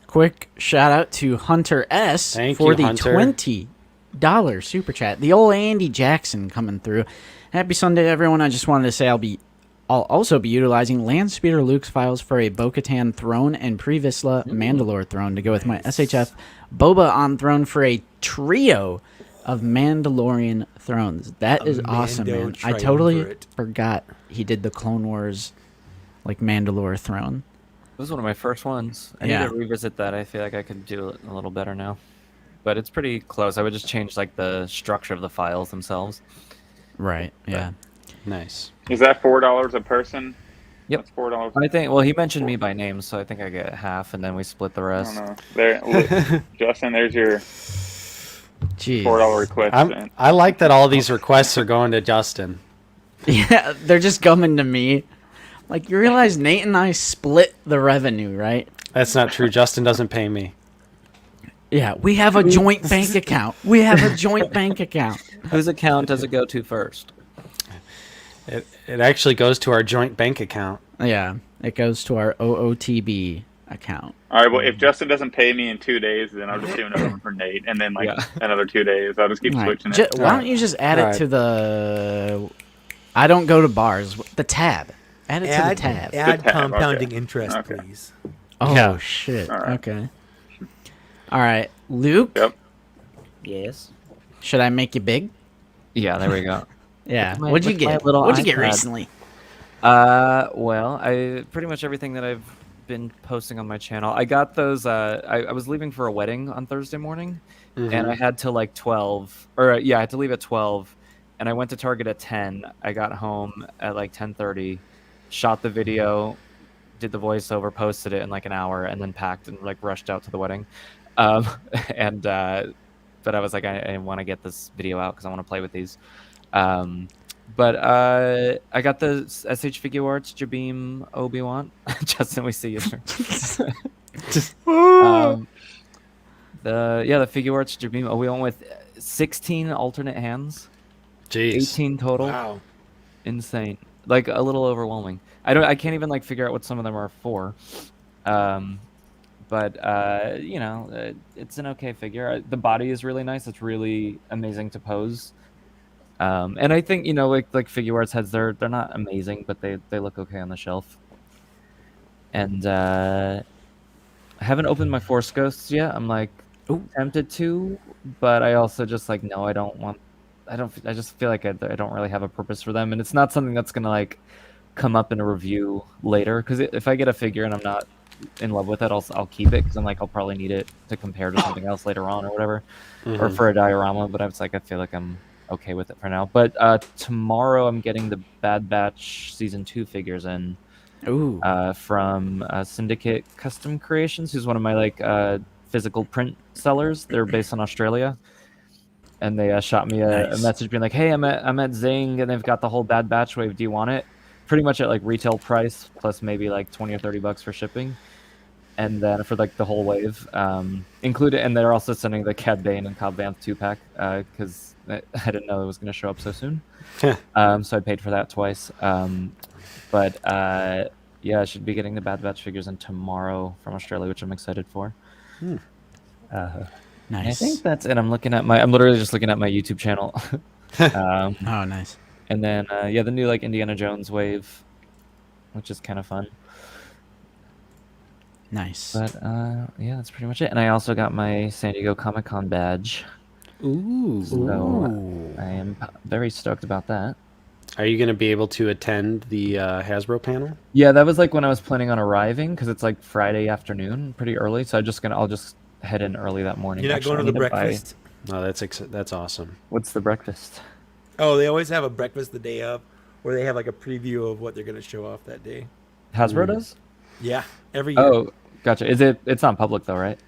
S3: quick shout out to Hunter S
S1: Thank
S3: for
S1: you,
S3: the
S1: Hunter.
S3: $20 super chat. The old Andy Jackson coming through. Happy Sunday, everyone. I just wanted to say I'll also be utilizing Landspeeder Luke's files for a Bo-Katan throne and Pre-Vizsla Mandalore throne to go with my SHF Boba on throne for a trio of Mandalorian thrones. That is awesome,
S2: Mando
S3: man. I totally
S2: triumvirate.
S3: forgot he did the Clone Wars like Mandalore throne.
S5: It was one of my first ones. I
S3: Yeah.
S5: need to revisit that. I feel like I could do it a little better now. But it's pretty close. I would just change like the structure of the files themselves.
S3: Right. Yeah.
S1: Nice.
S4: Is that $4 a person?
S5: Yep.
S4: That's $4.
S5: I think. Well, he mentioned me by name, so I think I get half, and then we split the
S4: I
S5: rest.
S4: don't know. There, look, Justin, there's your
S3: Jeez.
S4: $4 request. then.
S1: I like that all these requests are going to Justin.
S3: Yeah, they're just coming to me. Like, you realize Nate and I split the revenue, right?
S1: That's not true. Justin doesn't pay me.
S3: Yeah, we have a joint bank account. We have a joint bank account.
S5: Whose account does it go to first?
S1: It actually goes to our joint bank account.
S3: Yeah, it goes to our OOTB account.
S4: All right. Well, if Justin doesn't pay me in 2 days, then I'll just do another one for Nate, and then
S5: Yeah.
S4: another 2 days. I'll just keep
S3: All right,
S4: switching it.
S3: why don't you just add it
S1: Alright.
S3: to the... I don't go to bars. The tab. Add it to the tab.
S2: Add
S4: The tab,
S2: compounding
S4: okay.
S2: interest,
S4: Okay.
S2: please.
S3: Oh,
S1: Yeah.
S3: shit.
S4: All right.
S3: Okay. All right, Luke,
S4: Yep.
S5: Yes.
S3: should I make you big?
S5: Yeah, there we go.
S3: Yeah.
S5: my-
S3: What'd you
S5: with my
S3: get?
S5: little
S3: What'd you get
S5: iPad.
S3: recently?
S5: Well, I pretty much everything that I've been posting on my channel. I got those. I was leaving for a wedding on Thursday morning, and I had to like 12, or yeah, I had to leave at 12, and I went to Target at 10. I got home at like 10:30, shot the video, did the voiceover, posted it in like an hour, and then packed and like rushed out to the wedding. And but I was like, I want to get this video out because I want to play with these. But I got the SH Figure Arts Jabeam Obi-Wan. Justin, we see you. The Figure Arts Jabeam Obi-Wan with 16 alternate hands,
S1: Jeez.
S5: 18 total.
S2: Wow.
S5: Insane. Like a little overwhelming. I can't even like figure out what some of them are for. But you know, it's an okay figure. The body is really nice. It's really amazing to pose. And I think, you know, like Figure Arts heads, they're not amazing, but they look okay on the shelf. And I haven't opened my Force Ghosts yet. I'm like tempted to, but I also just like no, I just feel like I don't really have a purpose for them, and it's not something that's gonna like come up in a review later. Because if I get a figure and I'm not in love with it, I'll keep it because I'm like I'll probably need it to compare to something else later on or whatever, or for a diorama. But I feel like I'm okay with it for now. But tomorrow I'm getting the Bad Batch Season 2 figures in.
S3: Ooh.
S5: From Syndicate Custom Creations, who's one of my like physical print sellers. They're based in Australia, and they shot me a
S3: Nice.
S5: message being like, "Hey, I'm at Zing, and they've got the whole Bad Batch wave. Do you want it?" Pretty much at like retail price plus maybe like 20 or 30 bucks for shipping, and then for like the whole wave included. And they're also sending the Cad Bane and Cobb Vanth 2-pack because I didn't know it was going to show up so soon. So I paid for that twice. But yeah, I should be getting the Bad Batch figures in tomorrow from Australia, which I'm excited for. I
S3: Nice.
S5: think that's it. I'm literally just looking at my YouTube channel.
S3: Oh, nice.
S5: And then yeah, the new like Indiana Jones wave, which is kind of fun.
S3: Nice.
S5: But yeah, that's pretty much it. And I also got my San Diego Comic-Con badge.
S1: Ooh.
S5: So I am very stoked about that.
S1: Are you going to be able to attend the Hasbro panel?
S5: Yeah, that was like when I was planning on arriving because it's like Friday afternoon, pretty early. So I'll just head in early that morning.
S2: You're not
S5: Actually,
S2: going
S5: I
S2: to the
S5: need buy-
S2: breakfast?
S1: No, that's awesome.
S5: What's the breakfast?
S2: Oh, they always have a breakfast the day of, where they have like a preview of what they're going to show off that day.
S5: Hasbro does?
S2: Yeah, every year.
S5: Oh, gotcha. It's not public though, right?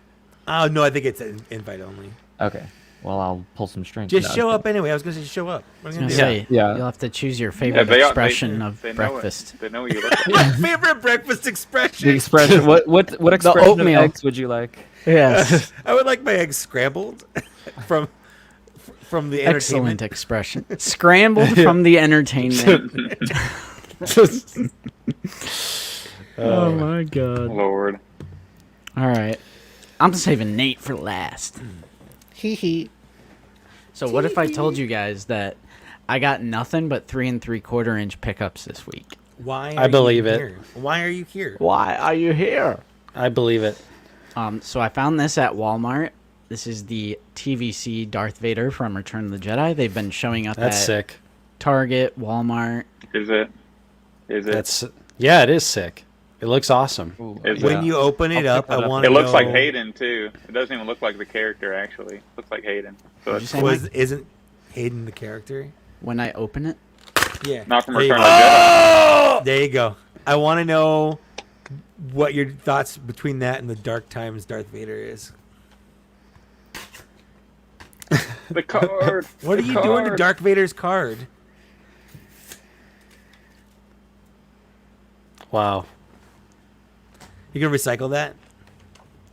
S2: Oh, no, I think it's an invite only.
S5: Okay. Well, I'll pull some strings.
S2: Just
S5: No,
S2: show
S5: I'm
S2: up anyway. I was going to say show up. What are
S3: I
S2: you
S3: was
S2: going
S3: gonna
S2: to do?
S3: say,
S5: Yeah.
S3: you'll have to choose your favorite
S4: they
S3: expression of
S4: know
S3: breakfast.
S4: It. They know what you look like.
S2: Favorite breakfast
S5: The
S2: expression?
S5: expression. What expression of
S3: oatmeal.
S5: eggs would you like?
S3: Yes.
S2: I would like my eggs scrambled from the
S3: Excellent
S2: entertainment.
S3: expression. Scrambled from the entertainment. Oh my god.
S4: Lord.
S3: All right. I'm saving Nate for last.
S1: Hee hee.
S3: So what if I told you guys that I got nothing but 3 3/4 inch pickups this week?
S2: Why?
S1: I believe it.
S2: Here? Why are you here?
S3: Why are you here?
S1: I believe it.
S3: So I found this at Walmart. This is the TVC Darth Vader from Return of the Jedi. They've been showing up
S1: That's
S3: at
S1: sick.
S3: Target, Walmart.
S4: Is it?
S1: Yeah, it is sick. It looks awesome.
S5: Ooh,
S4: Is
S2: When
S4: it?
S2: you open it
S5: I'll
S2: up,
S5: pick that
S2: I
S5: up.
S2: want to
S4: It
S2: know.
S4: looks like Hayden too. It doesn't even look like the character actually. It looks like Hayden. So
S3: Did you
S4: it's
S3: say
S2: Was
S3: Mike?
S2: isn't Hayden the character?
S3: When I open it?
S2: Yeah.
S4: not from
S2: There you
S4: Return of
S2: go.
S4: the Jedi.
S2: There you go. I want to know what your thoughts between that and the Dark Times Darth Vader is.
S4: The card.
S2: What are you doing to Darth Vader's card?
S1: Wow.
S2: You gonna recycle that?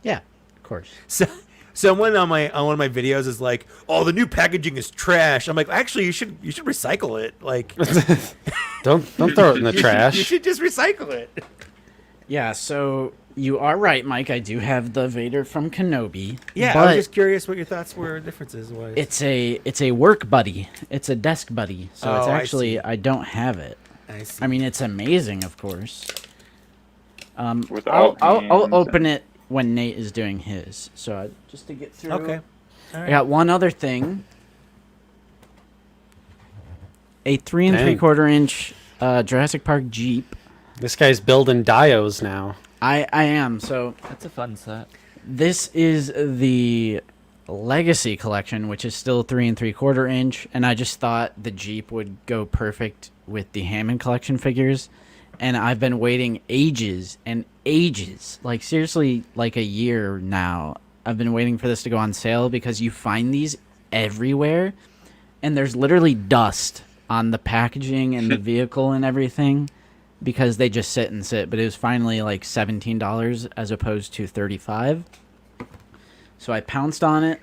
S3: Yeah, of course.
S2: So, someone on one of my videos is like, "Oh, the new packaging is trash." I'm like, "Actually, you should recycle it. Like,
S1: Don't throw it in the
S2: you
S1: trash.
S2: should just recycle it."
S3: Yeah, so you are right, Mike. I do have the Vader from Kenobi.
S2: Yeah,
S3: but
S2: I was just curious what your thoughts were, differences was.
S3: it's a work buddy. It's a desk buddy. So it's
S2: Oh, I
S3: actually
S2: see.
S3: I don't have it.
S2: I see.
S3: I mean, it's amazing, of course.
S4: With
S3: I'll
S4: all
S3: open it when Nate is doing his. So just to get through.
S2: Okay. All
S3: I
S2: right.
S3: got one other thing. A 3
S1: Dang.
S3: 3/4 inch Jurassic Park Jeep.
S1: This guy's building dios now.
S3: I am. So
S5: That's a fun set.
S3: this is the Legacy collection, which is still 3 3/4 inch, and I just thought the Jeep would go perfect with the Hammond collection figures. And I've been waiting ages and ages, like seriously, like a year now. I've been waiting for this to go on sale because you find these everywhere, and there's literally dust on the packaging and the vehicle and everything because they just sit and sit. But it was finally like $17 as opposed to $35. So I pounced on it,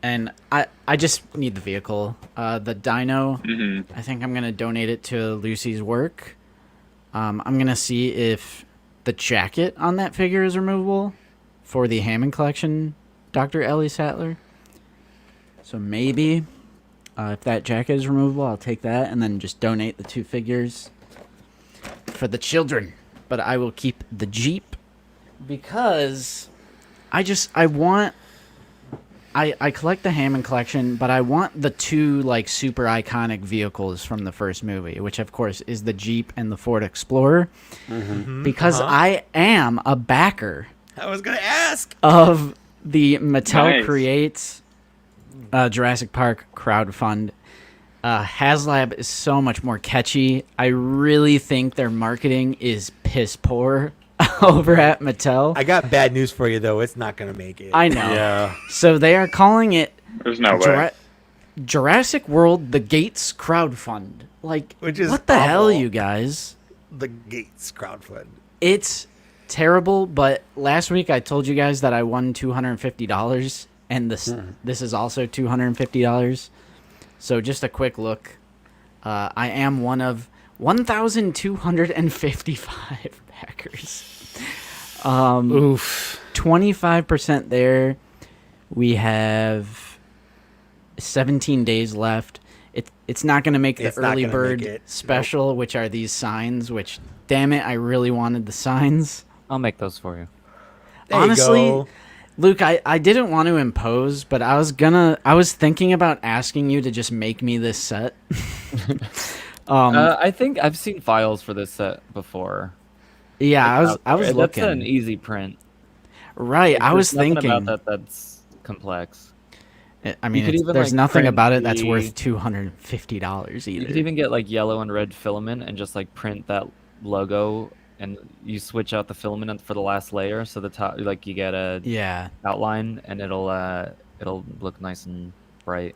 S3: and I just need the vehicle. The dyno, I think I'm gonna donate it to Lucy's work. I'm gonna see if the jacket on that figure is removable for the Hammond collection, Dr. Ellie Sattler. So maybe if that jacket is removable, I'll take that and then just donate the 2 figures for the children. But I will keep the Jeep because I collect the Hammond collection, but I want the 2 like super iconic vehicles from the first movie, which of course is the Jeep and the Ford Explorer, because I am a backer
S2: I was gonna ask.
S3: of the Mattel
S4: Nice.
S3: Creates Jurassic Park crowdfund. HasLab is so much more catchy. I really think their marketing is piss poor over at Mattel.
S2: I got bad news for you though. It's not gonna make it.
S3: I know.
S1: Yeah.
S3: So they are calling it
S4: There's no way.
S3: Jura- Jurassic World: The Gates crowdfund. Like,
S2: Which is
S3: what the hell,
S2: awful.
S3: you guys?
S2: The Gates crowdfund.
S3: It's terrible. But last week I told you guys that I won $250, and this is also $250. So just a quick look. I am one of 1,255 backers.
S1: Oof.
S3: 25% there. We have 17 days left. It's not going to make the
S2: It's not
S3: early
S2: gonna
S3: bird
S2: make it.
S3: special, which are these signs, which, damn it, I really wanted the signs.
S5: I'll make those for you.
S2: There you
S3: Honestly,
S2: go.
S3: Luke, I didn't want to impose, but I was thinking about asking you to just make me this set.
S5: I think I've seen files for this set before.
S3: Yeah, I was
S5: That's
S3: looking.
S5: an easy print.
S3: Right, I was
S5: There's nothing
S3: thinking.
S5: about that that's complex.
S3: I mean,
S5: could even,
S3: there's
S5: like,
S3: nothing
S5: print
S3: about it that's
S5: the-
S3: worth $250 either.
S5: You could even get like yellow and red filament and just like print that logo, and you switch out the filament for the last layer, so the top, like, you get a
S3: Yeah,
S5: outline, and it'll look nice and bright.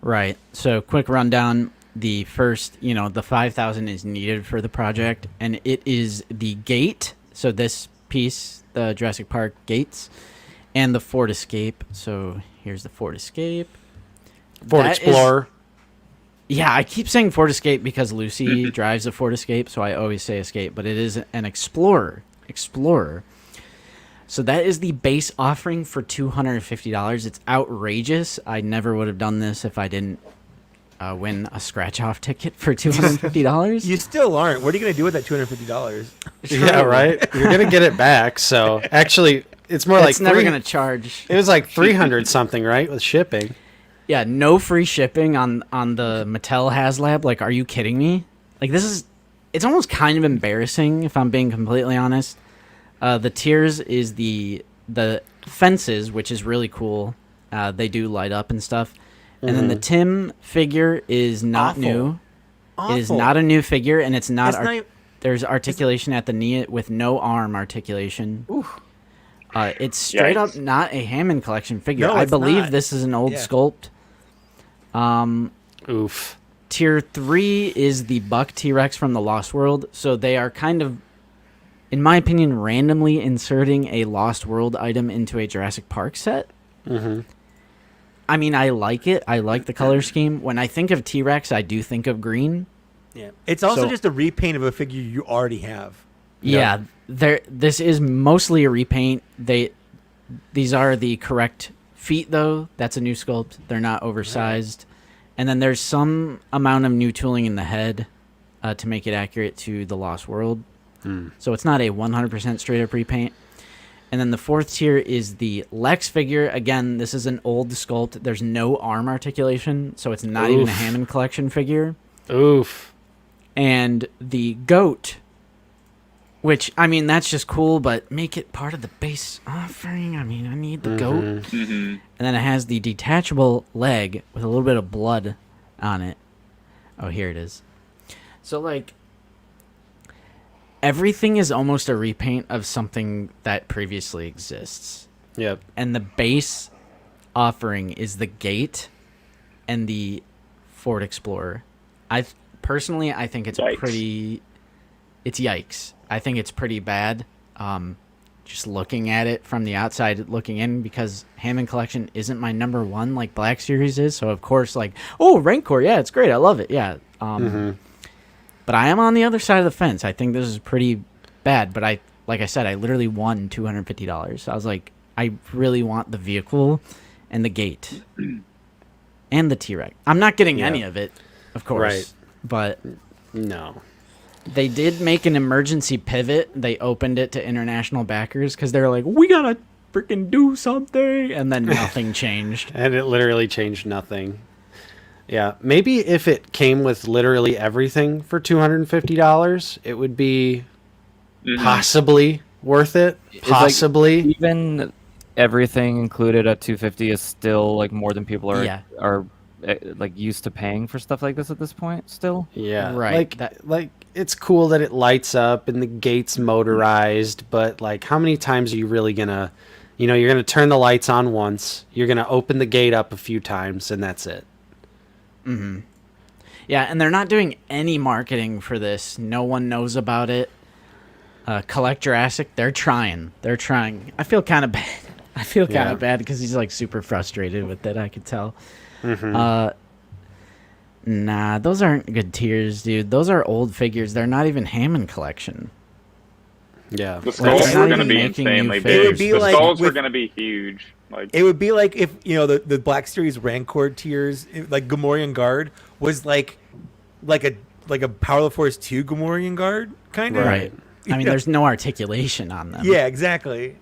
S3: right. So, quick rundown. The first, the 5,000 is needed for the project, and it is the gate. So this piece, the Jurassic Park gates, and the Ford Escape. So here's the Ford Escape.
S1: Ford
S3: That is-
S1: Explorer.
S3: Yeah, I keep saying Ford Escape because Lucy drives a Ford Escape, so I always say Escape, but it is an Explorer. So that is the base offering for $250. It's outrageous. I never would have done this if I didn't win a scratch-off ticket for $250.
S2: You still aren't. What are you going to do with that $250?
S1: Yeah, right. You're gonna get it back. So actually, it's more like
S3: It's never going to charge.
S1: It was like 300 something, right, with shipping.
S3: Yeah, no free shipping on the Mattel HasLab. Like, are you kidding me? Like, it's almost kind of embarrassing if I'm being completely honest. The tiers is the fences, which is really cool. They do light up and stuff. And then the Tim figure is not
S2: Awful.
S3: new. It is not a new figure, and it's not.
S2: It's not even-
S3: There's articulation at the knee with no arm articulation. It's straight up
S4: Yikes.
S3: not a Hammond collection figure.
S2: No,
S3: I
S2: it's
S3: believe
S2: not.
S3: this is an old
S2: Yeah.
S3: sculpt.
S1: Oof.
S3: Tier 3 is the Buck T-Rex from the Lost World. So they are kind of, in my opinion, randomly inserting a Lost World item into a Jurassic Park set.
S1: Mm-hmm.
S3: I mean, I like it. I like the color scheme. When I think of T-Rex, I do think of green.
S2: Yeah. It's also
S3: So-
S2: just a repaint of a figure you already have.
S3: Yeah, this is mostly a repaint. These are the correct feet, though. That's a new sculpt. They're not oversized. And then there's some amount of new tooling in the head to make it accurate to the Lost World. So it's not a 100% straight up repaint. And then the fourth tier is the Lex figure. Again, this is an old sculpt. There's no arm articulation, so it's not even a
S1: Oof.
S3: Hammond collection figure.
S1: Oof.
S3: And the goat, which, I mean, that's just cool, but make it part of the base offering. I mean, I need the goat.
S4: Mm-hmm.
S3: And then it has the detachable leg with a little bit of blood on it. Oh, here it is. So, like, everything is almost a repaint of something that previously exists.
S1: Yep.
S3: And the base offering is the gate and the Ford Explorer. I think it's
S4: Yikes.
S3: it's yikes. I think it's pretty bad. Just looking at it from the outside looking in, because Hammond Collection isn't my number one like Black Series is. So of course, like, oh, Rancor, yeah, it's great. I love it. Yeah. But I am on the other side of the fence. I think this is pretty bad. But like I said, I literally won $250. I was like, I really want the vehicle and the gate and the T-Rex. I'm not getting any of it, of course.
S1: Right.
S3: But
S1: No.
S3: they did make an emergency pivot. They opened it to international backers because they're like, we gotta freaking do something, and then nothing changed.
S1: And it literally changed nothing. Yeah. Maybe if it came with literally everything for $250, it would be possibly worth it.
S5: It's like,
S1: Possibly.
S5: even everything included at 250 is still like more than people are like used to paying for stuff like this at this point still.
S1: Yeah.
S3: Right.
S1: Like it's cool that it lights up and the gate's motorized, but like how many times are you really gonna You know, you're going to turn the lights on once, you're going to open the gate up a few times, and that's it.
S3: Mm-hmm. Yeah, and they're not doing any marketing for this. No one knows about it. Collect Jurassic, they're trying. They're trying. I feel kind of bad. I feel kind of bad because he's like super frustrated with it. I could tell.
S1: Mm-hmm.
S3: Nah, those aren't good tiers, dude. Those are old figures. They're not even Hammond collection.
S1: Yeah.
S4: The skulls
S3: they're
S4: were
S3: not
S4: going to
S3: even
S4: be
S3: making
S4: insanely
S3: new
S4: big.
S2: It would be
S4: The
S2: like
S4: skulls were
S2: with-
S4: going to be huge. Like
S2: It would be like if the Black Series Rancor tiers, like Gamorrean Guard, was like a Power of the Force 2 Gamorrean Guard kind of.
S3: Right. I mean, there's no articulation on them.
S2: Yeah, exactly.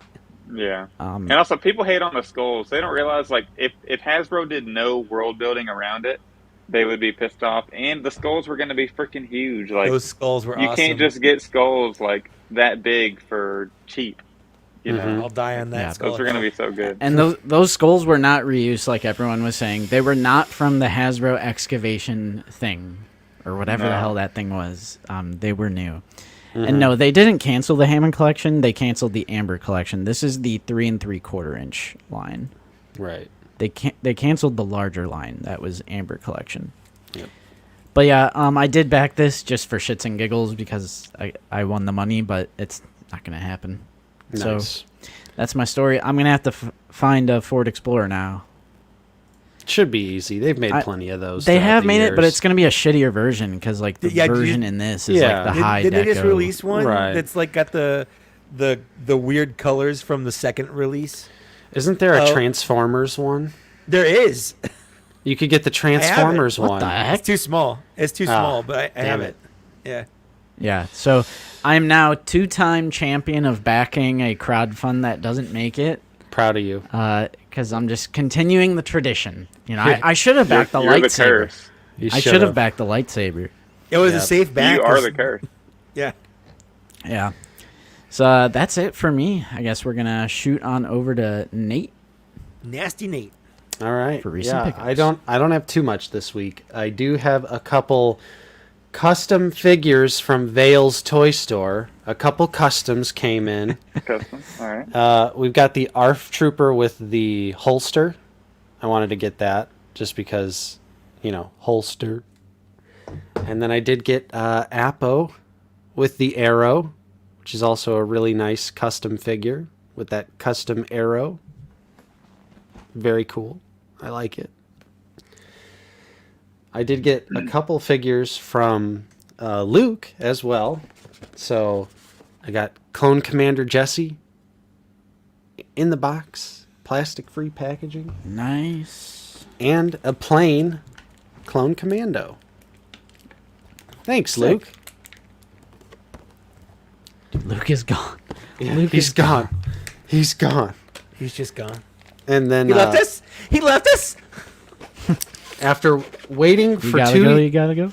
S4: yeah.
S3: Um,
S4: And also, people hate on the skulls. They don't realize, like, if Hasbro did no world building around it, they would be pissed off. And the skulls were going to be freaking huge. Like,
S2: Those skulls were
S4: you
S2: awesome.
S4: can't just get skulls like that big for cheap. You know,
S2: I'll die on that
S3: Yeah,
S2: skull.
S4: those are going to be so good.
S3: and those skulls were not reused, like everyone was saying. They were not from the Hasbro excavation thing, or whatever the
S4: No.
S3: hell that thing was. They were new. And no, they didn't cancel the Hammond collection. They canceled the Amber collection. This is the 3 3/4 inch line.
S1: Right.
S3: They canceled the larger line. That was Amber collection.
S1: Yep.
S3: But yeah, I did back this just for shits and giggles because I won the money, but it's not gonna happen. So
S1: Nice.
S3: that's my story. I'm gonna have to find a Ford Explorer now.
S1: Should be easy. They've made
S3: I-
S1: plenty of those.
S3: They
S1: throughout
S3: have
S1: the
S3: made it, but
S1: years.
S3: it's gonna be a shittier version because like the
S2: Yeah,
S3: version in this is
S1: Yeah.
S3: like the high
S2: Did they just
S3: deco.
S2: release one
S1: Right.
S2: that's like got the weird colors from the second release?
S1: Isn't there a
S2: Oh.
S1: Transformers one?
S2: There is.
S1: You could get the Transformers
S3: What
S1: one.
S3: the heck?
S2: It's too small. It's too
S1: Ah,
S2: small, but I have
S1: damn
S2: it. Yeah.
S3: Yeah, so I'm now 2-time champion of backing a crowdfund that doesn't make it.
S1: Proud of you.
S3: Because I'm just continuing the tradition. You know, I should have backed the
S4: You're the
S3: lightsaber.
S4: curse.
S1: You
S3: I should have backed the lightsaber.
S2: It was
S1: Yep.
S2: a safe back.
S4: You are
S2: 'cause-
S4: the curse.
S2: Yeah.
S3: Yeah. So that's it for me. I guess we're gonna shoot on over to Nate.
S2: Nasty Nate.
S1: All right.
S3: For recent pickups.
S1: I don't have too much this week. I do have a couple custom figures from Vale's Toy Store. A couple customs came in.
S4: Custom. All right.
S1: We've got the ARF Trooper with the holster. I wanted to get that just because, you know, holster. And then I did get Apo with the arrow, which is also a really nice custom figure with that custom arrow. Very cool. I like it. I did get a couple figures from Luke as well. So I got Clone Commander Jesse in the box, plastic-free packaging,
S3: Nice.
S1: and a plain Clone Commando. Thanks,
S3: Sick.
S1: Luke.
S3: Luke is gone.
S1: Yeah,
S3: Luke
S1: he's
S3: is
S1: gone. He's gone.
S2: He's just gone.
S1: And then
S2: He left us. He left us.
S1: after waiting
S3: You
S1: for
S3: gotta
S1: two
S3: go. You gotta go.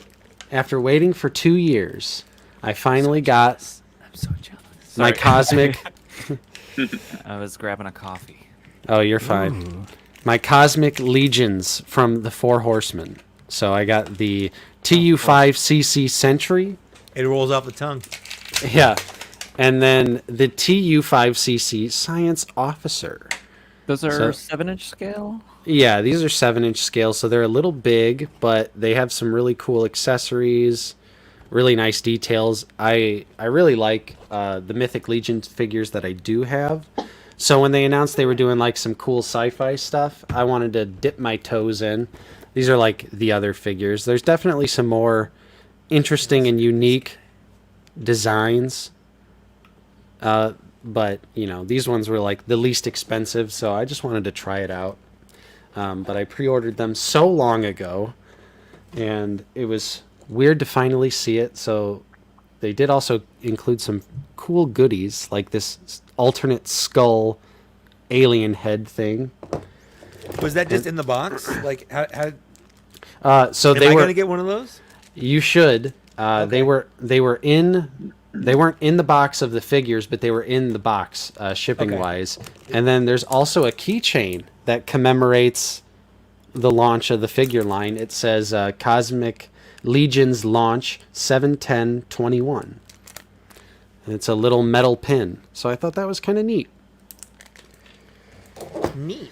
S1: after waiting for 2 years, I finally got
S2: I'm so jealous.
S1: my
S4: Sorry.
S1: cosmic.
S5: I was grabbing a coffee.
S1: Oh, you're fine. My Cosmic Legions from the Four Horsemen. So I got the TU5CC Sentry.
S2: It rolls off the tongue.
S1: Yeah. And then the TU5CC Science Officer.
S5: Those are
S1: So-
S5: 7-inch scale.
S1: Yeah, these are 7-inch scale, so they're a little big, but they have some really cool accessories, really nice details. I really like the Mythic Legion figures that I do have. So when they announced they were doing like some cool sci-fi stuff, I wanted to dip my toes in. These are like the other figures. There's definitely some more interesting and unique designs. But, you know, these ones were like the least expensive, so I just wanted to try it out. But I pre-ordered them so long ago, and it was weird to finally see it. So they did also include some cool goodies, like this alternate skull alien head thing.
S2: Was that just in the box? Like, how
S1: So
S2: am
S1: they
S2: I
S1: were.
S2: gonna get one of those?
S1: You should.
S2: Okay.
S1: They were in. They weren't in the box of the figures, but they were in the box shipping wise. And then there's also a keychain that commemorates the launch of the figure line. It says Cosmic Legion's launch 7/10/21. And it's a little metal pin. So I thought that was kind of neat.
S2: Cool.
S1: And then I got a couple.
S2: Cool.
S1: I got
S2: Neat.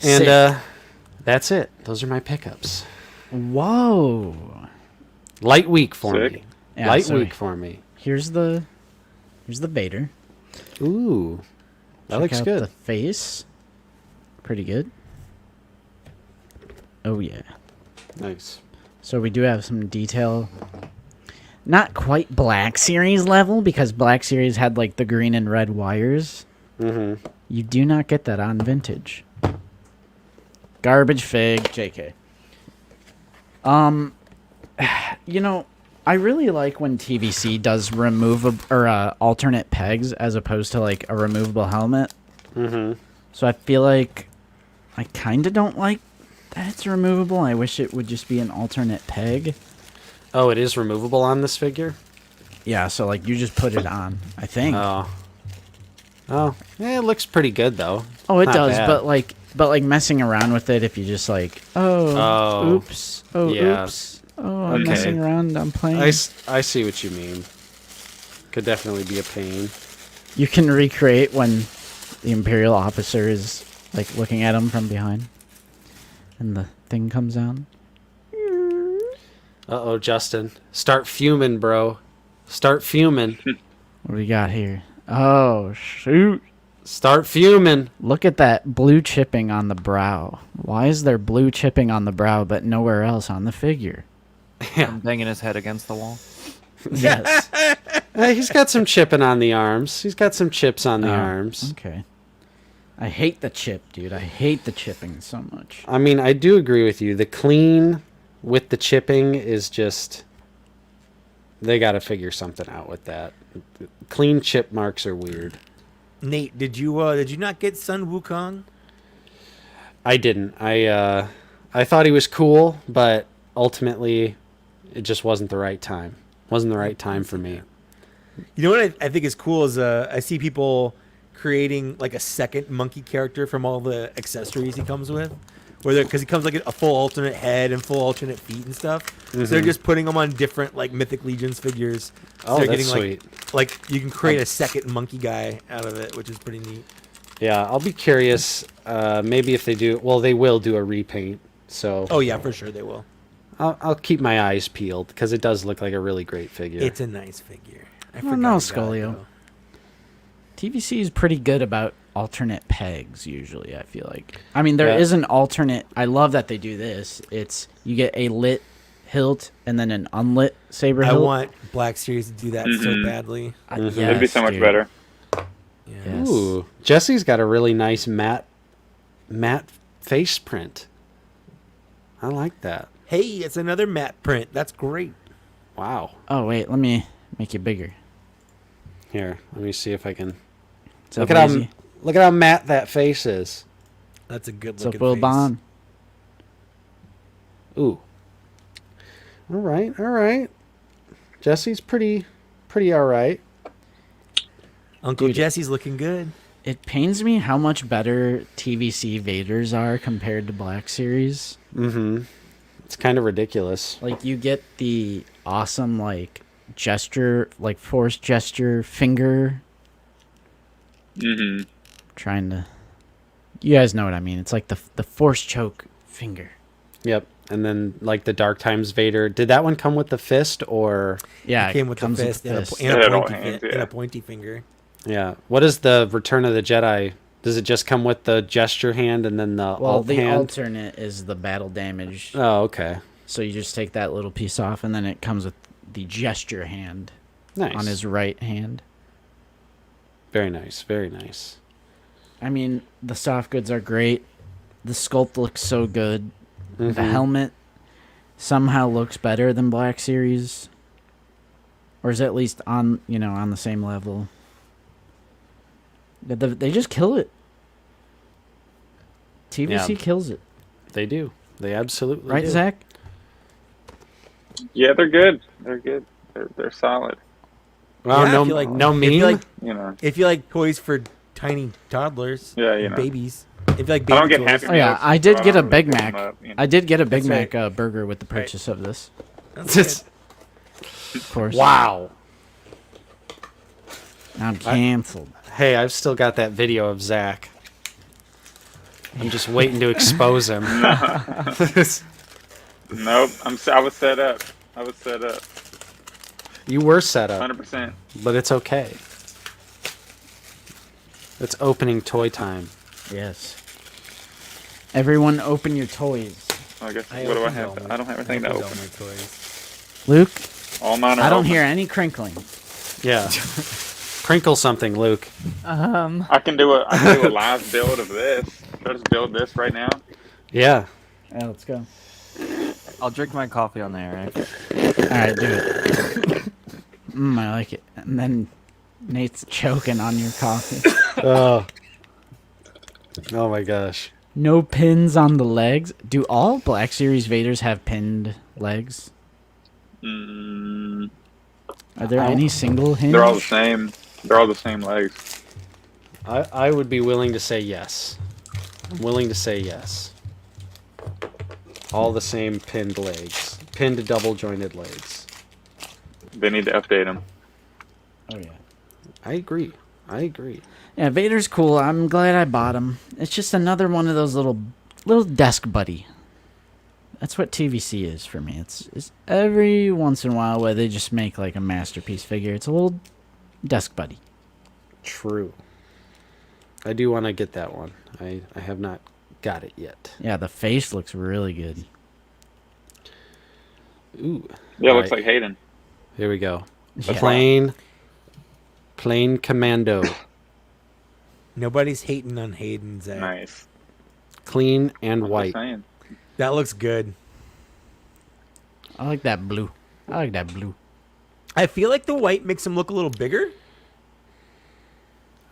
S1: And
S3: Sick.
S1: that's it. Those are my pickups.
S3: Whoa.
S1: Light week for
S4: Sick.
S1: me.
S3: Yeah,
S1: Light
S3: so
S1: week for me.
S3: Here's the Vader.
S1: Ooh, that
S3: Check
S1: looks
S3: out
S1: good.
S3: The face. Pretty good. Oh yeah.
S1: Nice.
S3: So we do have some detail. Not quite Black Series level, because Black Series had like the green and red wires.
S1: Mm-hmm.
S3: You do not get that on Vintage. Garbage fig, JK. You know, I really like when TVC does alternate pegs as opposed to like a removable helmet.
S1: Mm-hmm.
S3: So I feel like I kind of don't like that it's removable. I wish it would just be an alternate peg.
S1: Oh, it is removable on this figure?
S3: Yeah, so like you just put it on, I think.
S1: Oh. Oh, yeah, it looks pretty good though.
S3: Oh, it
S1: Not
S3: does,
S1: bad.
S3: but like messing around with it, if you just like, oops,
S1: yeah.
S3: oops, I'm
S1: Okay.
S3: messing around, I'm playing.
S1: I see what you mean. Could definitely be a pain.
S3: You can recreate when the Imperial officer is like looking at him from behind, and the thing comes down.
S1: Uh-oh, Justin. Start fuming, bro. Start fuming.
S3: What do we got here? Oh shoot!
S1: Start fuming.
S3: Look at that blue chipping on the brow. Why is there blue chipping on the brow but nowhere else on the figure?
S5: I'm banging his head against the wall.
S3: Yes.
S1: He's got some chipping on the arms. He's got some chips on the
S3: Oh,
S1: arms.
S3: Okay. I hate the chip, dude. I hate the chipping so much.
S1: I mean, I do agree with you. The clean with the chipping is just... They got to figure something out with that. Clean chip marks are weird.
S2: Nate, did you not get Sun Wukong?
S1: I didn't. I thought he was cool, but ultimately it just wasn't the right time. Wasn't the right time for me.
S2: You know what I think is cool is I see people creating like a second monkey character from all the accessories he comes with, because he comes like a full alternate head and full alternate feet and stuff. So they're just putting them on different like Mythic Legions figures. So
S1: Oh,
S2: they're
S1: that's
S2: getting
S1: sweet.
S2: like you can create a second monkey guy out of it, which is pretty neat.
S1: Yeah, I'll be curious. Maybe if they do, well, they will do a repaint. So
S2: Oh yeah, for sure they will.
S1: I'll keep my eyes peeled because it does look like a really great figure.
S2: It's a nice figure. I
S3: don't
S2: forgot
S3: know,
S2: he got it,
S3: Scolio.
S2: though.
S3: TVC is pretty good about alternate pegs usually, I feel like. I mean, there
S1: Yeah.
S3: is an alternate. I love that they do this. It's you get a lit hilt and then an unlit saber
S2: I
S3: hilt.
S2: want Black Series to do that so badly.
S1: Mhm.
S4: It'd be so much better.
S2: Yeah.
S3: Yes.
S1: Ooh, Jesse's got a really nice matte face print. I like that.
S2: Hey, it's another matte print. That's great.
S1: Wow.
S3: Oh wait, let me make it bigger.
S1: Here, let me see if I can
S3: What's
S1: look
S3: up,
S1: at
S3: Lazy?
S1: how matte that face is.
S2: That's a good
S3: What's up,
S2: looking
S3: Will
S2: face.
S3: Bond?
S1: Ooh. All right. Jesse's pretty all right.
S2: Uncle
S3: Dude.
S2: Jesse's looking good.
S3: It pains me how much better TVC Vaders are compared to Black Series.
S1: Mm-hmm. It's kind of ridiculous.
S3: Like you get the awesome like gesture, like force gesture finger.
S4: Mm-hmm.
S3: Trying to, you guys know what I mean. It's like the force choke finger.
S1: Yep. And then like the Dark Times Vader. Did that one come with the fist or?
S3: Yeah,
S2: It came with the
S3: comes
S2: fist, and,
S3: fist.
S2: and a
S4: Yeah,
S2: pointy
S4: hands,
S2: and
S4: yeah.
S2: a pointy finger.
S1: Yeah. What is the Return of the Jedi? Does it just come with the gesture hand and then the
S3: Well,
S1: alt
S3: the
S1: hand?
S3: alternate is the battle damage.
S1: Oh, okay.
S3: So you just take that little piece off, and then it comes with the gesture hand
S1: Nice.
S3: on his right hand.
S1: Very nice. Very nice.
S3: I mean, the soft goods are great. The sculpt looks so good. The
S1: Mhm.
S3: helmet somehow looks better than Black Series, or is at least on the same level. They just kill it. TVC
S1: Yeah.
S3: kills it,
S1: They do. They absolutely
S3: right,
S1: do.
S3: Zach?
S4: Yeah, they're good. They're good. They're solid.
S1: Well,
S2: Yeah,
S1: no,
S2: if you like-
S1: no
S2: if
S1: meme.
S2: you like-
S4: You know.
S2: If you like toys for tiny toddlers,
S4: Yeah,
S2: and
S4: you know.
S2: babies. If you like
S4: I
S2: baby
S4: don't get
S2: toys,
S4: Happy
S3: Oh yeah,
S4: Meals,
S3: I did
S4: so
S3: get a
S4: don't
S3: Big
S4: pick 'em
S3: Mac.
S4: up, you know.
S3: I did get a Big
S2: That's
S3: Mac burger with the purchase of this,
S2: that's good.
S3: of course.
S1: Wow.
S3: I'm canceled.
S1: Hey, I've still got that video of Zach. I'm just waiting to expose him.
S4: Nope. I was set up.
S1: You were set up,
S4: 100%.
S1: but it's okay. It's opening toy time.
S3: Yes. Everyone, open your toys.
S4: I guess. What do I have? I don't have anything to open.
S2: All my toys.
S3: Luke,
S4: All mine are
S3: I don't
S4: open.
S3: hear any crinkling.
S1: Yeah. Crinkle something, Luke.
S4: I can do a live build of this. Should I just build this right now?
S1: Yeah.
S3: Yeah, let's go.
S5: I'll drink my coffee on the air. Right?
S3: All right, do it. I like it. And then Nate's choking on your coffee.
S1: Oh. Oh my gosh.
S3: No pins on the legs. Do all Black Series Vaders have pinned legs?
S4: Mm,
S3: Are there any single hinge?
S4: they're all the same. They're all the same legs.
S1: I would be willing to say yes. I'm willing to say yes. All the same pinned legs. Pinned double jointed legs.
S4: They need to update them.
S3: Oh yeah.
S1: I agree.
S3: Yeah, Vader's cool. I'm glad I bought him. It's just another one of those little desk buddy. That's what TVC is for me. It's every once in a while where they just make like a masterpiece figure. It's a little desk buddy.
S1: True. I do want to get that one. I have not got it yet.
S3: Yeah, the face looks really good.
S1: Ooh.
S4: Yeah, it looks
S1: Alright,
S4: like Hayden.
S1: here we go.
S3: Yeah.
S1: Plain commando.
S2: Nobody's hating on Hayden, Zach.
S4: Nice.
S1: Clean and
S4: I'm
S1: white.
S4: just saying.
S2: That looks good.
S3: I like that blue.
S2: I feel like the white makes him look a little bigger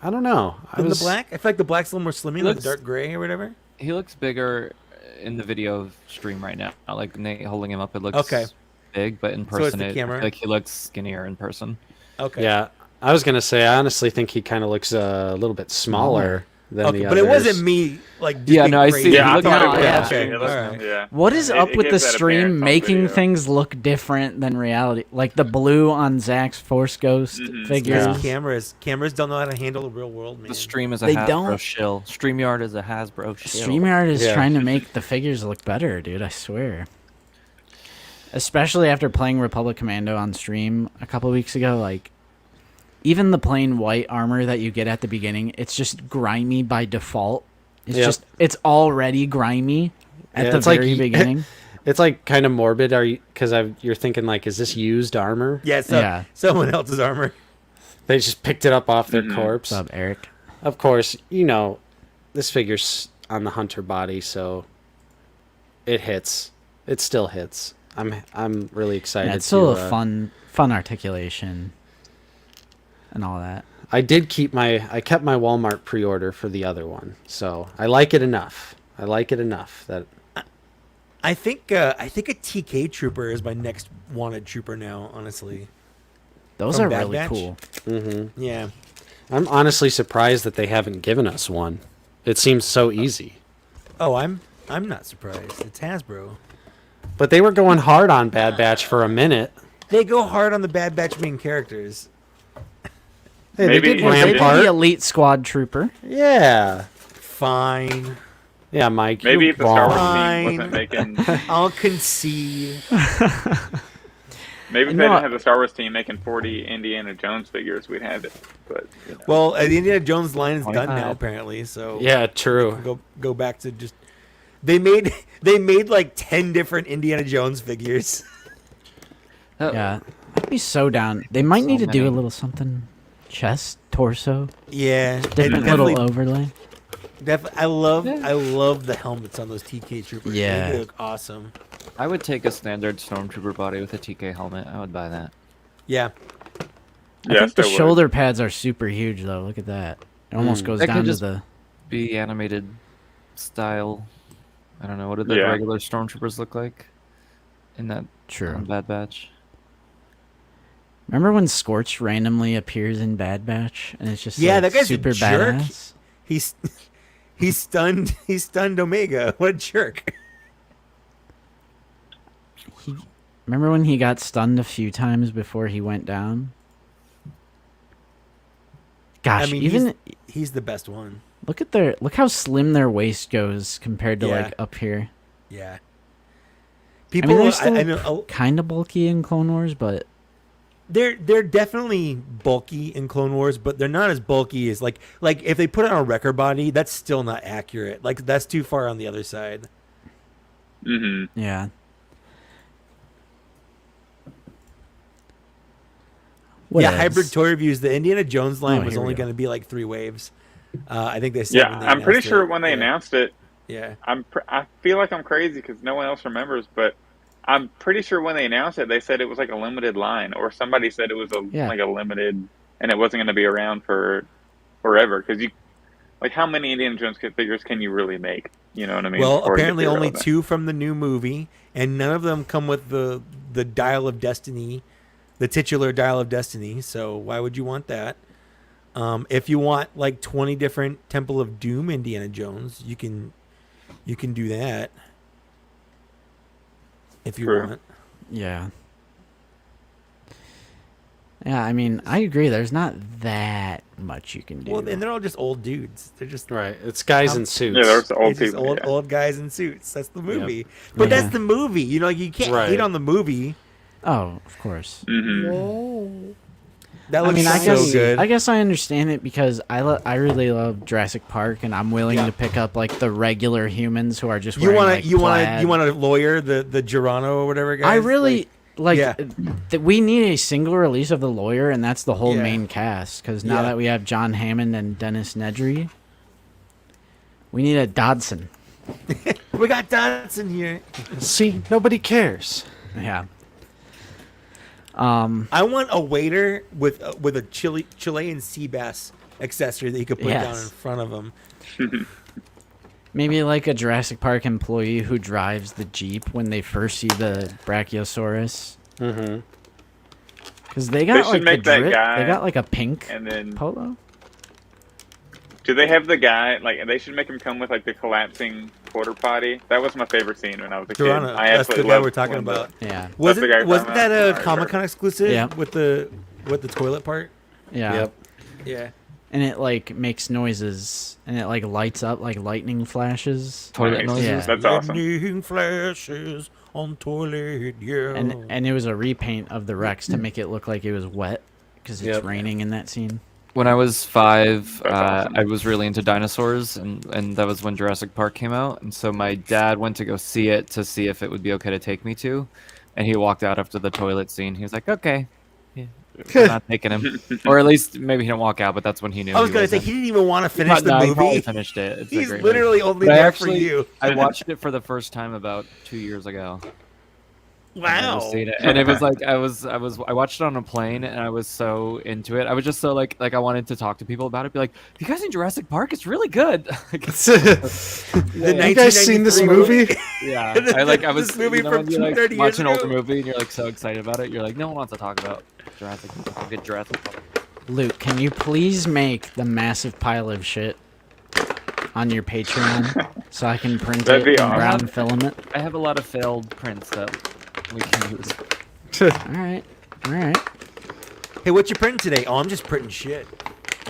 S1: I don't know.
S2: than the black. I feel like the black's a little more slimming, like
S5: looks-
S2: dark gray or whatever.
S5: He looks bigger in the video stream right now. Like Nate holding him up, it looks
S2: Okay.
S5: big, but in
S2: So it's
S5: person,
S2: the camera?
S5: like he looks skinnier in person.
S2: Okay.
S1: Yeah. I was going to say, I honestly think he kind of looks a little bit smaller than
S2: Okay,
S1: the
S2: but
S1: others.
S2: it wasn't me. Like, just
S5: Yeah,
S2: being
S5: no, I
S2: crazy.
S5: see.
S4: Yeah, I
S5: Look
S4: thought
S5: at
S4: it was.
S5: yeah.
S2: Okay,
S4: It looks-
S2: alright.
S4: Yeah.
S3: What is
S4: It-
S3: up
S4: it
S3: with the
S4: gives that
S3: stream
S4: appearance on
S3: making
S4: video.
S3: things look different than reality? Like the blue on Zach's Force Ghost
S4: Mhm.
S3: figures.
S1: Yeah.
S2: Cameras don't know how to handle the real world, man.
S5: The stream is a
S3: They
S5: Hasbro
S3: don't.
S5: shill. StreamYard is a Hasbro shill.
S3: StreamYard is
S1: Yeah.
S3: trying to make the figures look better, dude. I swear. Especially after playing Republic Commando on stream a couple weeks ago, like even the plain white armor that you get at the beginning, it's just grimy by default. It's
S1: Yep.
S3: it's already grimy at
S1: Yeah,
S3: the
S1: it's like
S3: very beginning.
S1: It's like kind of morbid. Because you're thinking like, is this used armor?
S2: Yeah, so
S3: Yeah.
S2: someone else's armor.
S1: They just picked it up off their
S4: Mhm.
S1: corpse.
S3: What's up, Eric?
S1: Of course, this figure's on the hunter body, so it hits. It still hits. I'm really excited.
S3: Yeah, it's still
S1: to,
S3: a fun articulation and all that.
S1: I kept my Walmart pre-order for the other one, so I like it enough. That
S2: I think a TK trooper is my next wanted trooper now. Honestly,
S3: Those
S2: From
S3: are
S2: Bad
S3: really
S2: Batch?
S3: cool.
S2: yeah.
S1: I'm honestly surprised that they haven't given us one. It seems so easy.
S2: Oh, I'm not surprised. It's Hasbro.
S1: But they were going hard on Bad Batch for a minute.
S2: They go hard on the Bad Batch main characters.
S1: Hey,
S4: Maybe-
S1: they did
S4: yeah,
S3: They did
S1: Rampart.
S3: the Elite Squad Trooper.
S1: Yeah.
S2: Fine,
S1: Yeah, Mike.
S4: Maybe
S1: you're
S4: if the Star Wars
S1: wrong.
S4: team wasn't making,
S2: I'll concede.
S4: maybe if
S3: No,
S4: they
S3: I-
S4: didn't have the Star Wars team making 40 Indiana Jones figures, we'd have it. But
S2: Well, the Indiana Jones line is done
S5: 25.
S2: now, apparently. So
S1: Yeah, true.
S2: go back to just they made like 10 different Indiana Jones figures.
S3: Yeah, I'd be so down. They might
S5: So
S3: need to do a
S5: many.
S3: little something. Chest, torso,
S2: Yeah,
S3: different
S2: definitely-
S3: little overlay.
S2: I love the helmets on those TK troopers.
S3: Yeah.
S2: They look awesome.
S5: I would take a standard stormtrooper body with a TK helmet. I would buy that.
S2: Yeah,
S3: I
S4: yes,
S3: think the
S4: they would.
S3: shoulder pads are super huge, though. Look at that. It almost goes
S5: That could
S3: down to
S5: just-
S3: the.
S5: Be animated style. I don't know. What did the
S4: Yeah.
S5: regular stormtroopers look like in that
S3: True.
S5: Bad Batch?
S3: Remember when Scorch randomly appears in Bad Batch and it's just
S2: Yeah,
S3: like,
S2: that guy's a
S3: super
S2: jerk.
S3: badass?
S2: he's stunned Omega. What a jerk.
S3: Remember when he got stunned a few times before he went down? Gosh,
S2: I mean,
S3: even
S2: he's the best one.
S3: Look how slim their waist goes compared to
S2: Yeah.
S3: like up here.
S2: Yeah.
S3: I
S2: People,
S3: mean, they're
S2: I
S3: still
S2: know
S3: kind of bulky in Clone Wars, but
S2: they're definitely bulky in Clone Wars, but they're not as bulky as like if they put it on a wrecker body, that's still not accurate. Like that's too far on the other side.
S4: Mm-hmm.
S3: yeah. What
S2: yeah,
S3: else?
S2: hybrid toy reviews. The Indiana Jones line
S3: Oh,
S2: was
S3: here we
S2: only
S3: go.
S2: going to be like 3 waves. I think they said.
S4: Yeah,
S2: when they
S4: I'm pretty
S2: announced
S4: sure
S2: it.
S4: when they
S2: Yeah.
S4: announced it,
S2: Yeah.
S4: I feel like I'm crazy because no one else remembers, but I'm pretty sure when they announced it, they said it was like a limited line, or somebody said it was
S3: Yeah.
S4: like a limited, and it wasn't going to be around for forever. Because like, how many Indiana Jones figures can you really make? You know what I mean?
S2: Well,
S4: Before it gets
S2: apparently only
S4: irrelevant.
S2: 2 from the new movie, and none of them come with the Dial of Destiny, the titular Dial of Destiny. So why would you want that? If you want like 20 different Temple of Doom Indiana Jones, you can do that. If you
S4: True.
S2: want.
S3: Yeah. Yeah, I mean, I agree. There's not that much you can do.
S2: Well, and they're all just old dudes. They're just
S1: Right. It's guys
S2: Um,
S1: in suits.
S4: Yeah, there's old
S2: it's just
S4: people.
S2: old
S4: yeah.
S2: old guys in suits. That's the movie. But
S3: Yeah.
S2: that's the movie. You know, you can't
S1: Right.
S2: hate on the movie.
S3: Oh, of course.
S4: Mm-hmm.
S2: That
S3: I
S2: looks
S3: mean, I
S2: so
S3: guess
S2: good.
S3: I guess I understand it because I really love Jurassic Park, and I'm willing
S2: Yeah.
S3: to pick up like the regular humans who are just
S2: you
S3: want
S2: want
S3: to
S2: to you want to lawyer the Girano or whatever guys.
S3: I really like
S2: yeah.
S3: we need a single release of the lawyer, and that's the whole
S2: Yeah.
S3: main cast. Because now
S2: Yeah.
S3: that we have John Hammond and Dennis Nedry, we need a Dodson.
S2: We got Dodson here.
S1: See, nobody cares.
S3: Yeah.
S2: I want a waiter with a Chilean sea bass accessory that you could put down
S3: Yes.
S2: in front of him.
S3: Maybe like a Jurassic Park employee who drives the Jeep when they first see the Brachiosaurus.
S1: Mm-hmm.
S3: Because they got
S4: should
S3: like
S4: make
S3: the
S4: that
S3: drip.
S4: guy-
S3: They got like a pink
S4: And then,
S3: polo.
S4: do they have the guy, like, they should make him come with, like, the collapsing porter potty? That was my favorite scene when I was a kid.
S2: Girano.
S4: I
S2: That's the
S4: absolutely
S2: guy
S4: loved
S2: we're talking
S4: when the-
S2: about.
S3: Yeah.
S2: Wasn't
S4: the guy
S2: wasn't
S4: from,
S2: that a
S4: Alright,
S2: Comic Con exclusive
S3: Yeah.
S2: with the toilet part?
S3: Yeah.
S1: Yep.
S2: Yeah.
S3: And it like makes noises and it like lights up like lightning flashes.
S5: Toilet
S4: Nice.
S5: noises.
S3: Yeah.
S4: That's awesome.
S2: Lightning flashes on toilet, yeah.
S3: And it was a repaint of the Rex to make it look like it was wet because it's
S1: Yep.
S3: raining in that scene.
S5: When I was 5,
S4: That's awesome.
S5: I was really into dinosaurs, and that was when Jurassic Park came out. And so my dad went to go see it to see if it would be okay to take me to. And he walked out after the toilet scene. He was like, okay. Yeah, we're not taking him. Or at least maybe he didn't walk out, but that's when he knew.
S2: I was
S5: he
S2: gonna say
S5: wasn't.
S2: he didn't even want to finish the
S5: He probably
S2: movie.
S5: finished it. It's a
S2: He's
S5: great
S2: literally only
S5: But I
S2: there
S5: actually-
S2: for you.
S5: I watched it for the first time about 2 years ago. I've never
S2: Wow.
S5: seen it. And it was like I watched it on a plane and I was so into it. I was just so like I wanted to talk to people about it. Be like, you guys in Jurassic Park? It's really good. Like,
S2: The
S1: You guys seen this
S2: 1993
S1: movie?
S5: yeah,
S2: This
S5: I was
S2: movie
S5: you know,
S2: from
S5: when you like
S2: 30
S5: watch
S2: years
S5: an older
S2: ago?
S5: movie and you're like so excited about it. You're like, no one wants to talk about Jurassic. Get Jurassic Park.
S3: Luke, can you please make the massive pile of shit on your Patreon so I can print
S4: That'd
S3: it
S4: be
S3: in
S4: awesome.
S3: brown filament?
S5: I have a lot of failed prints that we can use.
S3: All right. All right.
S2: Hey, what you printing today? Oh, I'm just printing shit.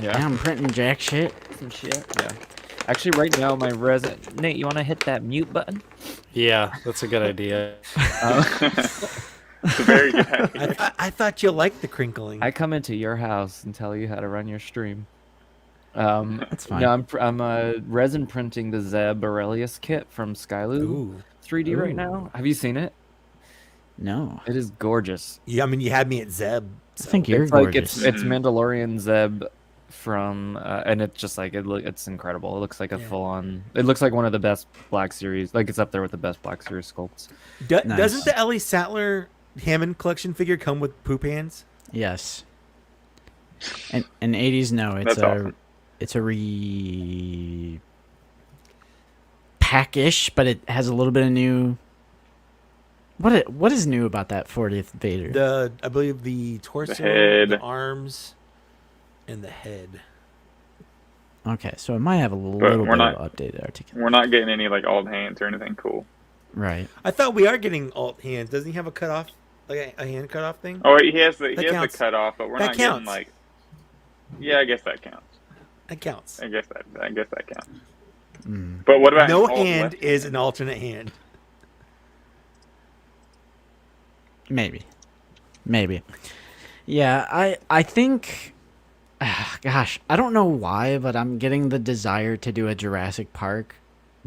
S3: Yeah, I'm printing jack shit.
S5: Some shit. Yeah. Actually, right now my resin. Nate, you want to hit that mute button?
S1: Yeah, that's a good idea.
S4: It's a very good idea.
S2: I thought you liked the crinkling.
S5: I come into your house and tell you how to run your stream.
S3: That's fine.
S5: No, I'm resin printing the Zeb Aurelius kit from Skyloo
S2: Ooh.
S5: 3D
S2: Ooh.
S5: right now. Have you seen it?
S3: No.
S5: It is gorgeous.
S2: Yeah, I mean, you had me at Zeb.
S3: I think you're
S5: It's like
S3: gorgeous.
S5: it's Mandalorian Zeb from and it's just like it's incredible. It looks like a
S2: Yeah.
S5: full on. It looks like one of the best Black Series. Like it's up there with the best Black Series sculpts.
S3: Nice.
S2: Doesn't the Ellie Sattler Hammond collection figure come with poop hands?
S3: Yes. And 80s, no, it's
S4: That's
S3: a
S4: awesome.
S3: it's a re pack-ish, but it has a little bit of new. What is new about that 40th Vader?
S2: I believe the torso,
S4: head.
S2: the arms, and the head.
S3: Okay, so it might have a little
S4: we're
S3: bit
S4: not-
S3: of updated articulation.
S4: We're not getting any, like, old hands or anything cool.
S3: Right.
S2: I thought we are getting alt hands. Doesn't he have a cutoff, like a hand cutoff thing?
S4: Oh, wait, he has
S2: That
S4: the
S2: counts.
S4: cutoff, but we're
S2: That
S4: not
S2: counts.
S4: getting, like... Yeah, I guess that counts.
S2: That counts.
S4: I guess that counts. But what about
S2: No
S4: alt
S2: hand
S4: left
S2: is an alternate hand.
S3: Maybe. Yeah, I think. Gosh, I don't know why, but I'm getting the desire to do a Jurassic Park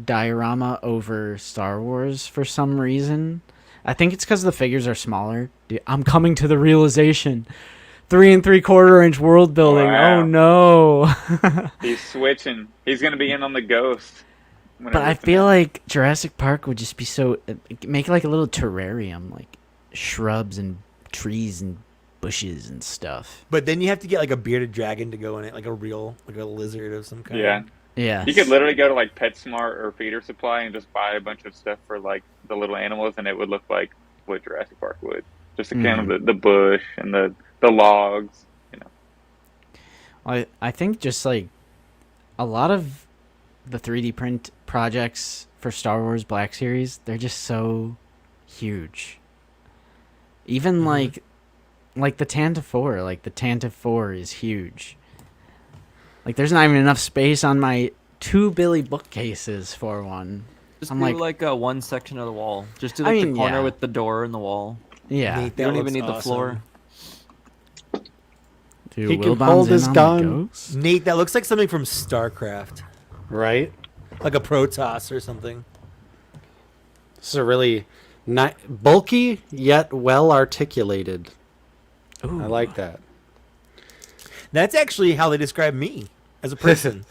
S3: diorama over Star Wars for some reason. I think it's because the figures are smaller. Dude, I'm coming to the realization. 3 3/4 inch world building.
S4: Wow.
S3: Oh no.
S4: He's switching. He's gonna be in on the Ghost.
S3: But I feel like Jurassic Park would just be so make like a little terrarium, like shrubs and trees and bushes and stuff.
S2: But then you have to get like a bearded dragon to go in it, like a lizard of some kind.
S4: Yeah.
S3: Yeah.
S4: You could literally go to like PetSmart or Feeder Supply and just buy a bunch of stuff for like the little animals, and it would look like what Jurassic Park would. Just a kind of the bush and the logs, you know.
S3: I think just like a lot of the 3D print projects for Star Wars Black Series, they're just so huge. Even like the Tantive 4, like the Tantive 4 is huge. Like there's not even enough space on my 2 Billy bookcases for one.
S5: Just
S3: I'm
S5: do
S3: like
S5: one section of the wall. Just do
S3: I
S5: like
S3: mean,
S5: the corner
S3: yeah.
S5: with the door and the wall.
S3: Yeah.
S2: Nate,
S5: You
S2: that
S5: don't even
S2: looks
S5: need the
S2: awesome.
S5: floor.
S3: Dude,
S1: He can
S3: Wilbon's
S1: hold
S3: in
S1: his
S3: on the
S1: gun.
S3: Ghost.
S2: Nate, that looks like something from StarCraft,
S1: Right?
S2: like a Protoss or something.
S1: This is a really bulky yet well articulated.
S3: Ooh.
S1: I like that.
S2: That's actually how they describe me as a person.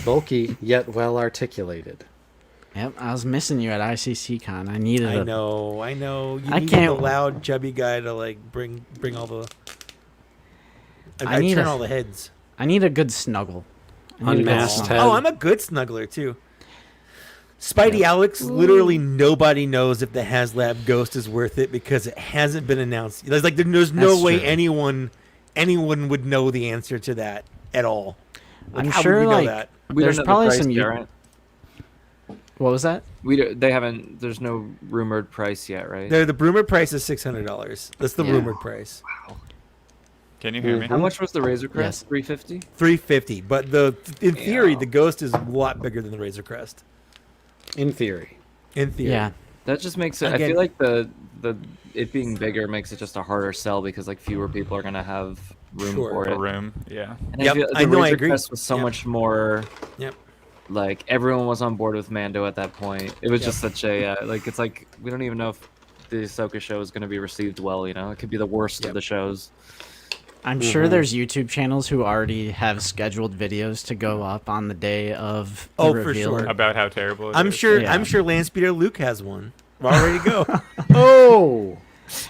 S1: Bulky yet well articulated.
S3: Yep, I was missing you at ICC Con. I needed
S2: I
S3: a
S2: know. You
S3: I
S2: need
S3: can't-
S2: the loud, chubby guy to like bring all the.
S3: I
S2: I
S3: need
S2: turn
S3: a-
S2: all the heads.
S3: I need a good snuggle. I need a good
S1: Unmasked
S3: snuggle.
S1: head.
S2: Oh, I'm a good snuggler too. Spidey Alex, literally nobody knows if the HasLab Ghost is worth it because it hasn't been announced. There's no
S3: That's
S2: way
S3: true.
S2: anyone would know the answer to that at all.
S3: I'm
S2: how would
S3: sure
S2: we know
S3: like
S2: that?
S5: We
S3: there's
S5: don't know
S3: probably
S5: the price
S3: some
S5: yet, right?
S3: What was that?
S5: They haven't. There's no rumored price yet, right?
S2: The rumored price is $600. That's the
S3: Yeah.
S2: rumored price.
S6: Can you hear me?
S5: How much was the Razor Crest?
S3: Yes.
S5: 350.
S2: $350. But in theory,
S5: Yeah.
S2: the Ghost is a lot bigger than the Razor Crest.
S1: In theory.
S2: In theory.
S3: Yeah.
S5: That just makes it. I
S2: Again-
S5: feel like the it being bigger makes it just a harder sell because like fewer people are gonna have room
S2: Sure.
S5: for
S6: A
S5: it.
S6: room, yeah.
S5: And
S2: Yep,
S5: feel
S2: I know, I
S5: Razor
S2: agree.
S5: Crest was so
S2: Yep.
S5: much more.
S2: Yep.
S5: Like everyone was on board with Mando at that point. It was
S2: Yep.
S5: just such a like it's like we don't even know if the Ahsoka show is going to be received well. You know, it could be the worst
S2: Yep.
S5: of the shows.
S3: I'm sure there's YouTube channels who already have scheduled videos to go up on the day of the
S2: Oh, for
S3: reveal.
S2: sure.
S6: About how terrible it
S2: I'm
S6: is.
S2: sure.
S3: Yeah.
S2: I'm sure Landspeeder Luke has one. We're all ready to go.
S1: Oh!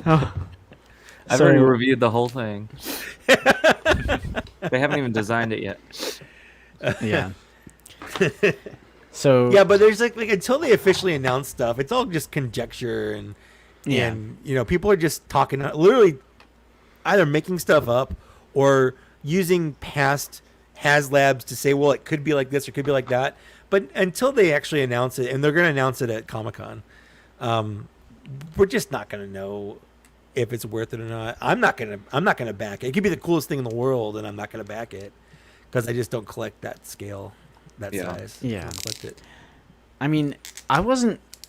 S5: I've
S3: So-
S5: already reviewed the whole thing. They haven't even designed it yet.
S3: Yeah. So
S2: Yeah, but there's like until they officially announce stuff, it's all just conjecture and
S3: Yeah.
S2: and people are just talking, literally either making stuff up or using past HasLabs to say, well, it could be like this or it could be like that. But until they actually announce it, and they're going to announce it at Comic-Con, we're just not going to know if it's worth it or not. I'm not gonna back it. It could be the coolest thing in the world, and I'm not gonna back it because I just don't collect that scale, that
S5: Yeah.
S2: size.
S3: Yeah.
S2: I don't collect it.
S3: I mean,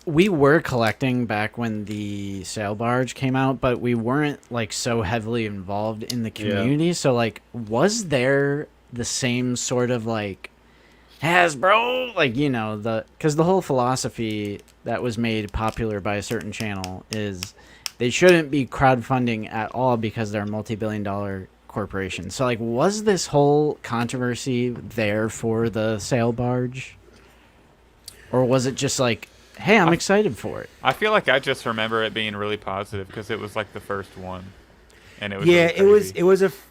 S3: we were collecting back when the sail barge came out, but we weren't like so heavily involved in the community. So like, was there the same sort of like Hasbro, like, because the whole philosophy that was made popular by a certain channel is they shouldn't be crowdfunding at all because they're a multi-billion-dollar corporation. So like, was this whole controversy there for the sail barge? Or was it just like, hey, I'm excited for it?
S6: I feel like I just remember it being really positive because it was like the first one, and it was
S2: Yeah,
S6: really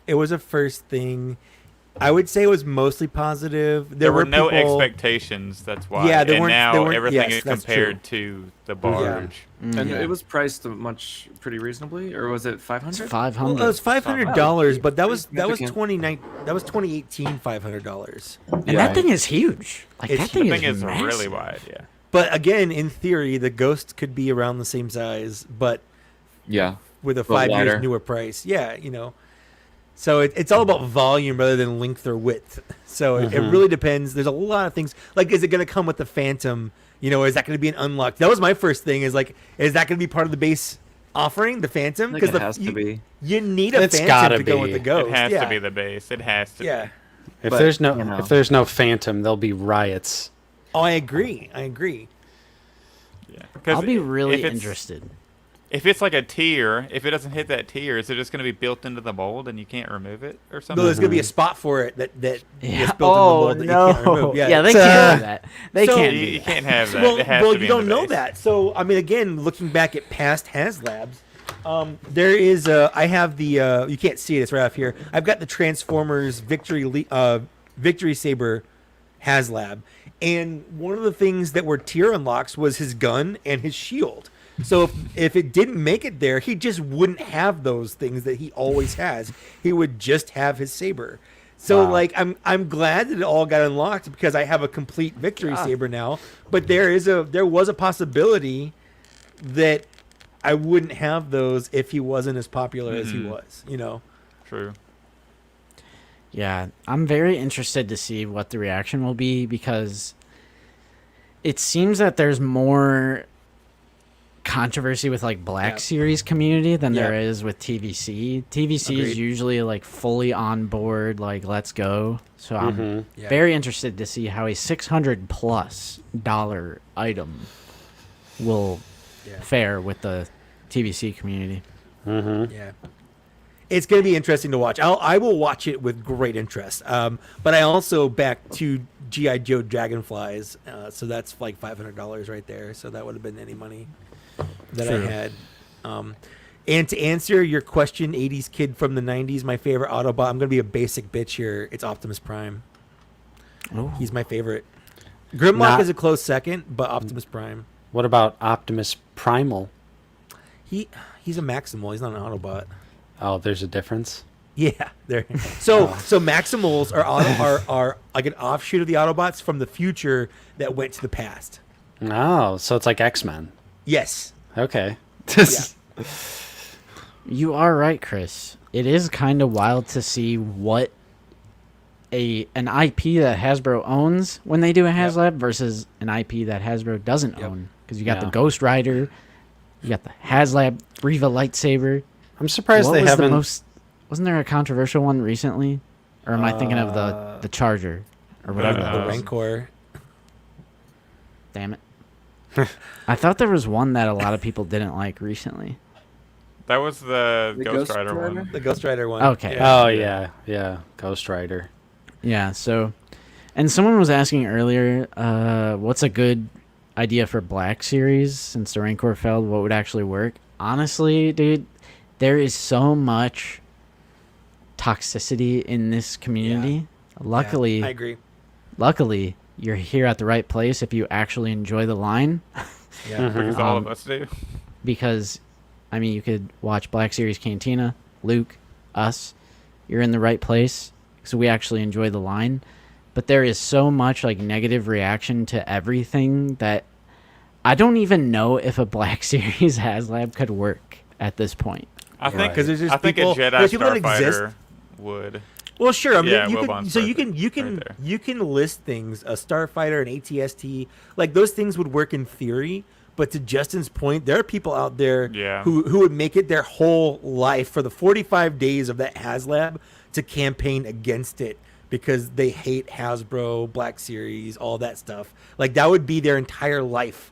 S2: it was a first thing. I would say it was mostly positive.
S6: There were no
S2: people-
S6: expectations. That's why.
S2: Yeah, there
S6: and
S2: weren't-
S6: now
S2: there weren't-
S6: everything
S2: yes,
S6: is
S2: that's
S6: compared to the barge.
S5: And
S2: Yeah.
S5: it was priced pretty reasonably, or was it 500?
S3: 500.
S2: Well, it was $500, but that was
S5: Significant.
S2: 2018 $500.
S3: And
S5: Yeah.
S3: that thing is huge. Like,
S2: It's-
S3: that thing,
S6: The thing is
S3: massive.
S6: really wide. Yeah.
S2: But again, in theory, the Ghost could be around the same size, but
S5: Yeah.
S2: with a
S5: But
S2: 5 years
S5: wider.
S2: newer price. Yeah, So it's all about volume rather than length or width. So it really depends. There's a lot of things. Like, is it going to come with the Phantom? You know, is that going to be an unlocked? That was my first thing. Is like, is that going to be part of the base offering, the Phantom?
S5: Because it has to be.
S2: You need a
S1: It's
S2: Phantom
S1: gotta
S2: to go
S1: be.
S2: with the Ghost.
S6: It has to be the base. It has to.
S2: Yeah.
S1: If
S5: But,
S1: there's no
S5: you know.
S1: if there's no Phantom, there'll be riots.
S2: Oh, I agree.
S6: Be. Yeah. 'Cause
S3: I'll be really
S6: if it's-
S3: interested.
S6: If it's like a tier, if it doesn't hit that tier, is it just going to be built into the mold and you can't remove it or
S2: No,
S6: something?
S2: there's going to be a spot for it that
S3: Yeah.
S2: is built in the mold that you can't remove. Yeah.
S3: they
S2: So-
S3: can't do that. They
S2: so-
S3: can't
S6: You,
S3: do
S6: you
S3: that.
S6: can't have that.
S2: Well,
S6: it has
S2: well
S6: to be
S2: you
S6: in
S2: don't
S6: the
S2: know
S6: base.
S2: that. So, I mean, again, looking back at past HasLabs, there is I have the you can't see it, it's right off here. I've got the Transformers Victory Saber HasLab, and one of the things that were tier unlocks was his gun and his shield. So if it didn't make it there, he just wouldn't have those things that he always has. He would just have his saber. So
S1: Wow.
S2: like I'm glad that it all got unlocked because I have a complete Victory Saber now. But there was a possibility that I wouldn't have those if he wasn't as popular as he was, you know.
S6: True.
S3: Yeah, I'm very interested to see what the reaction will be because it seems that there's more controversy with like Black
S2: Yeah.
S3: Series community than there
S2: Yeah.
S3: is with TVC. TVC is
S2: Agreed.
S3: usually like fully on board, like let's go. So I'm
S2: Yeah.
S3: very interested to see how a $600+ item will
S2: Yeah.
S3: fare with the TVC community.
S2: Yeah. It's going to be interesting to watch. I will watch it with great interest. But I also back to G.I. Joe Dragonflies. So that's like $500 right there. So that would have been any money that I had. And to answer your question, 80s kid from the 90s, my favorite Autobot, I'm going to be a basic bitch here. It's Optimus Prime.
S3: Oh,
S2: He's my favorite. Grimlock
S1: Not-
S2: is a close second, but Optimus Prime.
S1: What about Optimus Primal?
S2: He's a Maximal. He's not an Autobot.
S1: Oh, there's a difference.
S2: Yeah, there. So Maximals are like an offshoot of the Autobots from the future that went to the past.
S1: Oh, so it's like X-Men.
S2: Yes.
S1: Okay.
S3: you are right, Chris. It is kind of wild to see what an IP that Hasbro owns when they do a HasLab versus an IP that Hasbro doesn't own. Because you got the
S1: Yeah.
S3: Ghost Rider, you got the HasLab Riva lightsaber.
S1: I'm surprised
S3: What
S1: they
S3: was
S1: haven't.
S3: Wasn't there a controversial one recently? Or am I thinking of the Charger or whatever?
S6: Uh,
S3: that
S2: The
S3: was?
S2: Rancor.
S3: Damn it! I thought there was one that a lot of people didn't like recently.
S6: That was the
S5: The
S6: Ghost
S5: Ghost
S6: Rider
S5: Rider?
S6: one.
S2: The Ghost Rider one.
S3: Okay.
S2: Yeah.
S1: Oh yeah, Ghost Rider.
S3: Yeah. So, and someone was asking earlier, what's a good idea for Black Series since the Rancor failed? What would actually work? Honestly, dude, there is so much toxicity in this community. Luckily,
S2: Yeah, I agree.
S3: luckily, you're here at the right place if you actually enjoy the line.
S2: Yeah.
S6: Because all of us do.
S3: Because, I mean, you could watch Black Series Cantina, Luke, us. You're in the right place. So we actually enjoy the line. But there is so much like negative reaction to everything that I don't even know if a Black Series HasLab could work at this point.
S6: I think
S2: Right. 'Cause there's just
S6: I think
S2: people-
S6: a Jedi
S2: there's people that exist.
S6: Starfighter would.
S2: Well, sure. I mean,
S6: Yeah,
S2: you
S6: Will
S2: can.
S6: Bond's
S2: So you
S6: perfect
S2: can
S6: right there.
S2: you can list things. A Starfighter, an ATST, like those things would work in theory. But to Justin's point, there are people out there
S6: Yeah.
S2: who would make it their whole life for the 45 days of that HasLab to campaign against it because they hate Hasbro, Black Series, all that stuff. Like that would be their entire life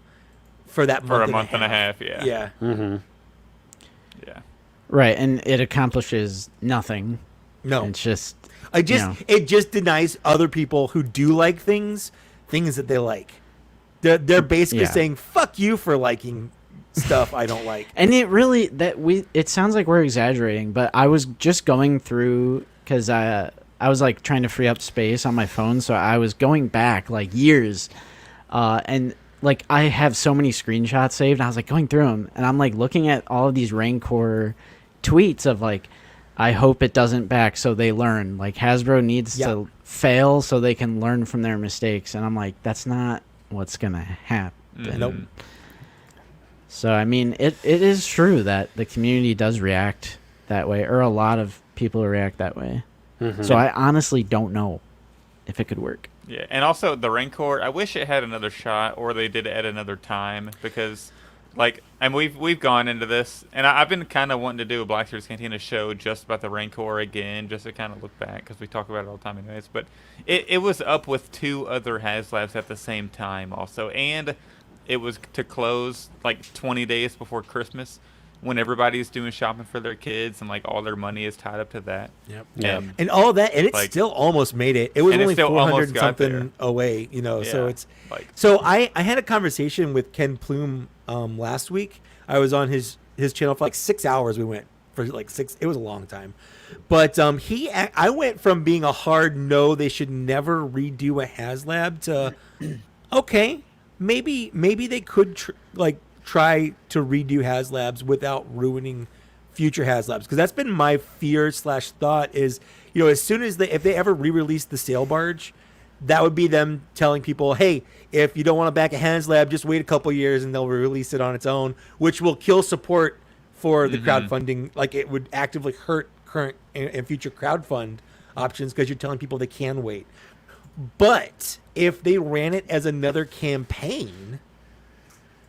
S2: for that
S6: For
S2: month
S6: a month and a half, yeah.
S2: Yeah.
S1: Mm-hmm.
S6: Yeah.
S3: Right, and it accomplishes nothing.
S2: No.
S3: It's just
S2: I just
S3: know.
S2: it just denies other people who do like things that they like. They're basically
S3: Yeah.
S2: saying fuck you for liking stuff I don't like.
S3: And it really it sounds like we're exaggerating, but I was just going through because I was like trying to free up space on my phone, so I was going back like years, and like I have so many screenshots saved. And I was like going through them, and I'm like looking at all of these Rancor tweets of like, I hope it doesn't back so they learn. Like Hasbro needs to fail so they can learn from their mistakes, and I'm like, that's not what's gonna happen.
S2: Nope.
S3: So I mean, it is true that the community does react that way, or a lot of people react that way.
S1: Mhm.
S3: So I honestly don't know if it could work.
S6: Yeah, and also the Rancor, I wish it had another shot, or they did it at another time, because, like, and we've gone into this, and I've been kind of wanting to do a Black Series Cantina show just about the Rancor again, just to kind of look back, because we talk about it all the time anyways, but it was up with 2 other HasLabs at the same time also, and it was to close, like, 20 days before Christmas, when everybody's doing shopping for their kids, and, like, all their money is tied up to that.
S2: Yep.
S1: Yeah.
S2: And all that, and it
S6: Like-
S2: still almost made it. It was
S6: And it
S2: only
S6: still
S2: 400
S6: almost got
S2: something
S6: there.
S2: away, you know. So
S6: Yeah,
S2: it's
S6: like-
S2: so I had a conversation with Ken Plume last week. I was on his channel for like 6 hours. We went for like 6. It was a long time, but I went from being a hard no, they should never redo a HasLab to okay, maybe they could try to redo HasLabs without ruining future HasLabs, because that's been my fear / thought is, you know, as soon as if they ever re-release the sail barge, that would be them telling people, hey, if you don't want to back a HasLab, just wait a couple years and they'll release it on its own, which will kill support for the crowdfunding. Like, it would actively hurt current and future crowdfund options, because you're telling people they can wait. But if they ran it as another campaign,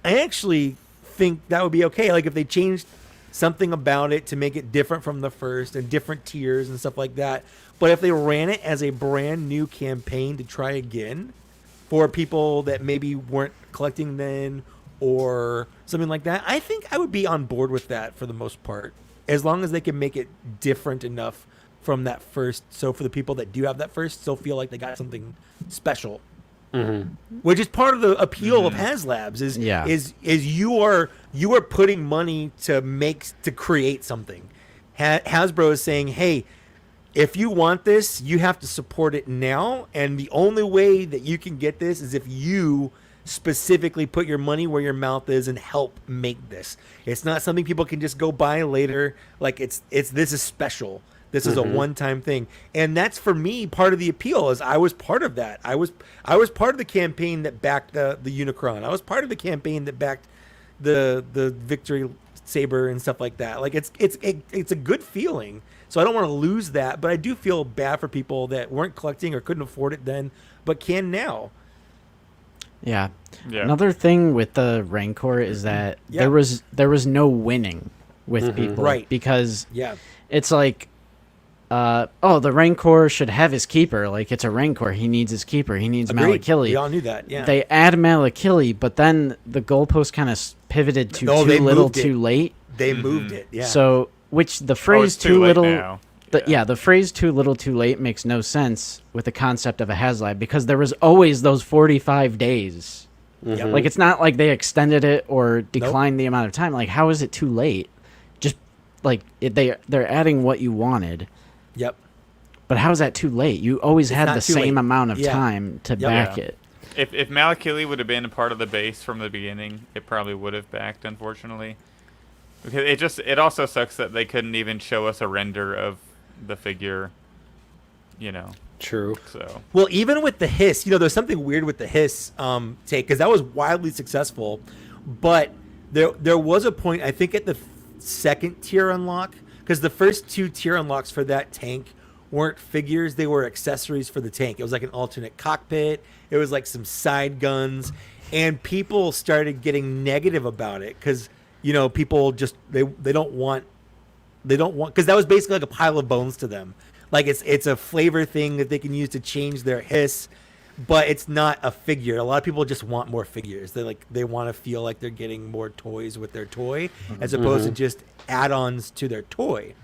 S2: I actually think that would be okay. Like, if they changed something about it to make it different from the first and different tiers and stuff like that. But if they ran it as a brand new campaign to try again for people that maybe weren't collecting then or something like that, I think I would be on board with that for the most part, as long as they can make it different enough from that first. So for the people that do have that first, still feel like they got something special. Which is part of the appeal of HasLabs is you are putting money to create something. Hasbro is saying, hey, if you want this, you have to support it now, and the only way that you can get this is if you specifically put your money where your mouth is and help make this. It's not something people can just go buy later. Like, this is special. This is a one-time thing, and that's, for me, part of the appeal. Is I was part of that. I was part of the campaign that backed the Unicron. I was part of the campaign that backed the Victory Saber and stuff like that. Like, it's a good feeling. So I don't want to lose that, but I do feel bad for people that weren't collecting or couldn't afford it then, but can now.
S3: Yeah.
S6: Yeah.
S3: Another thing with the Rancor is that there was no winning with people,
S2: Right.
S3: Because
S2: Yeah.
S3: it's like, the Rancor should have his keeper. Like, it's a Rancor. He needs his keeper. He needs
S2: Agreed.
S3: Malakili.
S2: We all knew that. Yeah.
S3: They add Malakili, but then the goalpost kind of pivoted to
S2: No,
S3: too
S2: they
S3: little,
S2: moved it.
S3: too late.
S2: They moved it. Yeah.
S3: So, which the
S6: Oh,
S3: phrase
S6: it's
S3: too
S6: late
S3: little,
S6: now.
S3: the phrase too little, too late makes no sense with the concept of a HasLab, because there was always those 45 days.
S2: Yep.
S3: Like, it's not like they extended it or declined the amount of time. Like, how is it too late? Just like they're adding what you wanted.
S2: Yep.
S3: But how is that too late? You always had
S2: not
S3: the
S2: too
S3: same
S2: late.
S3: amount of
S2: Yeah.
S3: time to
S2: Yep.
S3: back
S6: Yeah.
S3: it.
S6: If Malakili would have been a part of the base from the beginning, it probably would have backed, unfortunately. Because it also sucks that they couldn't even show us a render of the figure, you know.
S1: True.
S6: So
S2: Well, even with the hiss, there's something weird with the hiss take, because that was wildly successful. But there was a point, I think, at the second tier unlock, because the first 2 tier unlocks for that tank weren't figures, they were accessories for the tank. It was like an alternate cockpit. It was like some side guns, and people started getting negative about it because people just they don't want, because that was basically like a pile of bones to them. Like, it's a flavor thing that they can use to change their hiss, but it's not a figure. A lot of people just want more figures. They want to feel like they're getting more toys with their toy, as opposed to just add-ons to their toy.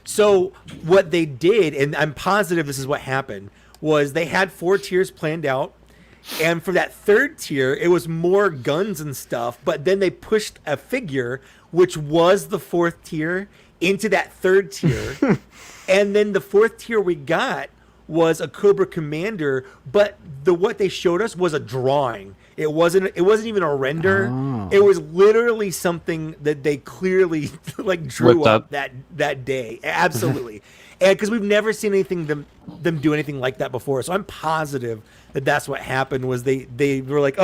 S2: So what they did, and I'm positive this is what happened, was they had 4 tiers planned out, and for that 3rd tier, it was more guns and stuff, but then they pushed a figure, which was the 4th tier, into that 3rd tier, and then the 4th tier we got was a Cobra Commander, but what they showed us was a drawing. It wasn't even a render.
S3: Oh.
S2: It was literally something that they clearly drew
S5: Whipped
S2: up
S5: up.
S2: that day. Absolutely. And because we've never seen them do anything like that before. So I'm positive that that's what happened, was they were like,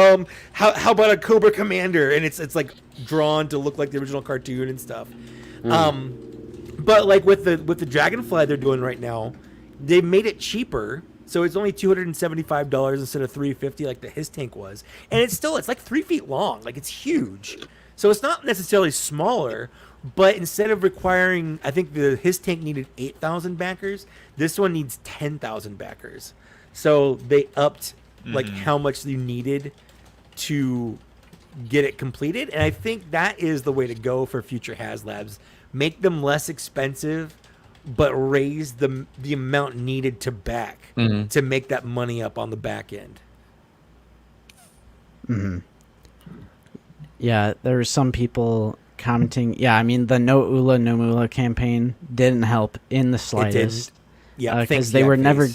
S2: how about a Cobra Commander? And it's like drawn to look like the original cartoon and stuff. But like with the Dragonfly they're doing right now, they made it cheaper. So it's only $275 instead of $350 like the his tank was. And it's like 3 feet long. Like it's huge. So it's not necessarily smaller, but instead of requiring, I think his tank needed 8,000 backers, this one needs 10,000 backers. So they upped like how much you needed to get it completed. And I think that is the way to go for future HasLabs. Make them less expensive, but raise the amount needed to back to make that money up on the back end.
S3: Mm-hmm. Yeah, there were some people commenting. Yeah, I mean the No Ula No Mula campaign didn't help in the slightest.
S2: Yeah,
S3: because they were never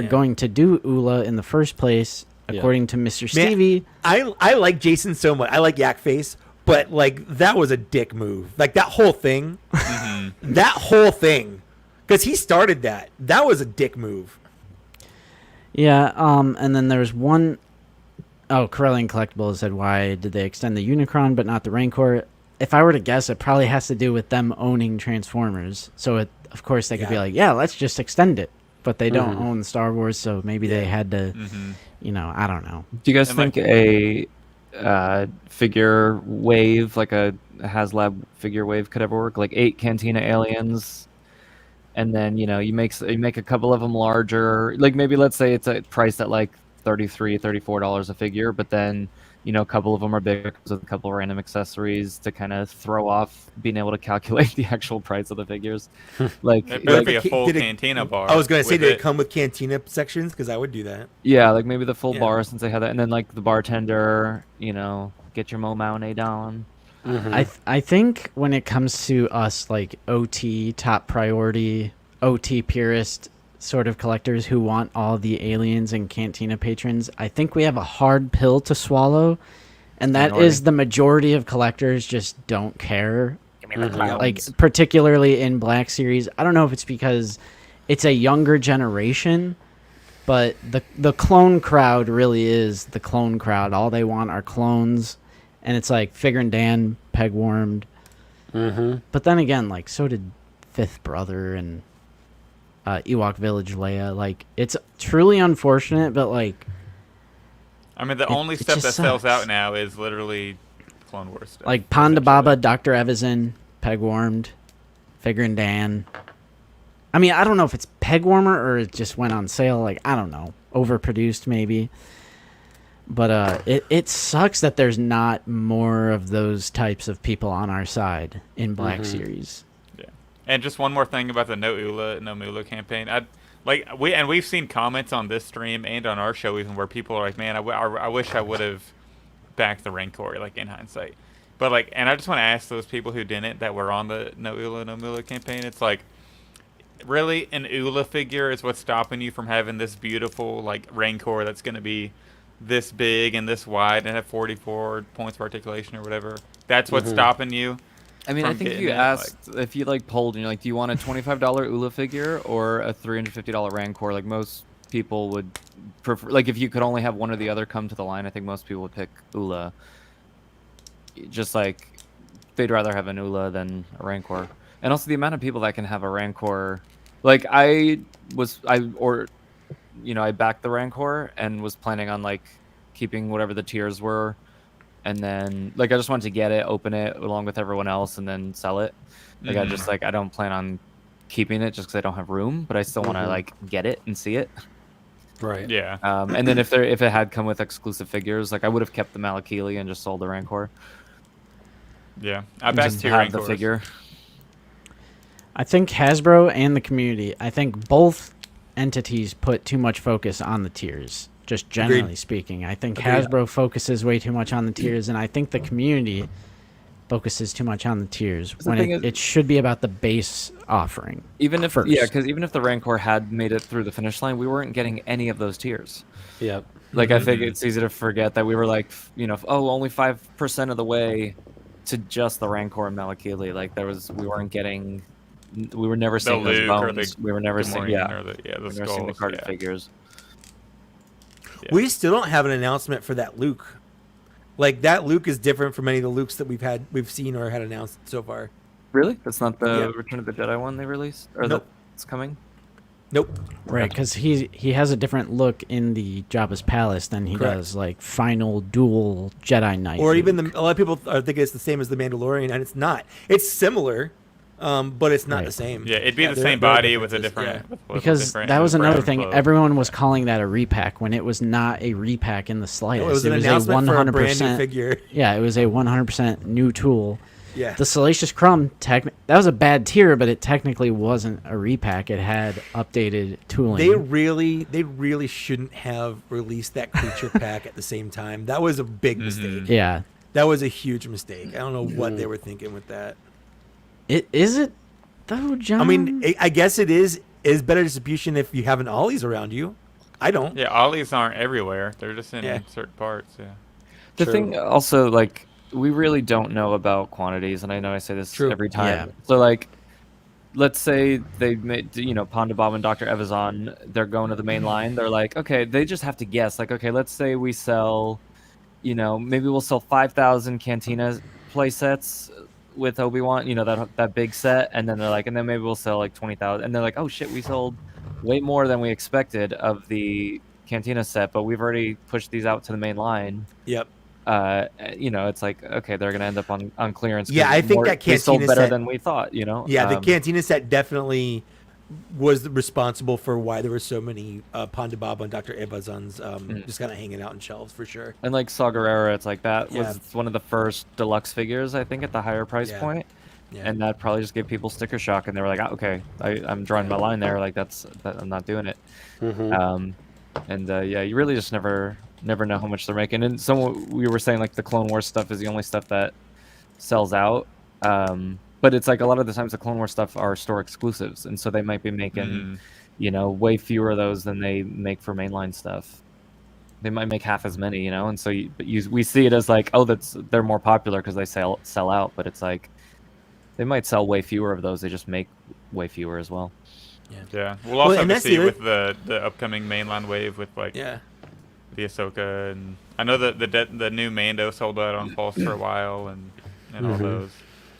S3: going to do Ula in the first place, according to Mr. Stevie.
S2: I like Jason so much. I like Yak Face, but like that was a dick move. Like that whole thing, because he started that. That was a dick move.
S3: Yeah. And then there was one. Oh, Corellian Collectibles said, "Why did they extend the Unicron but not the Rancor?" If I were to guess, it probably has to do with them owning Transformers. So of course they could be like, "Yeah, let's just extend it." But they don't own Star Wars, so maybe they had to, I don't know.
S5: Do you guys think a figure wave, like a HasLab figure wave, could ever work? Like 8 Cantina aliens, and then you make a couple of them larger. Like maybe let's say it's priced at like $33, $34 a figure, but then a couple of them are bigger with a couple of random accessories to kind of throw off being able to calculate the actual price of the figures. Like
S6: it better be a full Cantina bar.
S2: I was going to say, did it come with Cantina sections? Because I would do that.
S5: Yeah, like maybe the full bar since they have that, and then like the bartender, get your Momaune on.
S3: I think when it comes to us, like OT top priority, OT purist sort of collectors who want all the aliens and Cantina patrons, I think we have a hard pill to swallow, and that is the majority of collectors just don't care. Like particularly in Black Series, I don't know if it's because it's a younger generation, but the clone crowd really is the clone crowd. All they want are clones, and it's like Figure and Dan, peg warmed. But then again, like so did Fifth Brother and Ewok Village Leia. Like it's truly unfortunate, but like
S6: I mean the only stuff that sells out now is literally Clone Wars stuff.
S3: Like Ponda Baba, Dr. Evazan, peg warmed, Figure and Dan. I mean, I don't know if it's peg warmer or it just went on sale. Like I don't know, overproduced maybe. But it sucks that there's not more of those types of people on our side in Black Series.
S6: And just one more thing about the No Ula No Mula campaign. We've seen comments on this stream and on our show even where people are like, "Man, I wish I would have backed the Rancor." Like in hindsight, but like, and I just want to ask those people who didn't that were on the No Ula No Mula campaign. It's like, really, an Ula figure is what's stopping you from having this beautiful like Rancor that's going to be this big and this wide and have 44 points of articulation or whatever. That's what's stopping you.
S5: I mean, I think if you asked, if you like polled and you're like, do you want a $25 Ula figure or a $350 Rancor? Like most people would prefer, like if you could only have one or the other come to the line, I think most people would pick Ula. Just like they'd rather have an Ula than a Rancor. And also the amount of people that can have a Rancor. Like I backed the Rancor and was planning on like keeping whatever the tiers were. And then, like, I just wanted to get it, open it along with everyone else, and then sell it. Like, I don't plan on keeping it just because I don't have room, but I still want to, like, get it and see it.
S1: Right.
S6: Yeah.
S5: And then if it had come with exclusive figures, like, I would have kept the Malakili and just sold the Rancor.
S6: Yeah. I backed two
S5: have
S6: Rancors.
S5: the figure.
S3: I think Hasbro and the community, I think both entities put too much focus on the tiers. Just generally speaking, I think Hasbro focuses way too much on the tiers, and I think the community focuses too much on the tiers when it should be about the base offering.
S5: Even if because even if the Rancor had made it through the finish line, we weren't getting any of those tiers.
S1: Yep.
S5: Like I think it's easy to forget that we were like, only 5% of the way to just the Rancor and Malakili. Like we weren't getting, we were never seeing those bones. We were never seeing the carded figures.
S2: Yeah. We still don't have an announcement for that Luke. Like that Luke is different from any of the Lukes that we've seen or had announced so far.
S5: Really? That's not the
S2: Yeah.
S5: Return of the Jedi one they released, or
S2: Nope.
S5: that's coming.
S2: Nope.
S3: Right, because he has a different look in the Jabba's palace than he
S2: Correct.
S3: does like final dual Jedi Knight.
S2: Or even
S3: Luke.
S2: a lot of people are thinking it's the same as the Mandalorian, and it's not. It's similar, but it's not
S3: Right.
S2: the same.
S6: Yeah, it'd be the
S2: there-
S6: same
S2: there are
S6: body with a
S2: differences,
S6: different. With
S3: because
S6: different
S3: that was another
S6: brown
S3: thing.
S6: cloak.
S3: Everyone was calling that a repack when it was not a repack in the slightest.
S2: It was an
S3: a
S2: announcement for a brand new
S3: 100%.
S2: figure.
S3: Yeah, it was a 100% new tool.
S2: Yeah.
S3: The Salacious Crumb, that was a bad tier, but it technically wasn't a repack. It had updated tooling.
S2: They really shouldn't have released that creature pack at the same time. That was a big mistake.
S3: Yeah.
S2: That was a huge mistake. I don't know what they were thinking with that.
S3: Is it though, John?
S2: I mean, I guess it is better distribution if you have an Ollies around you. I don't.
S6: Yeah, ollies aren't everywhere. They're just in
S2: Yeah.
S6: certain parts. Yeah.
S5: The
S2: True.
S5: thing also, like, we really don't know about quantities, and I know I say this
S2: True.
S5: every time.
S3: Yeah.
S5: So, like, let's say they made, Ponda Bob and Dr. Evazan, they're going to the main line. They're like, okay, they just have to guess. Like, okay, let's say we sell, maybe we'll sell 5,000 Cantina play sets with Obi-Wan, that big set. And then they're like, and then maybe we'll sell like 20,000. And they're like, oh shit, we sold way more than we expected of the Cantina set, but we've already pushed these out to the main line.
S2: Yep.
S5: It's like, okay, they're gonna end up on clearance. 'cause
S2: Yeah, I think that
S5: they sold
S2: Cantina
S5: better
S2: set-
S5: than we thought.
S2: Yeah, the Cantina set definitely was responsible for why there were so many Ponda Bob and Dr. Ebazans just kind of hanging out in shelves for sure.
S5: And like Saw Gerrera, it's like that
S2: Yeah.
S5: was one of the first deluxe figures, I think, at the higher price
S2: Yeah.
S5: point.
S2: Yeah.
S5: And that probably just gave people sticker shock, and they were like, okay, I'm drawing my line there. Like I'm not doing it. Yeah, you really just never know how much they're making. And we were saying like the Clone Wars stuff is the only stuff that sells out. But it's like a lot of the times the Clone Wars stuff are store exclusives, and so they might be making, way fewer of those than they make for mainline stuff. They might make half as many, and so we see it as like, oh, they're more popular because they sell out. But it's like they might sell way fewer of those. They just make way fewer as well.
S6: Yeah. We'll also have
S2: and
S6: to
S2: that's
S6: see
S2: the
S6: with the upcoming mainline wave with like
S2: Yeah.
S6: the Ahsoka, and I know that the new Mando sold out on Pulse for a while, and all those.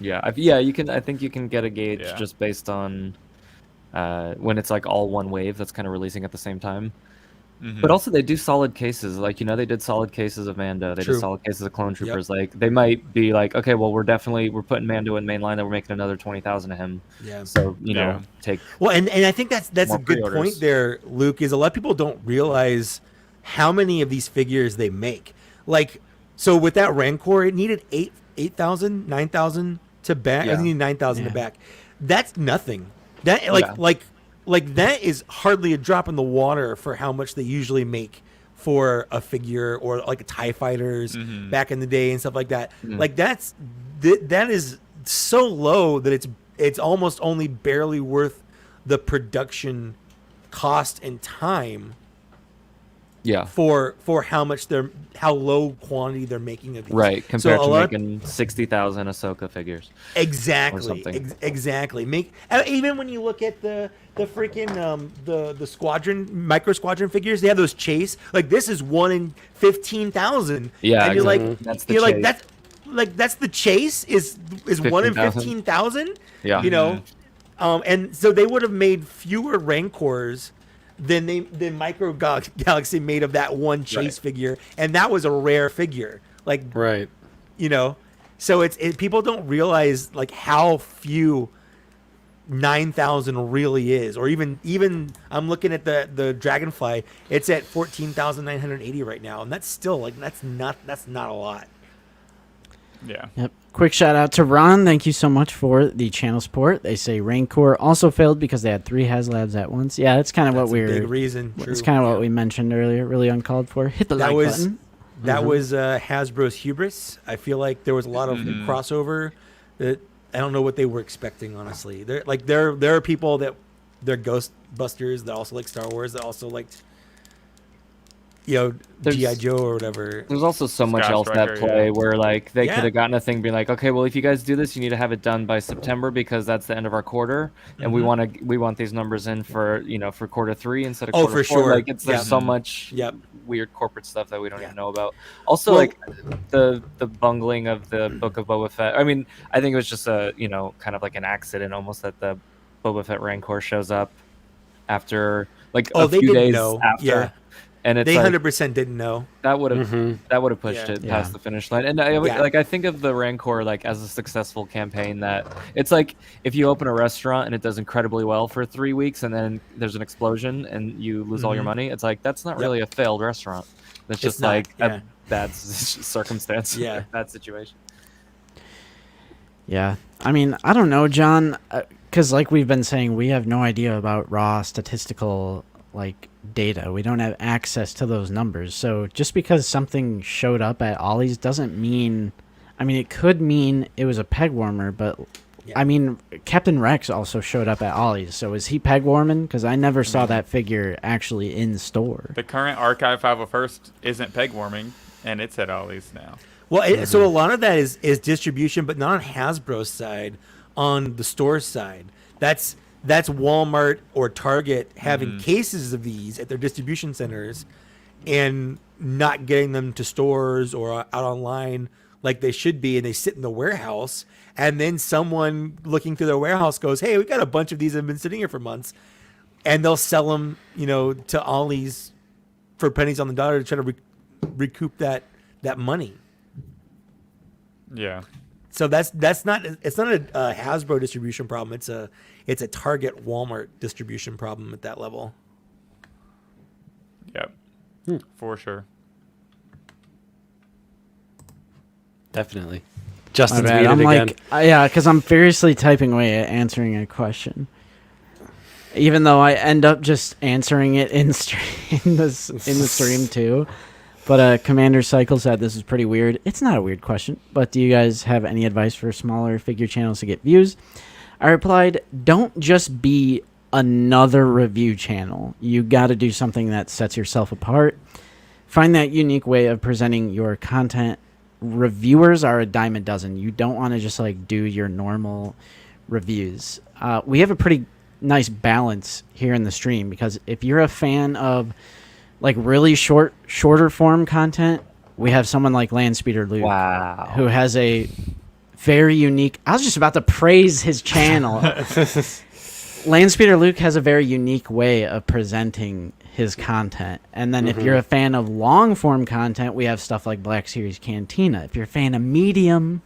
S5: Yeah, you can. I think you can get a gauge just based on when it's like all one wave that's kind of releasing at the same time. But also they do solid cases. Like they did solid cases of Mando. They
S2: True.
S5: did solid cases of Clone Troopers. Like they might be like, okay, well we're putting Mando in mainline. Then we're making another 20,000 of him.
S2: Yeah.
S5: So take.
S2: Well, and I think that's
S5: More
S2: a good
S5: pre-orders.
S2: point there, Luke. Is a lot of people don't realize how many of these figures they make. Like, so with that Rancor, it needed 8,000, 9,000 to back.
S5: Yeah.
S2: It needed 9,000 to
S3: Yeah.
S2: back. That's nothing. That
S5: Yeah.
S2: like that is hardly a drop in the water for how much they usually make for a figure, or like a TIE Fighters back in the day and stuff like that. Like that is so low that it's almost only barely worth the production cost and time
S5: Yeah.
S2: for how low quantity they're making of these.
S5: Right.
S2: So
S5: Compared
S2: a
S5: to
S2: lot of-
S5: making 60,000 Ahsoka figures.
S2: Exactly.
S5: something.
S2: Exactly. Even when you look at the freaking the squadron micro squadron figures, they have those chase. Like this is 1 in 15,000.
S5: Yeah,
S2: And you're like,
S5: exactly. That's the
S2: you're like
S5: chase.
S2: that's the chase is 1 in
S5: 15,000.
S2: 15,000.
S5: Yeah.
S2: You know, and so they would have made fewer Rancors than Micro Galaxy made of that one chase figure, and that was a rare figure. Like,
S1: Right.
S2: So people don't realize like how few 9,000 really is, or even I'm looking at the Dragonfly, it's at 14,980 right now, and that's still like that's not a lot.
S6: Yeah.
S3: Yep. Quick shout out to Ron. Thank you so much for the channel support. They say Rancor also failed because they had 3 HasLabs at once. Yeah, that's kind of what
S2: That's a
S3: we're.
S2: big reason.
S3: It's
S2: True.
S3: kind of what we mentioned earlier. Really uncalled for. Hit the
S2: That
S3: like
S2: was
S3: button.
S2: that was Hasbro's hubris. I feel like there was a lot of crossover that I don't know what they were expecting. Honestly, there are people that they're Ghostbusters that also like Star Wars that also liked
S5: There's-
S2: GI Joe or whatever.
S5: There's also so much
S6: Sky
S5: else
S6: Striker,
S5: at play
S6: yeah.
S5: where like they
S2: Yeah.
S5: could have gotten a thing being like, okay, well if you guys do this, you need to have it done by September because that's the end of our quarter, and we want these numbers in for for quarter 3 instead of
S2: Oh,
S5: quarter
S2: for
S5: 4.
S2: sure.
S5: Like there's so much
S2: Yep.
S5: weird corporate stuff that we don't even know about. Also,
S2: Well-
S5: like the bungling of the Book of Boba Fett. I mean, I think it was just a kind of like an accident almost that the Boba Fett Rancor shows up after like
S2: Oh,
S5: a
S2: they
S5: few
S2: didn't
S5: days
S2: know.
S5: after.
S2: Yeah.
S5: And it's
S2: They
S5: like,
S2: 100% didn't know.
S5: that would have pushed
S2: Yeah.
S5: it past the finish line. And I think of the Rancor like as a successful campaign that it's like if you open a restaurant and it does incredibly well for 3 weeks and then there's an explosion and you lose all your money, it's like that's not really a failed restaurant. It's just
S2: not,
S5: like
S2: yeah.
S5: a bad circumstance,
S2: Yeah.
S5: bad situation.
S3: Yeah. I mean, I don't know, John, because like we've been saying, we have no idea about raw statistical like data. We don't have access to those numbers. So just because something showed up at Ollie's doesn't mean, I mean, it could mean it was a peg warmer, but I mean, Captain Rex also showed up at Ollie's. So is he peg warming? Because I never saw that figure actually in store.
S6: The current Archive 501st isn't peg warming, and it's at Ollie's now.
S2: Well, so a lot of that is distribution, but not on Hasbro's side, on the store side. That's Walmart or Target having cases of these at their distribution centers and not getting them to stores or out online like they should be, and they sit in the warehouse, and then someone looking through their warehouse goes, hey, we got a bunch of these that have been sitting here for months, and they'll sell them to Ollie's for pennies on the dollar to try to recoup that money.
S6: Yeah.
S2: So it's not a Hasbro distribution problem. It's a Target Walmart distribution problem at that level.
S6: Yep. For sure.
S1: Definitely.
S3: My
S1: Justin's
S3: bad.
S1: muted
S3: I'm
S1: again.
S3: like, yeah, because I'm furiously typing away at answering a question. Even though I end up just answering it in the stream too. But Commander Cycle said this is pretty weird. It's not a weird question, but do you guys have any advice for smaller figure channels to get views? I replied, don't just be another review channel. You got to do something that sets yourself apart. Find that unique way of presenting your content. Reviewers are a dime a dozen. You don't want to just like do your normal reviews. We have a pretty nice balance here in the stream because if you're a fan of like really shorter form content, we have someone like Landspeeder Luke,
S5: Wow.
S3: who has a very unique. I was just about to praise his channel. Landspeeder Luke has a very unique way of presenting his content. And then if you're a fan of long form content, we have stuff like Black Series Cantina. If you're a fan of medium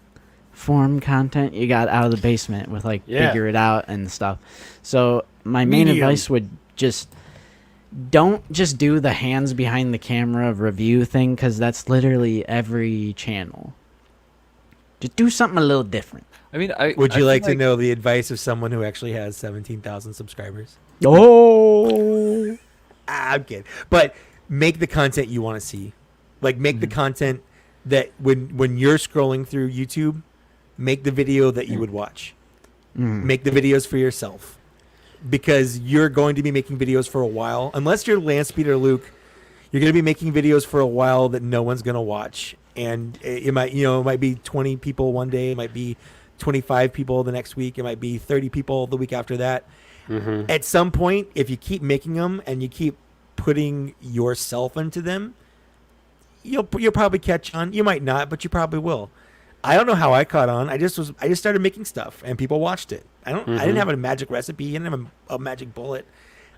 S3: form content, you got Out of the Basement with like Figure It Out and stuff. So my main advice would just don't just do the hands behind the camera review thing, because that's literally every channel. Just do something a little different.
S5: I mean,
S2: Would you
S5: I
S2: like
S5: feel
S2: to know the advice of someone who actually has 17,000 subscribers?
S3: Oh,
S2: I'm kidding. But make the content you want to see. Like, make the content that when you're scrolling through YouTube, make the video that you would watch. Make the videos for yourself. Because you're going to be making videos for a while. Unless you're Landspeeder Luke, you're going to be making videos for a while that no one's going to watch. And it might be 20 people one day. It might be 25 people the next week. It might be 30 people the week after that. At some point, if you keep making them and you keep putting yourself into them, you'll probably catch on. You might not, but you probably will. I don't know how I caught on. I just started making stuff and people watched it. I didn't have a magic recipe. I didn't have a magic bullet.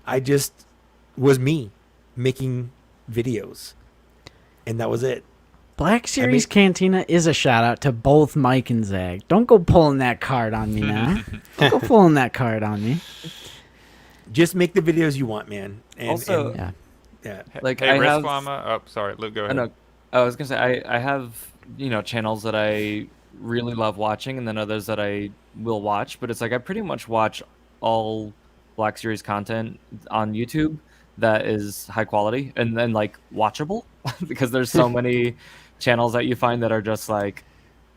S2: I just was me making videos, and that was it.
S3: Black Series Cantina is a shout out to both Mike and Zag. Don't go pulling that card on me now. Don't go pulling that card on me.
S2: Just make the videos you want, man. And,
S5: Also-
S2: and-
S3: Yeah.
S2: yeah.
S5: like
S6: Hey,
S5: I
S6: Risk
S5: have.
S6: Llama. Oh, sorry, Luke, go ahead.
S5: No, I was gonna say I have channels that I really love watching, and then others that I will watch. But it's like I pretty much watch all Black Series content on YouTube that is high quality and then like watchable because there's so many channels that you find that are just like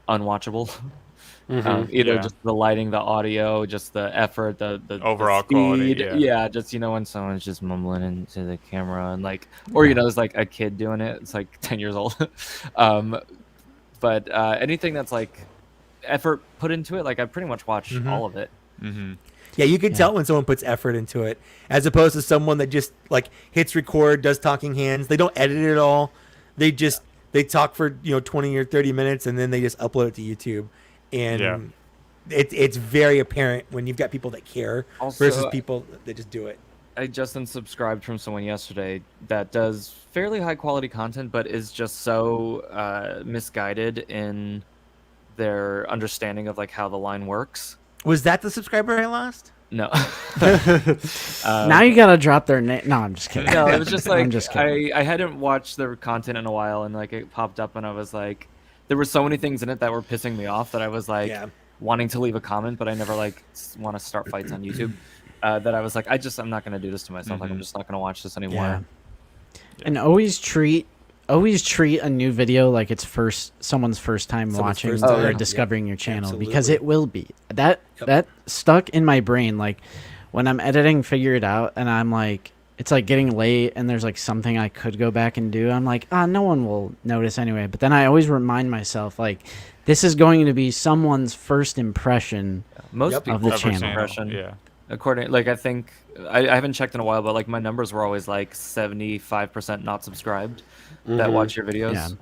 S5: unwatchable. Either
S6: Yeah.
S5: just the lighting, the audio, just the effort, the
S6: Overall
S5: speed.
S6: quality, yeah.
S5: Just when someone's just mumbling into the camera and or there's like a kid doing it. It's like 10 years old. But anything that's like effort put into it, like I pretty much watch all of it.
S6: Mm-hmm.
S2: Yeah, you can tell when someone puts effort into it, as opposed to someone that just like hits record, does talking hands. They don't edit it at all. They just they talk for 20 or 30 minutes, and then they just upload it to YouTube. And it's very apparent when you've got people that care versus people that just do it.
S5: I just unsubscribed from someone yesterday that does fairly high quality content, but is just so misguided in their understanding of like how the line works.
S2: Was that the subscriber I lost?
S5: No.
S3: Now you gotta drop their name. No, I'm just kidding.
S5: No, it was just like
S3: I'm just kidding.
S5: I hadn't watched their content in a while, and like it popped up, and I was like, there were so many things in it that were pissing me off that I was like wanting to leave a comment, but I never like want to start fights on YouTube. That I was like, I'm not gonna do this to myself. Like I'm just not gonna watch this anymore.
S3: Yeah. And always treat a new video like it's someone's first time watching
S2: first
S3: or
S2: time.
S3: discovering your channel,
S2: Absolutely.
S3: because it will be. That stuck in my brain. Like when I'm editing Figure It Out and I'm like, it's like getting late and there's like something I could go back and do. I'm like, no one will notice anyway. But then I always remind myself, like, this is going to be someone's first impression
S5: Most
S3: of
S5: people
S3: the
S6: Of a
S3: channel.
S5: impression.
S6: Yeah.
S5: According, like I think I haven't checked in a while, but like my numbers were always like 75% not subscribed that watch your videos.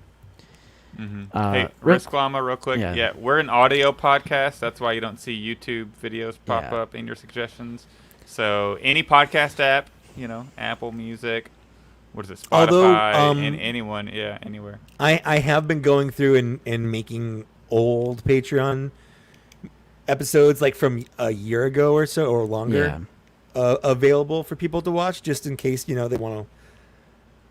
S3: Yeah.
S6: Hey, Risk Llama, real quick. Yeah. We're an audio podcast. That's why you don't see YouTube videos pop up in your suggestions. So any podcast app, Apple Music, what is it, Spotify,
S2: Although,
S6: and anyone, anywhere.
S2: I have been going through and making old Patreon episodes like from a year ago or so or longer available for people to watch, just in case they want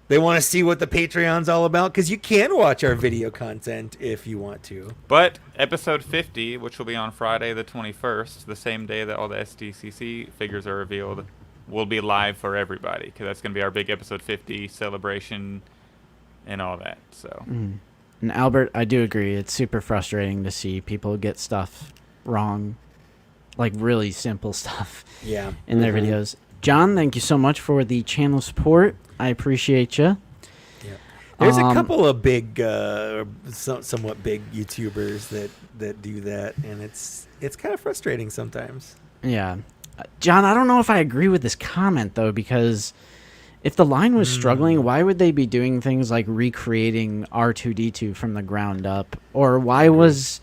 S2: to see what the Patreon's all about, because you can watch our video content if you want to.
S6: But episode 50, which will be on Friday the 21st, the same day that all the SDCC figures are revealed, will be live for everybody, because that's going to be our big episode 50 celebration and all that. So.
S3: And Albert, I do agree. It's super frustrating to see people get stuff wrong, like really simple stuff in their videos. John, thank you so much for the channel support. I appreciate you.
S2: There's a couple of big, somewhat big YouTubers that do that, and it's kind of frustrating sometimes.
S3: Yeah. John, I don't know if I agree with this comment, though, because if the line was struggling, why would they be doing things like recreating R2-D2 from the ground up? Or why was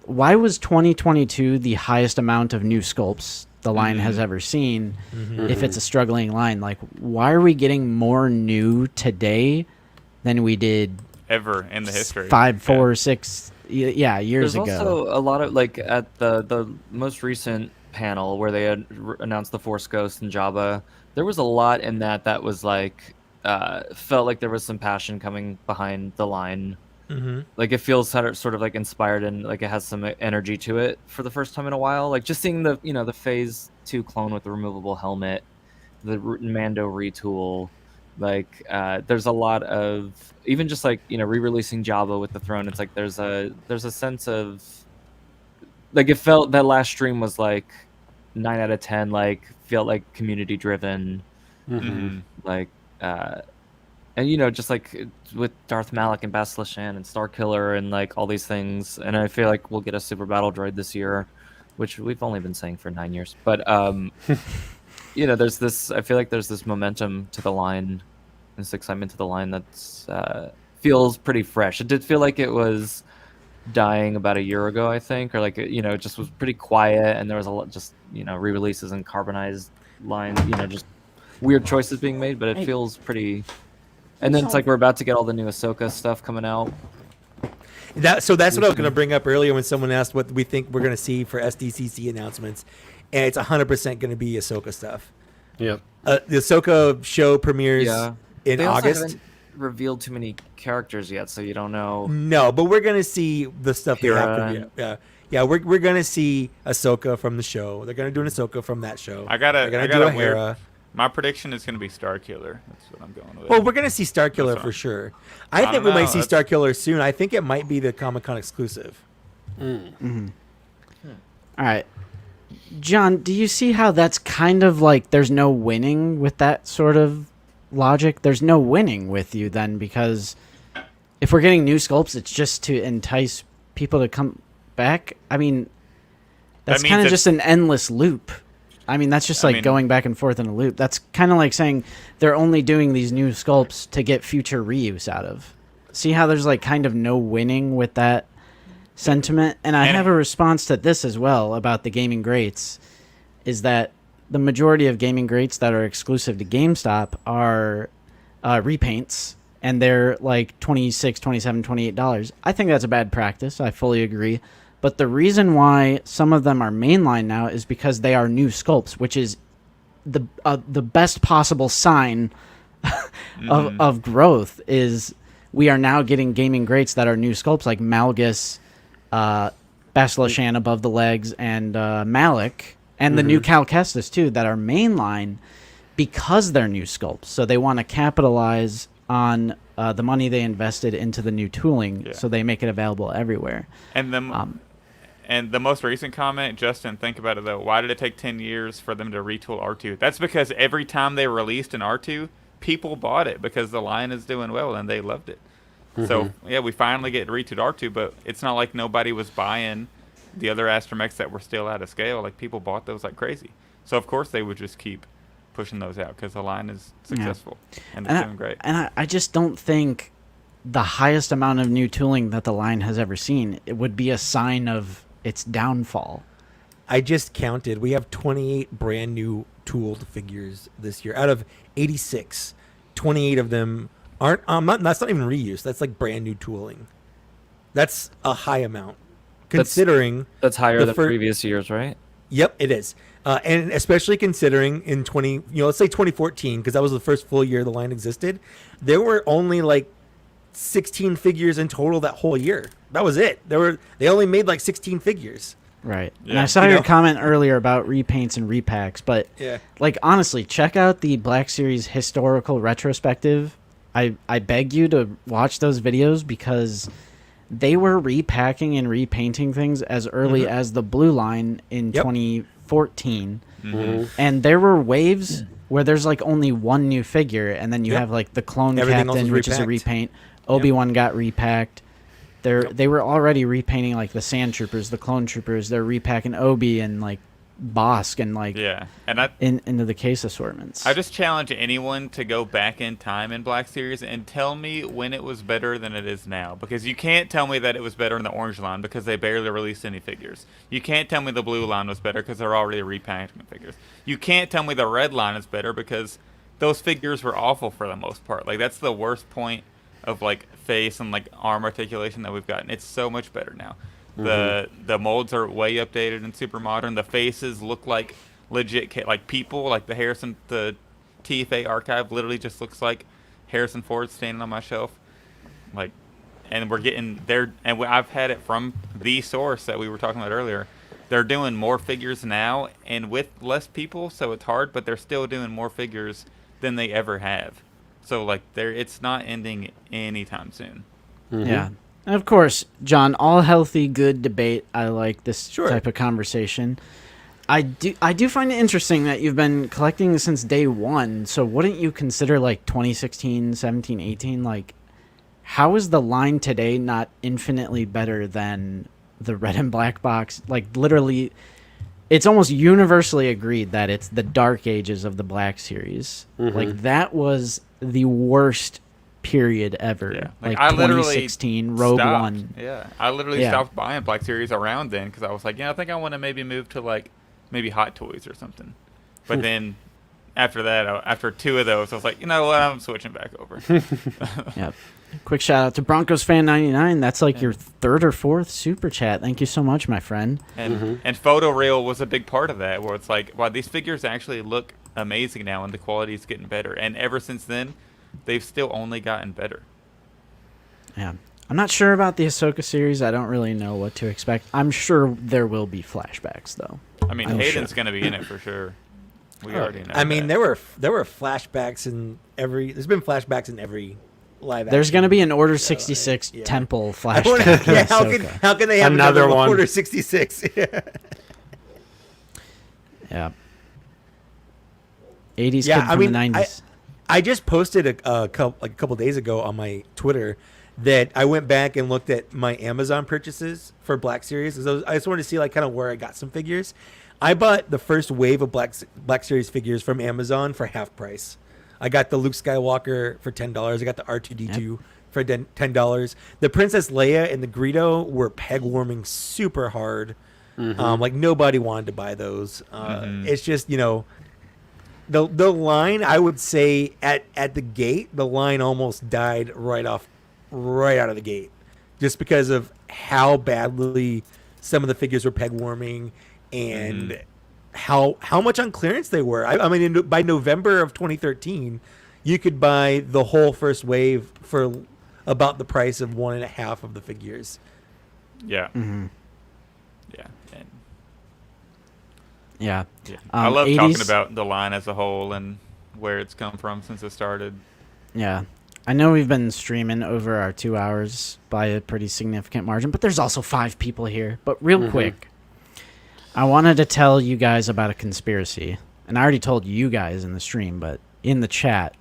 S3: 2022 the highest amount of new sculpts the line has ever seen if it's a struggling line? Like, why are we getting more new today than we did
S6: Ever in the history.
S3: 5, 4, 6 years ago?
S5: There's also a lot of, like, at the most recent panel where they had announced the Force Ghost and Jabba, there was a lot in that was like felt like there was some passion coming behind the line. Like it feels sort of like inspired and like it has some energy to it for the first time in a while. Like just seeing the Phase 2 clone with the removable helmet, the Mando retool, like there's a lot of even just like re-releasing Jabba with the throne. It's like there's a sense of like it felt that last stream was like 9 out of 10, like felt like community driven, like and just like with Darth Malak and Bastila Shan and Starkiller and like all these things, and I feel like we'll get a super battle droid this year, which we've only been saying for 9 years, but there's this, I feel like there's this momentum to the line, this excitement to the line that's feels pretty fresh. It did feel like it was dying about a year ago, I think, or like it just was pretty quiet, and there was a lot just re-releases and carbonized lines, just weird choices being made, but it feels pretty. And then it's like we're about to get all the new Ahsoka stuff coming out.
S2: That's what I was going to bring up earlier when someone asked what we think we're going to see for SDCC announcements, and it's 100% going to be Ahsoka stuff.
S1: Yep.
S2: The Ahsoka show premieres in
S5: They also
S2: August.
S5: haven't revealed too many characters yet, so you don't know.
S2: No, but we're going to see the stuff they have
S5: Hera
S2: to. Yeah, we're going to see Ahsoka from the show. They're going to do an Ahsoka from that show.
S6: I gotta
S2: do a
S6: weird.
S2: Hera.
S6: My prediction is going to be Starkiller. That's what I'm going with.
S2: Well, we're going to see Starkiller for sure. I think we
S6: don't
S2: might
S6: know.
S2: see Starkiller soon. I think it might be the Comic-Con exclusive.
S3: All right. John, do you see how that's kind of like there's no winning with that sort of logic? There's no winning with you then, because if we're getting new sculpts, it's just to entice people to come back. I mean, that's
S6: That means
S3: kind of
S6: it's-
S3: just an endless loop. I mean, that's just
S6: I
S3: like
S6: mean-
S3: going back and forth in a loop. That's kind of like saying they're only doing these new sculpts to get future reuse out of. See how there's like kind of no winning with that sentiment? And I
S6: And-
S3: have a response to this as well about the gaming greats, is that the majority of gaming greats that are exclusive to GameStop are repaints, and they're like $26, $27, $28. I think that's a bad practice. I fully agree. But the reason why some of them are mainline now is because they are new sculpts, which is the best possible sign of growth. Is we are now getting gaming greats that are new sculpts like Malgus, Basilishan above the legs, and Malik, and the new Cal Kestis too, that are mainline because they're new sculpts. So they want to capitalize on the money they invested into the new tooling, so they make it available everywhere.
S6: And the most recent comment, Justin, think about it though. Why did it take 10 years for them to retool R2? That's because every time they released an R2, people bought it because the line is doing well and they loved it. So, yeah, we finally get retooled R2, but it's not like nobody was buying the other Astromechs that were still out of scale. Like, people bought those like crazy. So, of course, they would just keep pushing those out because the line is successful and it's doing great.
S3: And I just don't think the highest amount of new tooling that the line has ever seen, it would be a sign of its downfall.
S2: I just counted. We have 28 brand new tooled figures this year. Out of 86, 28 of them aren't. That's not even reuse. That's like brand new tooling. That's a high amount, considering
S5: That's higher
S2: the
S5: than previous years, right?
S2: Yep, it is, and especially considering in let's say 2014, because that was the first full year the line existed. There were only like 16 figures in total that whole year. That was it. They only made like 16 figures.
S3: Right.
S6: Yeah.
S3: And I saw your comment earlier about repaints and repacks, but like honestly, check out the Black Series historical retrospective. I beg you to watch those videos because they were repacking and repainting things as early as the blue line in 2014. And there were waves where there's like only one new figure, and then you have like the clone
S2: Everything else
S3: captain,
S2: is
S3: which is a
S2: repacked.
S3: repaint. Obi-Wan got repacked. They were already repainting like the Sand Troopers, the Clone Troopers. They're repacking Obi and like Bosk and like
S6: and
S3: into the case assortments.
S6: I just challenge anyone to go back in time in Black Series and tell me when it was better than it is now. Because you can't tell me that it was better in the orange line because they barely released any figures. You can't tell me the blue line was better because they're already repacking figures. You can't tell me the red line is better because those figures were awful for the most part. Like, that's the worst point of like face and like arm articulation that we've gotten. It's so much better now. The molds are way updated and super modern. The faces look like legit like people. Like the TFA archive literally just looks like Harrison Ford standing on my shelf. Like, and we're getting there. And I've had it from the source that we were talking about earlier. They're doing more figures now and with less people, so it's hard. But they're still doing more figures than they ever have. So like it's not ending anytime soon.
S3: Yeah. And of course, John, all healthy, good debate. I like this type of conversation. I do find it interesting that you've been collecting since day one. So wouldn't you consider like 2016, 17, 18? Like, how is the line today not infinitely better than the red and black box? Like, literally, it's almost universally agreed that it's the dark ages of the Black Series. Like, that was the worst period ever.
S6: Yeah.
S3: Like
S6: I literally
S3: 2016, Rogue One.
S6: Yeah, I literally stopped buying Black Series around then because I was like, I think I want to maybe move to like maybe Hot Toys or something. But then after that, after two of those, I was like, you know what, I'm switching back over.
S3: Yep. Quick shout out to Broncos Fan 99. That's like your third or fourth super chat. Thank you so much, my friend.
S6: And and photoreal was a big part of that, where it's like, wow, these figures actually look amazing now, and the quality is getting better. And ever since then, they've still only gotten better.
S3: Yeah. I'm not sure about the Ahsoka series. I don't really know what to expect. I'm sure there will be flashbacks, though.
S6: I mean, Hayden's going to be in it for sure. We already know.
S2: I mean, there were flashbacks in every. There's been flashbacks in every live.
S3: There's going to be an Order 66 temple
S2: I
S3: flashback.
S2: wonder, how can they have another one? Order 66?
S3: Yeah. 80s
S2: Yeah,
S3: kid
S2: I
S3: from
S2: mean,
S3: the 90s.
S2: I just posted a couple days ago on my Twitter that I went back and looked at my Amazon purchases for Black Series. I just wanted to see like kind of where I got some figures. I bought the first wave of Black Series figures from Amazon for half price. I got the Luke Skywalker for $10. I got the R2D2 for $10. The Princess Leia and the Greedo were peg warming super hard. Like nobody wanted to buy those. It's just, you know, the line, I would say at the gate, the line almost died right out of the gate, just because of how badly some of the figures were peg warming and how much on clearance they were. I mean, by November of 2013, you could buy the whole first wave for about the price of 1.5 of the figures.
S6: Yeah.
S3: Mm-hmm.
S6: Yeah. And
S3: Yeah.
S6: I love
S3: 80s,
S6: talking about the line as a whole and where it's come from since it started.
S3: Yeah. I know we've been streaming over our 2 hours by a pretty significant margin, but there's also 5 people here. But real quick, I wanted to tell you guys about a conspiracy. And I already told you guys in the stream, but in the chat.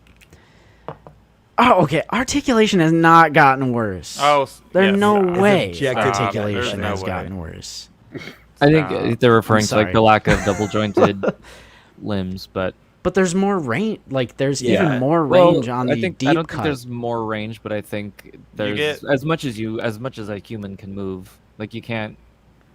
S3: Oh, okay. Articulation has not gotten worse.
S6: Oh,
S3: There's
S6: yes.
S3: no way
S2: objective.
S3: articulation
S6: There's no
S3: has
S6: way.
S3: gotten worse.
S5: I think they're referring to like
S3: sorry.
S5: the lack of double jointed limbs, but
S3: But there's more range. Like, there's
S2: Yeah.
S3: even more
S5: well,
S3: range on the
S5: I think
S3: deep
S5: I don't
S3: cut.
S5: think there's more range, but I think there's
S6: get-
S5: as much as a human can move. Like you can't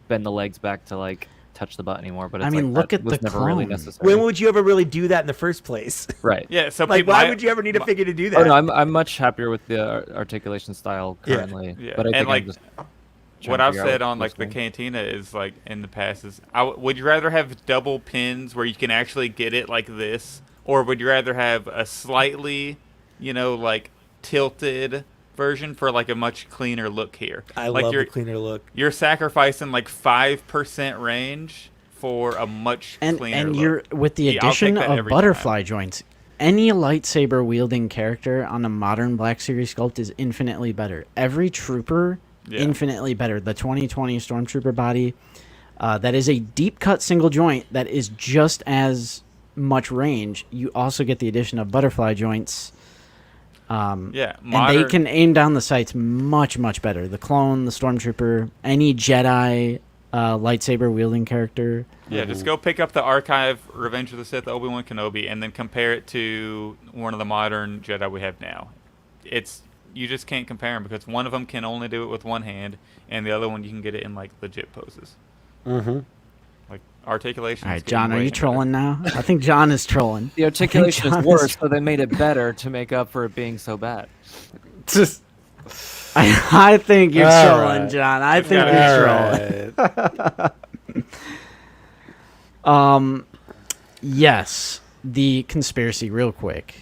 S5: bend the legs back to like touch the butt anymore. But it's
S3: I mean,
S5: like,
S3: look
S5: that
S3: at
S5: was
S3: the
S5: never really
S3: clone.
S5: necessary.
S2: When would you ever really do that in the first place?
S5: Right.
S6: Yeah. So
S2: Like,
S6: people,
S2: why would you ever need a figure to do that?
S5: Oh no, I'm much happier with the articulation style
S2: Yeah.
S5: currently.
S6: Yeah.
S5: But I
S6: And,
S5: think
S6: like,
S5: I'm just
S6: what
S5: trying to
S6: I've
S5: figure out
S6: said
S5: what's
S6: on like the
S5: working.
S6: cantina is like in the past is would you rather have double pins where you can actually get it like this, or would you rather have a slightly, you know, like tilted version for like a much cleaner look here?
S2: I
S6: like
S2: love the cleaner look.
S6: You're sacrificing like 5% range for a much
S3: and
S6: cleaner look.
S3: you're with the
S6: Yeah, I'll take
S3: addition
S6: that
S3: of
S6: every
S3: butterfly joints. Any lightsaber wielding character on a modern Black Series sculpt is infinitely better. Every trooper,
S6: Yeah.
S3: infinitely better. The 2020 Stormtrooper body, that is a deep cut single joint that is just as much range. You also get the addition of butterfly joints.
S6: Yeah,
S3: And they
S6: modern-
S3: can aim down the sights much, much better. The clone, the Stormtrooper, any Jedi lightsaber wielding character.
S6: Yeah, just go pick up the Archive Revenge of the Sith Obi-Wan Kenobi and then compare it to one of the modern Jedi we have now. You just can't compare them because one of them can only do it with one hand, and the other one you can get it in like legit poses. Like articulation.
S3: All right, John, are you trolling now? I think John is trolling.
S5: The articulation
S3: John
S5: is worse, so they made it better to make up for it being so bad.
S3: I think you're
S1: All
S3: trolling,
S1: right.
S3: John. I think
S1: All
S3: you're
S1: right.
S3: trolling. Yes, the conspiracy. Real quick.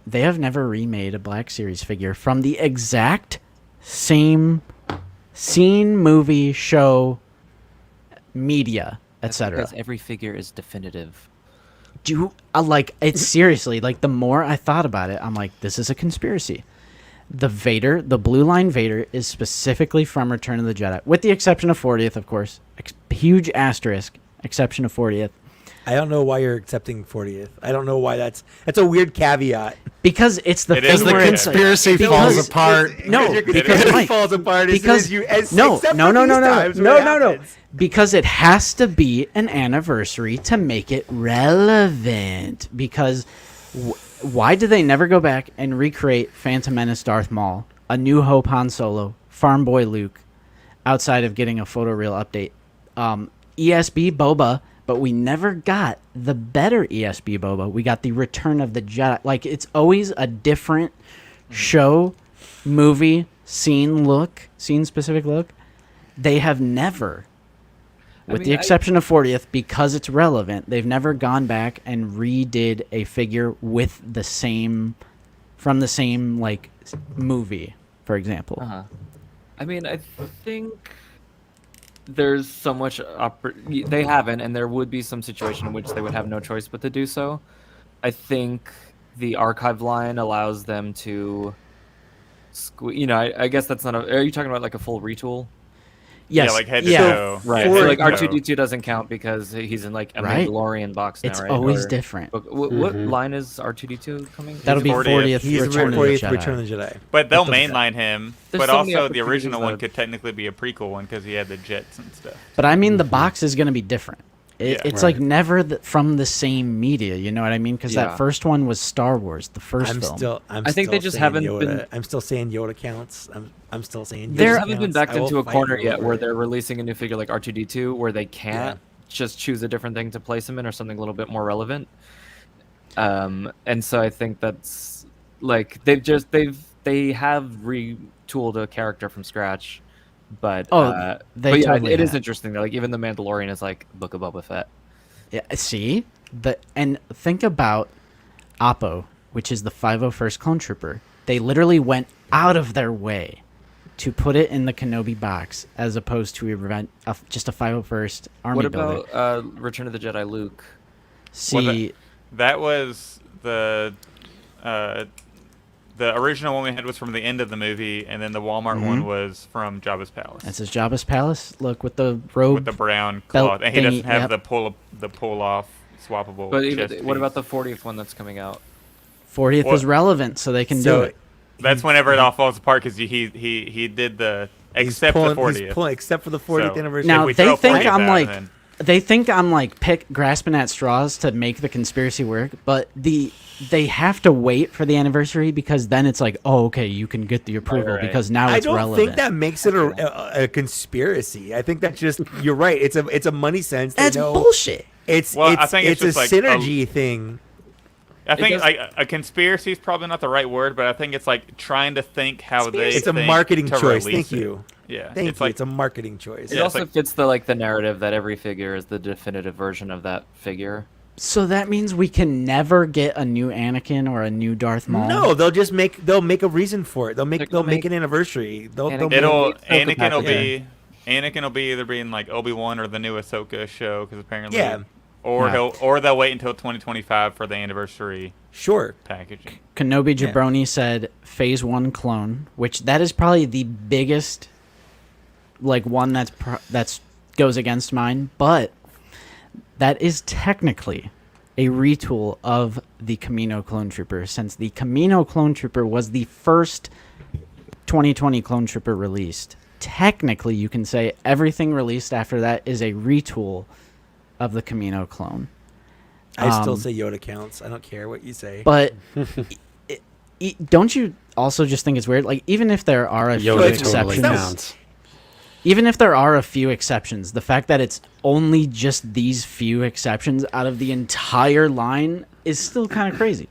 S3: They have never remade a Black Series figure from the exact same scene, movie, show, media, etc.
S5: Because every figure is definitive.
S3: Like it's seriously like the more I thought about it, I'm like, this is a conspiracy. The Vader, the blue line Vader, is specifically from Return of the Jedi, with the exception of 40th, of course. Huge asterisk, exception of 40th,
S2: I don't know why you're accepting 40th. I don't know why that's a weird caveat.
S3: because it's the
S6: It
S3: thing
S6: is
S3: where
S6: the
S3: it's like-
S1: conspiracy
S3: because-
S1: falls apart.
S3: No,
S2: Your
S3: because
S2: conspiracy
S3: Mike,
S2: falls apart as
S3: because
S2: soon as you
S3: no,
S2: except
S3: no,
S2: for
S3: no,
S2: these
S3: no, no,
S2: times
S3: no,
S2: when it
S3: no, no,
S2: happens.
S3: because it has to be an anniversary to make it relevant. Because why do they never go back and recreate Phantom Menace Darth Maul, A New Hope Han Solo, Farm Boy Luke, outside of getting a photoreal update? ESB Boba, but we never got the better ESB Boba. We got the Return of the Jedi. Like, it's always a different show, movie, scene-specific look. They have never, with the exception of 40th, because it's relevant, they've never gone back and redid a figure with the same, from the same, like, movie, for example.
S5: Uh-huh. I mean, I think there's so much they haven't, and there would be some situation in which they would have no choice but to do so. I think the archive line allows them to I guess that's not are you talking about like a full retool?
S3: Yes.
S6: Yeah, like head to
S3: yeah.
S6: toe.
S5: Right.
S6: Head
S5: So
S6: to
S5: like
S6: toe.
S5: R2D2 doesn't count because he's in like a
S3: Right.
S5: Mandalorian box now,
S3: It's
S5: right?
S3: always
S5: Or-
S3: different.
S5: What line is R2D2 coming?
S3: That'll be 40th
S2: He's
S3: Return of the
S2: 40th
S3: Jedi.
S2: Return of the Jedi.
S6: But they'll
S3: With the-
S6: mainline him.
S5: There's
S6: But
S5: so many
S6: also, the
S5: opportunities
S6: original one
S5: that-
S6: could technically be a prequel one because he had the jets and stuff.
S3: But I mean, the box is going to be different.
S6: Yeah.
S3: It's
S1: Right.
S3: like never from the same media. You know what I mean? Because
S5: Yeah.
S3: that first one was Star Wars, the first
S2: I'm
S3: film.
S2: still.
S5: I think they just
S2: saying
S5: haven't
S2: Yoda.
S5: been-
S2: I'm still saying Yoda counts. I'm still saying. Yoda
S5: They
S3: There-
S5: just haven't been
S2: counts.
S5: backed
S2: I will
S5: into a
S2: fight
S5: corner
S2: you
S5: yet
S2: over
S5: where
S2: it.
S5: they're releasing a new figure like R2D2 where they can't
S2: Yeah.
S5: just choose a different thing to place him in or something a little bit more relevant. And so I think that's like they have retooled a character from scratch, but
S3: they
S5: but yeah,
S3: totally
S5: it is
S3: have.
S5: interesting though. Like even the Mandalorian is like Book of Boba Fett.
S3: Yeah, see? And think about Oppo, which is the 501st Clone Trooper. They literally went out of their way to put it in the Kenobi box as opposed to just a 501st Army
S5: What
S3: builder.
S5: about Return of the Jedi Luke?
S3: See,
S6: That was the original one we had was from the end of the movie, and then the Walmart one was from Jabba's palace
S3: this is Jabba's palace. Look, with the robe.
S6: with the brown
S3: belt
S6: cloth, and he doesn't
S3: thingy,
S6: have
S3: yep.
S6: the pull off swappable.
S5: But
S6: chest
S5: even, what about
S6: piece.
S5: the 40th one that's coming out?
S3: 40th
S6: What-
S3: is relevant, so they can do
S2: So
S3: it.
S6: That's whenever it all falls apart because he did the
S2: He's
S6: except
S2: pulling-
S6: the
S2: he's
S6: 40th.
S2: pulling- except for the 40th
S6: So-
S2: anniversary.
S3: Now
S6: If we
S3: they
S6: throw
S3: think
S6: 40th
S3: I'm
S6: out,
S3: like
S6: then-
S3: they think I'm like grasping at straws to make the conspiracy work, but they have to wait for the anniversary because then it's like, oh, okay, you can get the approval
S6: right.
S3: because now
S2: I
S3: it's
S2: don't
S3: relevant.
S2: think that makes it a conspiracy. I think that's just you're right. It's a money sense. They
S3: That's
S2: know
S3: bullshit.
S2: It's
S6: Well, I
S2: it's,
S6: think it's
S2: it's a
S6: just like
S2: synergy thing.
S6: I think
S5: does-
S6: like a conspiracy is probably not the right word, but I think it's like trying to think how they.
S2: It's a
S6: think
S2: marketing
S6: to
S2: choice.
S6: release
S2: Thank
S6: it.
S2: you.
S6: Yeah,
S2: Thank
S6: it's
S2: you.
S6: like
S2: It's a marketing choice.
S5: It
S6: Yeah, it's
S5: also
S6: like-
S5: fits the narrative that every figure is the definitive version of that figure.
S3: So that means we can never get a new Anakin or a new Darth Maul.
S2: No, they'll make a reason for it. They'll make
S5: make-
S2: an anniversary. They'll
S5: Anakin-
S2: make,
S6: it'll
S5: Ahsoka
S6: Anakin will be either being like Obi-Wan or the new Ahsoka show because apparently
S2: Yeah.
S6: or
S3: Yeah.
S6: they'll wait until 2025 for the anniversary
S2: sure.
S6: packaging.
S3: Kenobi Jabroni said Phase 1 clone, which that is probably the biggest like one that's goes against mine, but that is technically a retool of the Camino Clone Trooper, since the Camino Clone Trooper was the first 2020 Clone Trooper released. Technically, you can say everything released after that is a retool of the Camino clone.
S2: I still say Yoda counts. I don't care what you say.
S3: But don't you also just think it's weird? Like, even if there are a few
S1: Yoda
S2: it's-
S1: totally
S3: exceptions,
S1: counts.
S3: even if there are a few exceptions, the fact that it's only just these few exceptions out of the entire line is still kind of crazy.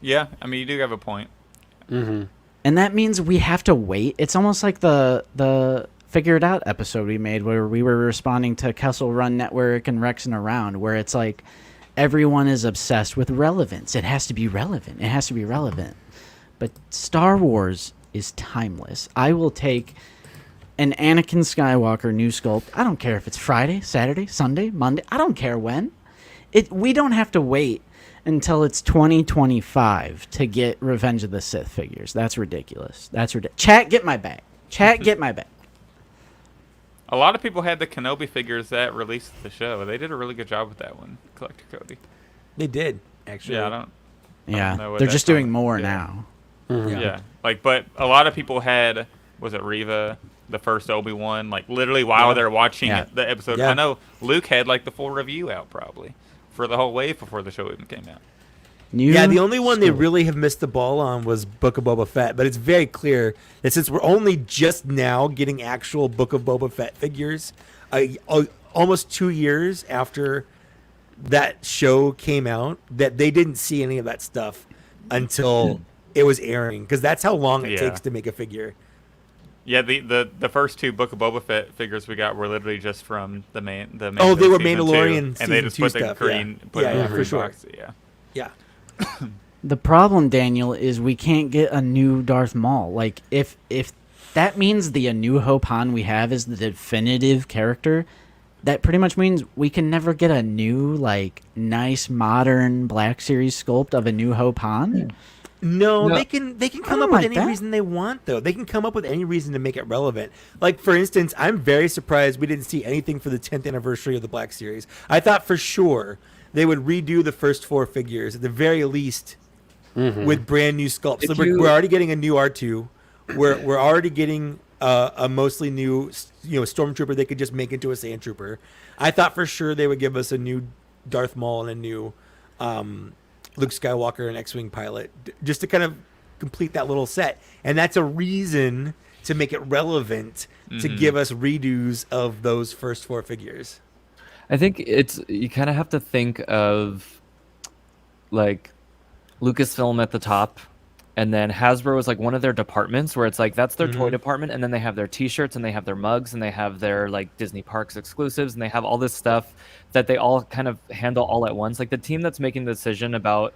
S6: Yeah, I mean you do have a point.
S1: Mm-hmm.
S3: And that means we have to wait. It's almost like the Figure It Out episode we made where we were responding to Kessel Run Network and Rex and Around, where it's like everyone is obsessed with relevance. It has to be relevant. It has to be relevant. But Star Wars is timeless. I will take an Anakin Skywalker new sculpt. I don't care if it's Friday, Saturday, Sunday, Monday. I don't care when. We don't have to wait until it's 2025 to get Revenge of the Sith figures. That's ridiculous. That's ridiculous. Chat, get my bag. Chat, get my bag.
S6: A lot of people had the Kenobi figures that released the show. They did a really good job with that one, Collector Cody.
S2: They did actually.
S6: Yeah, I don't
S3: Yeah,
S6: know what
S3: they're
S6: that's
S3: just doing
S6: on.
S3: more
S6: Yeah.
S3: now.
S1: Mm-hmm.
S6: Yeah. Like, but a lot of people had, was it Reva, the first Obi-Wan, like literally while they're watching
S3: Yeah.
S6: the episode.
S2: Yeah.
S6: I know Luke had like the full review out probably for the whole wave before the show even came out.
S3: New
S2: Yeah, the only one they
S3: sculpt.
S2: really have missed the ball on was Book of Boba Fett, but it's very clear that since we're only just now getting actual Book of Boba Fett figures, almost 2 years after that show came out, that they didn't see any of that stuff until it was airing, because that's how long it
S6: Yeah.
S2: takes to make a figure.
S6: Yeah, the first two Book of Boba Fett figures we got were literally just from the
S2: Oh, they were
S6: season two,
S2: Mandalorian
S6: and they
S2: season
S6: just
S2: 2
S6: put the
S2: stuff,
S6: green,
S2: yeah.
S6: put
S2: Yeah,
S6: it in
S2: yeah,
S6: the
S2: for
S6: green
S2: sure.
S6: box. Yeah.
S2: Yeah.
S3: The problem, Daniel, is we can't get a new Darth Maul. Like, if that means the A New Hope Han we have is the definitive character, that pretty much means we can never get a new, like, nice, modern Black Series sculpt of A New Hope Han.
S2: No,
S5: No.
S2: they can come
S3: don't
S2: up with
S3: like
S2: any
S3: that.
S2: reason they want, though. They can come up with any reason to make it relevant. Like, for instance, I'm very surprised we didn't see anything for the 10th anniversary of the Black Series. I thought for sure they would redo the first 4 figures at the very least with brand new sculpts.
S5: If
S2: So
S5: you-
S2: we're already getting a new R2. We're already getting a mostly new, stormtrooper they could just make into a sand trooper. I thought for sure they would give us a new Darth Maul and a new Luke Skywalker and X-wing pilot, just to kind of complete that little set. And that's a reason to make it relevant to give us redos of those first 4 figures.
S5: I think you kind of have to think of like Lucasfilm at the top, and then Hasbro is like one of their departments where it's like that's their toy department, and then they have their T-shirts and they have their mugs and they have their like Disney Parks exclusives and they have all this stuff that they all kind of handle all at once. Like the team that's making the decision about,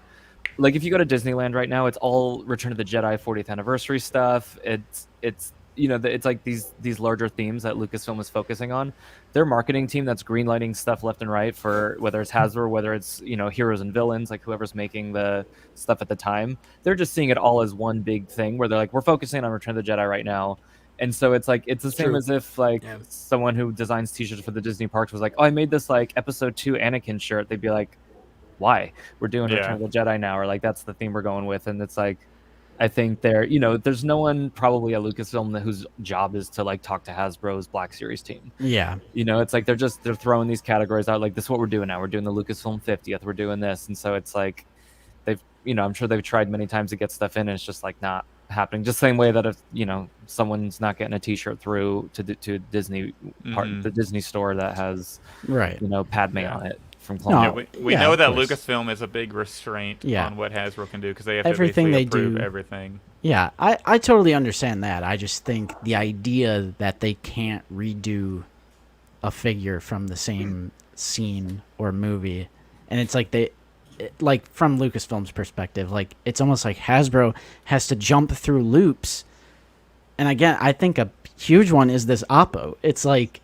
S5: like if you go to Disneyland right now, it's all Return of the Jedi 40th anniversary stuff. It's it's like these larger themes that Lucasfilm is focusing on. Their marketing team that's greenlighting stuff left and right for whether it's Hasbro, whether it's heroes and villains, like whoever's making the stuff at the time, they're just seeing it all as one big thing where they're like, we're focusing on Return of the Jedi right now. And so it's like it's the same
S2: True.
S5: as if like someone who designs T-shirts for the Disney parks was like, oh, I made this like episode 2 Anakin shirt. They'd be like, why? We're doing Return of the Jedi now, or like that's the theme we're going with. And it's like, I think there's no one probably at Lucasfilm whose job is to like talk to Hasbro's Black Series team.
S3: Yeah.
S5: It's like they're throwing these categories out. Like, this is what we're doing now. We're doing the Lucasfilm 50th. We're doing this. And so it's like I'm sure they've tried many times to get stuff in, and it's just like not happening. Just the same way that if someone's not getting a T-shirt through to Disney the Disney store that has Padme on it from Clone
S3: No,
S5: Wars.
S6: We
S3: yeah,
S6: know
S3: of
S6: that
S3: course.
S6: Lucasfilm is a big restraint
S3: Yeah.
S6: on what Hasbro can do because they have
S3: Everything
S6: to
S3: they
S6: basically approve
S3: do-
S6: everything.
S3: Yeah, I totally understand that. I just think the idea that they can't redo a figure from the same scene or movie, and it's like like from Lucasfilm's perspective, like it's almost like Hasbro has to jump through loops. And again, I think a huge one is this Oppo. It's like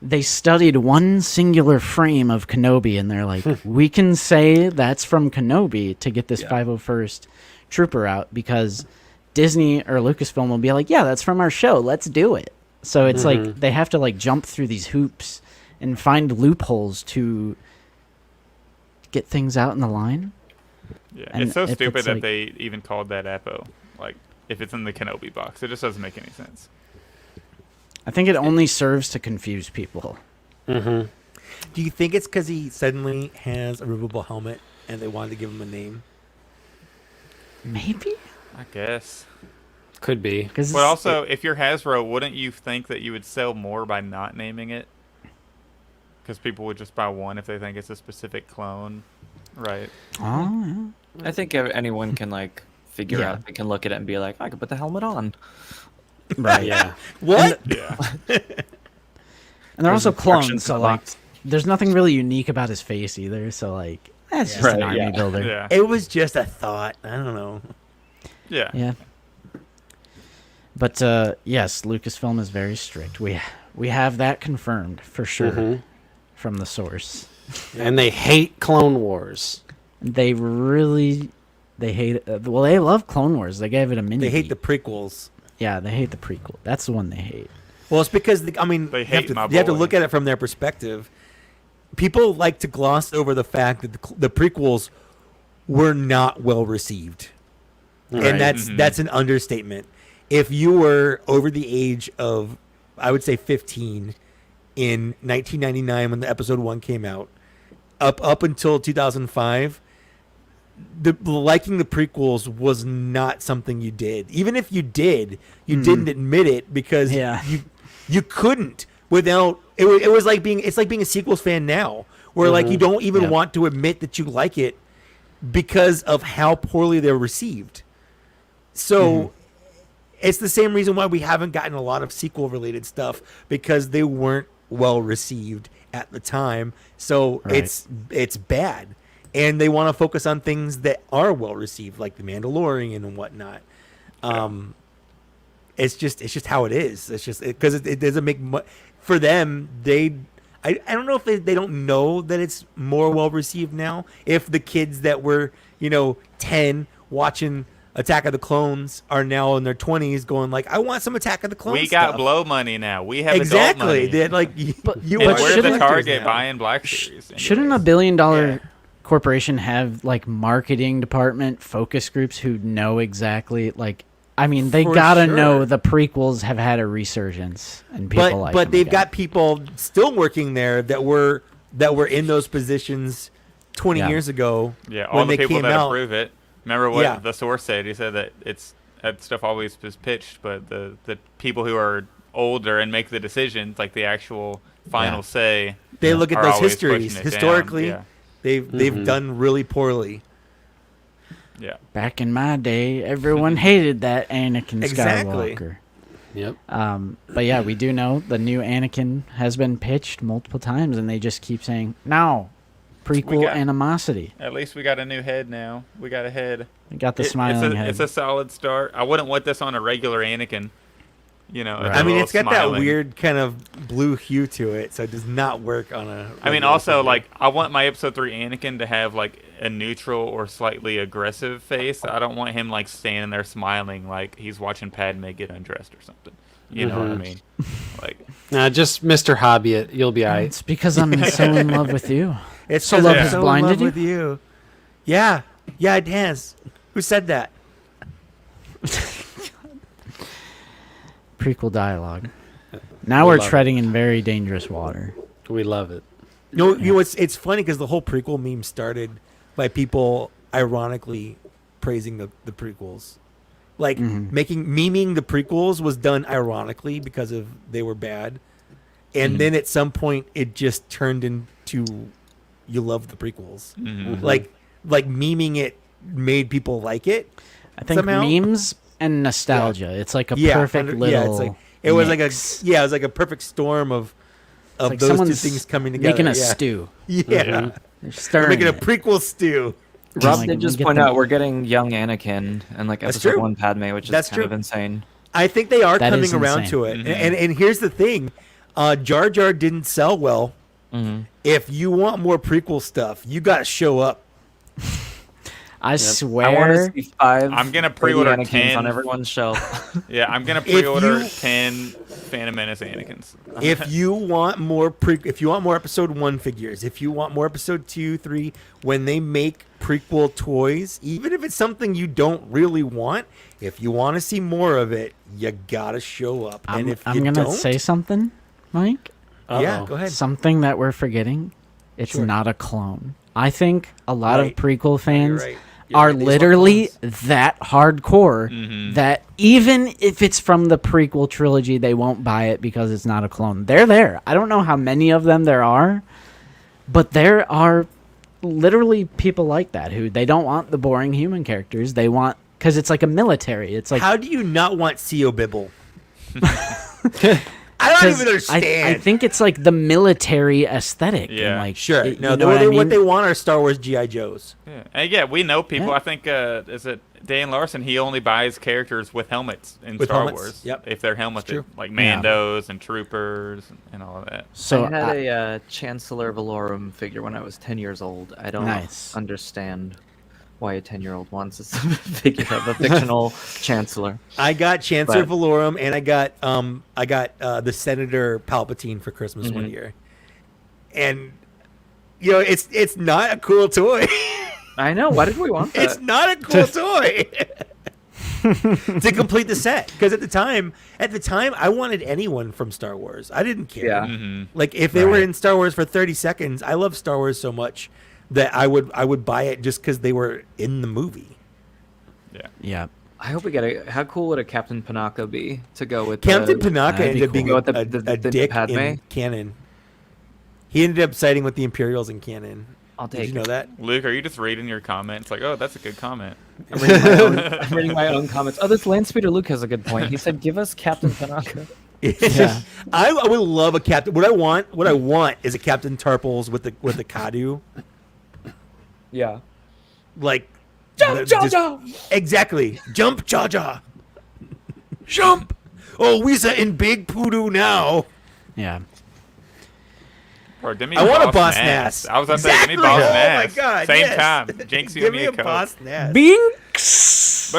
S3: they studied one singular frame of Kenobi, and they're like, we can say that's from Kenobi to get this 501st Trooper out, because Disney or Lucasfilm will be like, yeah, that's from our show. Let's do it. So it's like they have to like jump through these hoops and find loopholes to get things out in the line.
S6: Yeah,
S3: And
S6: it's so
S3: if
S6: stupid
S3: it's
S6: that
S3: like-
S6: they even called that Appo. Like, if it's in the Kenobi box, it just doesn't make any sense.
S3: I think it only serves to confuse people.
S2: Do you think it's because he suddenly has a removable helmet and they wanted to give him a name?
S3: Maybe?
S6: I guess.
S1: Could be.
S3: Because
S6: But also, if you're Hasbro, wouldn't you think that you would sell more by not naming it? Because people would just buy one if they think it's a specific clone, right?
S3: Oh, yeah.
S5: I think anyone can like figure
S3: Yeah.
S5: out. They can look at it and be like, I could put the helmet on.
S3: Right.
S1: Yeah.
S2: What?
S6: Yeah.
S3: And they're also clones,
S5: instructions
S3: so
S5: in the
S3: like,
S5: box.
S3: there's nothing really unique about his face either. So like, that's just an
S5: Right,
S3: army
S5: yeah.
S3: builder.
S6: Yeah.
S2: It was just a thought. I don't know.
S6: Yeah.
S3: Yeah. But yes, Lucasfilm is very strict. We have that confirmed for sure from the source.
S1: And they hate Clone Wars.
S3: They hate it. Well, they love Clone Wars. They gave it a mini.
S2: They hate the prequels.
S3: Yeah, they hate the prequel. That's the one they hate.
S2: Well, it's because
S6: They
S2: you have
S6: hate
S2: to,
S6: my
S2: you have to
S6: boy.
S2: look at it from their perspective. People like to gloss over the fact that the prequels were not well received,
S1: Right.
S2: and that's an understatement. If you were over the age of, I would say 15, in 1999 when the episode 1 came out, up until 2005. The liking the prequels was not something you did. Even if you did, you didn't admit it because
S3: Yeah.
S2: you couldn't without it. It was like being a sequels fan now, where like you don't even
S3: Yeah.
S2: want to admit that you like it because of how poorly they're received. So it's the same reason why we haven't gotten a lot of sequel related stuff, because they weren't well received at the time. So
S3: Right.
S2: it's bad. And they want to focus on things that are well received, like The Mandalorian and whatnot. It's just how it is. It's just because it doesn't make for them. I don't know if they don't know that it's more well received now. If the kids that were 10 watching Attack of the Clones are now in their 20s going like, I want some Attack of the Clones
S6: We got
S2: stuff.
S6: blow money now. We have
S2: Exactly.
S6: adult money.
S2: They're like,
S3: But-
S2: you
S6: And
S3: but
S2: are
S6: we're the
S3: shouldn't-
S6: target
S2: now.
S6: buying Black Series.
S3: Shouldn't a
S6: anyways.
S3: billion-dollar
S2: Yeah.
S3: corporation have like marketing department, focus groups who know exactly like? I mean, they
S2: For
S3: gotta
S2: sure.
S3: know the prequels have had a resurgence and people
S2: But
S3: like.
S2: but
S3: them
S2: they've
S3: again.
S2: got people still working there that were in those positions 20
S3: Yeah.
S2: years ago.
S6: Yeah, all
S2: when
S6: the
S2: they
S6: people
S2: came
S6: that
S2: out.
S6: approve it. Remember what
S2: Yeah.
S6: the source said? He said that that stuff always is pitched, but the people who are older and make the decisions, like the actual final
S3: Yeah.
S6: say,
S2: They look at
S6: are
S2: those
S6: always
S2: histories.
S6: pushing it down.
S2: Historically,
S6: Yeah.
S2: they've done really poorly.
S6: Yeah.
S3: Back in my day, everyone hated that Anakin
S2: Exactly.
S3: Skywalker.
S1: Yep.
S3: But yeah, we do know the new Anakin has been pitched multiple times, and they just keep saying no. Prequel
S6: got-
S3: animosity.
S6: At least we got a new head now. We got a head.
S3: We got the smiling head.
S6: It's a solid start. I wouldn't want this on a regular Anakin. You know,
S3: Right.
S6: a
S2: I mean,
S6: little
S2: it's got
S6: smiling.
S2: that weird kind of blue hue to it, so it does not work on a.
S6: I mean,
S2: regular
S6: also,
S2: figure.
S6: like, I want my Episode 3 Anakin to have, like, a neutral or slightly aggressive face. I don't want him, like, standing there smiling like he's watching Padme get undressed or something. You know what I mean? Like,
S1: Nah, just Mr. Hobby. You'll be alright.
S3: It's because I'm so in love with you.
S2: it's
S3: so
S2: 'cause
S3: love
S2: I'm
S3: has
S2: so in
S3: blinded
S2: love
S3: you?
S2: with you. Yeah, it has. Who said that?
S3: Prequel dialogue. Now
S1: We
S3: we're
S1: love it.
S3: treading in very dangerous water.
S1: We love it.
S2: No, you know it's funny because the whole prequel meme started by people ironically praising the prequels, like memeing the prequels was done ironically because of they were bad, and then at some point it just turned into you love the prequels, like memeing it made people like it.
S3: I think
S2: Somehow?
S3: memes and nostalgia. It's like a
S2: Yeah,
S3: perfect little.
S2: yeah, it's like it was
S3: mix.
S2: it was like a perfect storm of
S3: Like
S2: those two
S3: someone's
S2: things coming together.
S3: making a
S2: yeah.
S3: stew.
S2: Yeah,
S3: They're
S2: We're
S3: stirring
S2: making a
S3: it.
S2: prequel stew.
S5: Rob
S3: Like,
S5: did just
S3: get
S5: point
S3: them-
S5: out we're getting young Anakin and like
S2: That's
S5: episode
S2: true.
S5: 1 Padme, which is
S2: That's
S5: kind
S2: true.
S5: of insane.
S2: I think they are
S3: That
S2: coming
S3: is
S2: around
S3: insane.
S2: to it. And here's the thing, Jar Jar didn't sell well. If you want more prequel stuff, you got to show up.
S3: I
S5: I want
S3: swear.
S5: to see 5.
S6: I'm gonna
S5: baby
S6: pre-order
S5: Anakins
S6: 10
S5: on everyone's shelf.
S6: yeah, I'm going to pre-order
S2: you-
S6: 10 Phantom Menace Anakins.
S2: If you want more if you want more episode 1 figures, if you want more episode 2, 3, when they make prequel toys, even if it's something you don't really want, if you want to see more of it, you got to show up. And if
S3: I'm
S2: you
S3: gonna
S2: don't,
S3: say something, Mike.
S2: yeah,
S1: Uh-oh.
S2: go ahead.
S3: Something that we're forgetting. It's
S2: Sure.
S3: not a clone. I think a lot
S2: Right.
S3: of prequel fans
S2: right. You're
S3: are
S2: right, these are
S3: literally
S2: clones.
S3: that hardcore that even if it's from the prequel trilogy, they won't buy it because it's not a clone. They're there. I don't know how many of them there are, but there are literally people like that who they don't want the boring human characters. They want because it's like a military. It's like
S2: How do you not want CO Bibble? I don't
S3: 'cause
S2: even understand.
S3: I think it's like the military aesthetic. And
S6: Yeah.
S3: like
S2: Sure.
S3: you
S2: No,
S3: know what I mean?
S2: what they want are Star Wars GI Joes.
S6: Yeah. And yeah, we know people.
S3: Yeah.
S6: I think is it Dan Larson? He only buys characters with helmets in
S2: With
S6: Star
S2: helmets,
S6: Wars.
S2: yep.
S6: If they're helmeted,
S2: true.
S6: like
S3: Yeah.
S6: Mandos and Troopers and all of that.
S3: So
S5: I had a Chancellor Valorum figure when I was 10 years old. I don't
S3: Nice.
S5: understand why a 10-year-old wants a figure of a fictional Chancellor.
S2: I got Chancellor
S5: But-
S2: Valorum, and I got the Senator Palpatine for Christmas one year, and it's not a cool toy.
S5: I know. Why did we want that?
S2: It's not a cool toy to complete the set. Because at the time, I wanted anyone from Star Wars. I didn't care.
S5: Yeah.
S6: Mm-hmm.
S2: Like if they were
S3: Right.
S2: in Star Wars for 30 seconds, I love Star Wars so much that I would buy it just because they were in the movie.
S3: yeah.
S5: I hope we get a. How cool would a Captain Panaka be to go with?
S2: Captain
S5: the,
S2: Panaka
S3: that'd be
S2: ended up being
S5: cool.
S2: a
S5: The
S2: dick
S5: Padme?
S2: in canon. He ended up siding with the Imperials in canon.
S5: I'll
S2: Did
S5: take
S2: you know
S5: it.
S2: that?
S6: Luke, are you just reading your comments? Like, oh, that's a good comment.
S5: I'm reading, my own, I'm reading my own comments. Oh, this Landspeeder Luke has a good point. He said, "Give us Captain Panaka."
S3: Yeah.
S2: I would love a captain. What I want is a Captain Tarpals with the Kadu.
S5: Yeah.
S2: Like jump, exactly. Jump, Jar Jar. Jump. Oh, we're in big poodoo now.
S3: Yeah.
S6: Or give me
S2: I want a
S6: Boss
S2: Boss
S6: Nass.
S2: Nass.
S6: I was going to say, give me
S2: Exactly.
S6: Boss
S2: Oh
S6: Nass.
S2: my God,
S6: Same
S2: yes.
S6: time. Jinx, you
S2: Give
S6: and
S2: me
S6: me
S2: a
S6: a Coke.
S2: Boss Nass.
S3: Binks.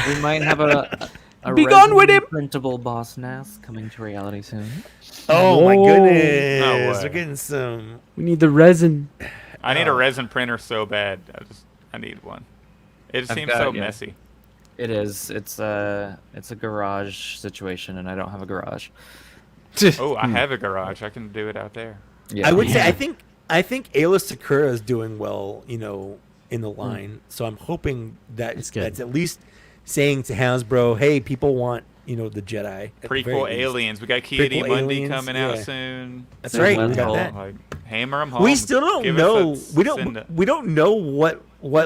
S5: We might have a
S3: Be gone with him.
S5: printable Boss Nass coming to reality soon.
S2: Oh my
S3: Whoa.
S2: goodness.
S6: No way.
S2: We're getting some.
S3: We need the resin.
S6: I need a resin printer so bad. I need one. It just
S5: I've
S6: seems
S5: got
S6: so
S5: it, yeah.
S6: messy.
S5: It is. It's a garage situation, and I don't have a garage.
S6: Oh, I have a garage. I can do it out there.
S5: Yeah.
S2: I would say
S3: Yeah.
S2: I think Ayla Sakura is doing well, in the line. So I'm hoping that
S3: It's good.
S2: that's at least saying to Hasbro, hey, people want, the Jedi. at the very
S6: Prequel
S2: least.
S6: Aliens. We got Kitty
S2: Prequel
S6: Mundi
S2: Aliens,
S6: coming
S2: yeah.
S6: out soon.
S2: That's
S5: Send
S2: right.
S5: them
S2: We got
S5: home.
S2: that.
S6: Like, hammer them home.
S2: We still don't
S6: Give
S2: know.
S6: us a
S2: We
S6: send-
S2: don't know what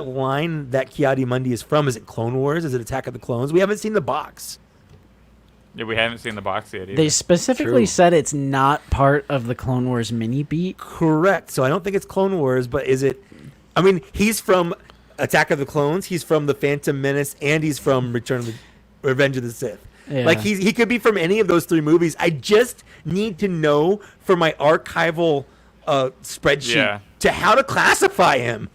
S2: line that Kiadi Mundi is from. Is it Clone Wars? Is it Attack of the Clones? We haven't seen the box.
S6: Yeah, we haven't seen the box yet either.
S3: They specifically
S2: True.
S3: said it's not part of the Clone Wars mini beat.
S2: Correct. So I don't think it's Clone Wars, but is it? I mean, he's from Attack of the Clones. He's from the Phantom Menace, and he's from Revenge of the Sith.
S3: Yeah.
S2: Like he could be from any of those three movies. I just need to know for my archival spreadsheet
S6: Yeah.
S2: to how to classify him.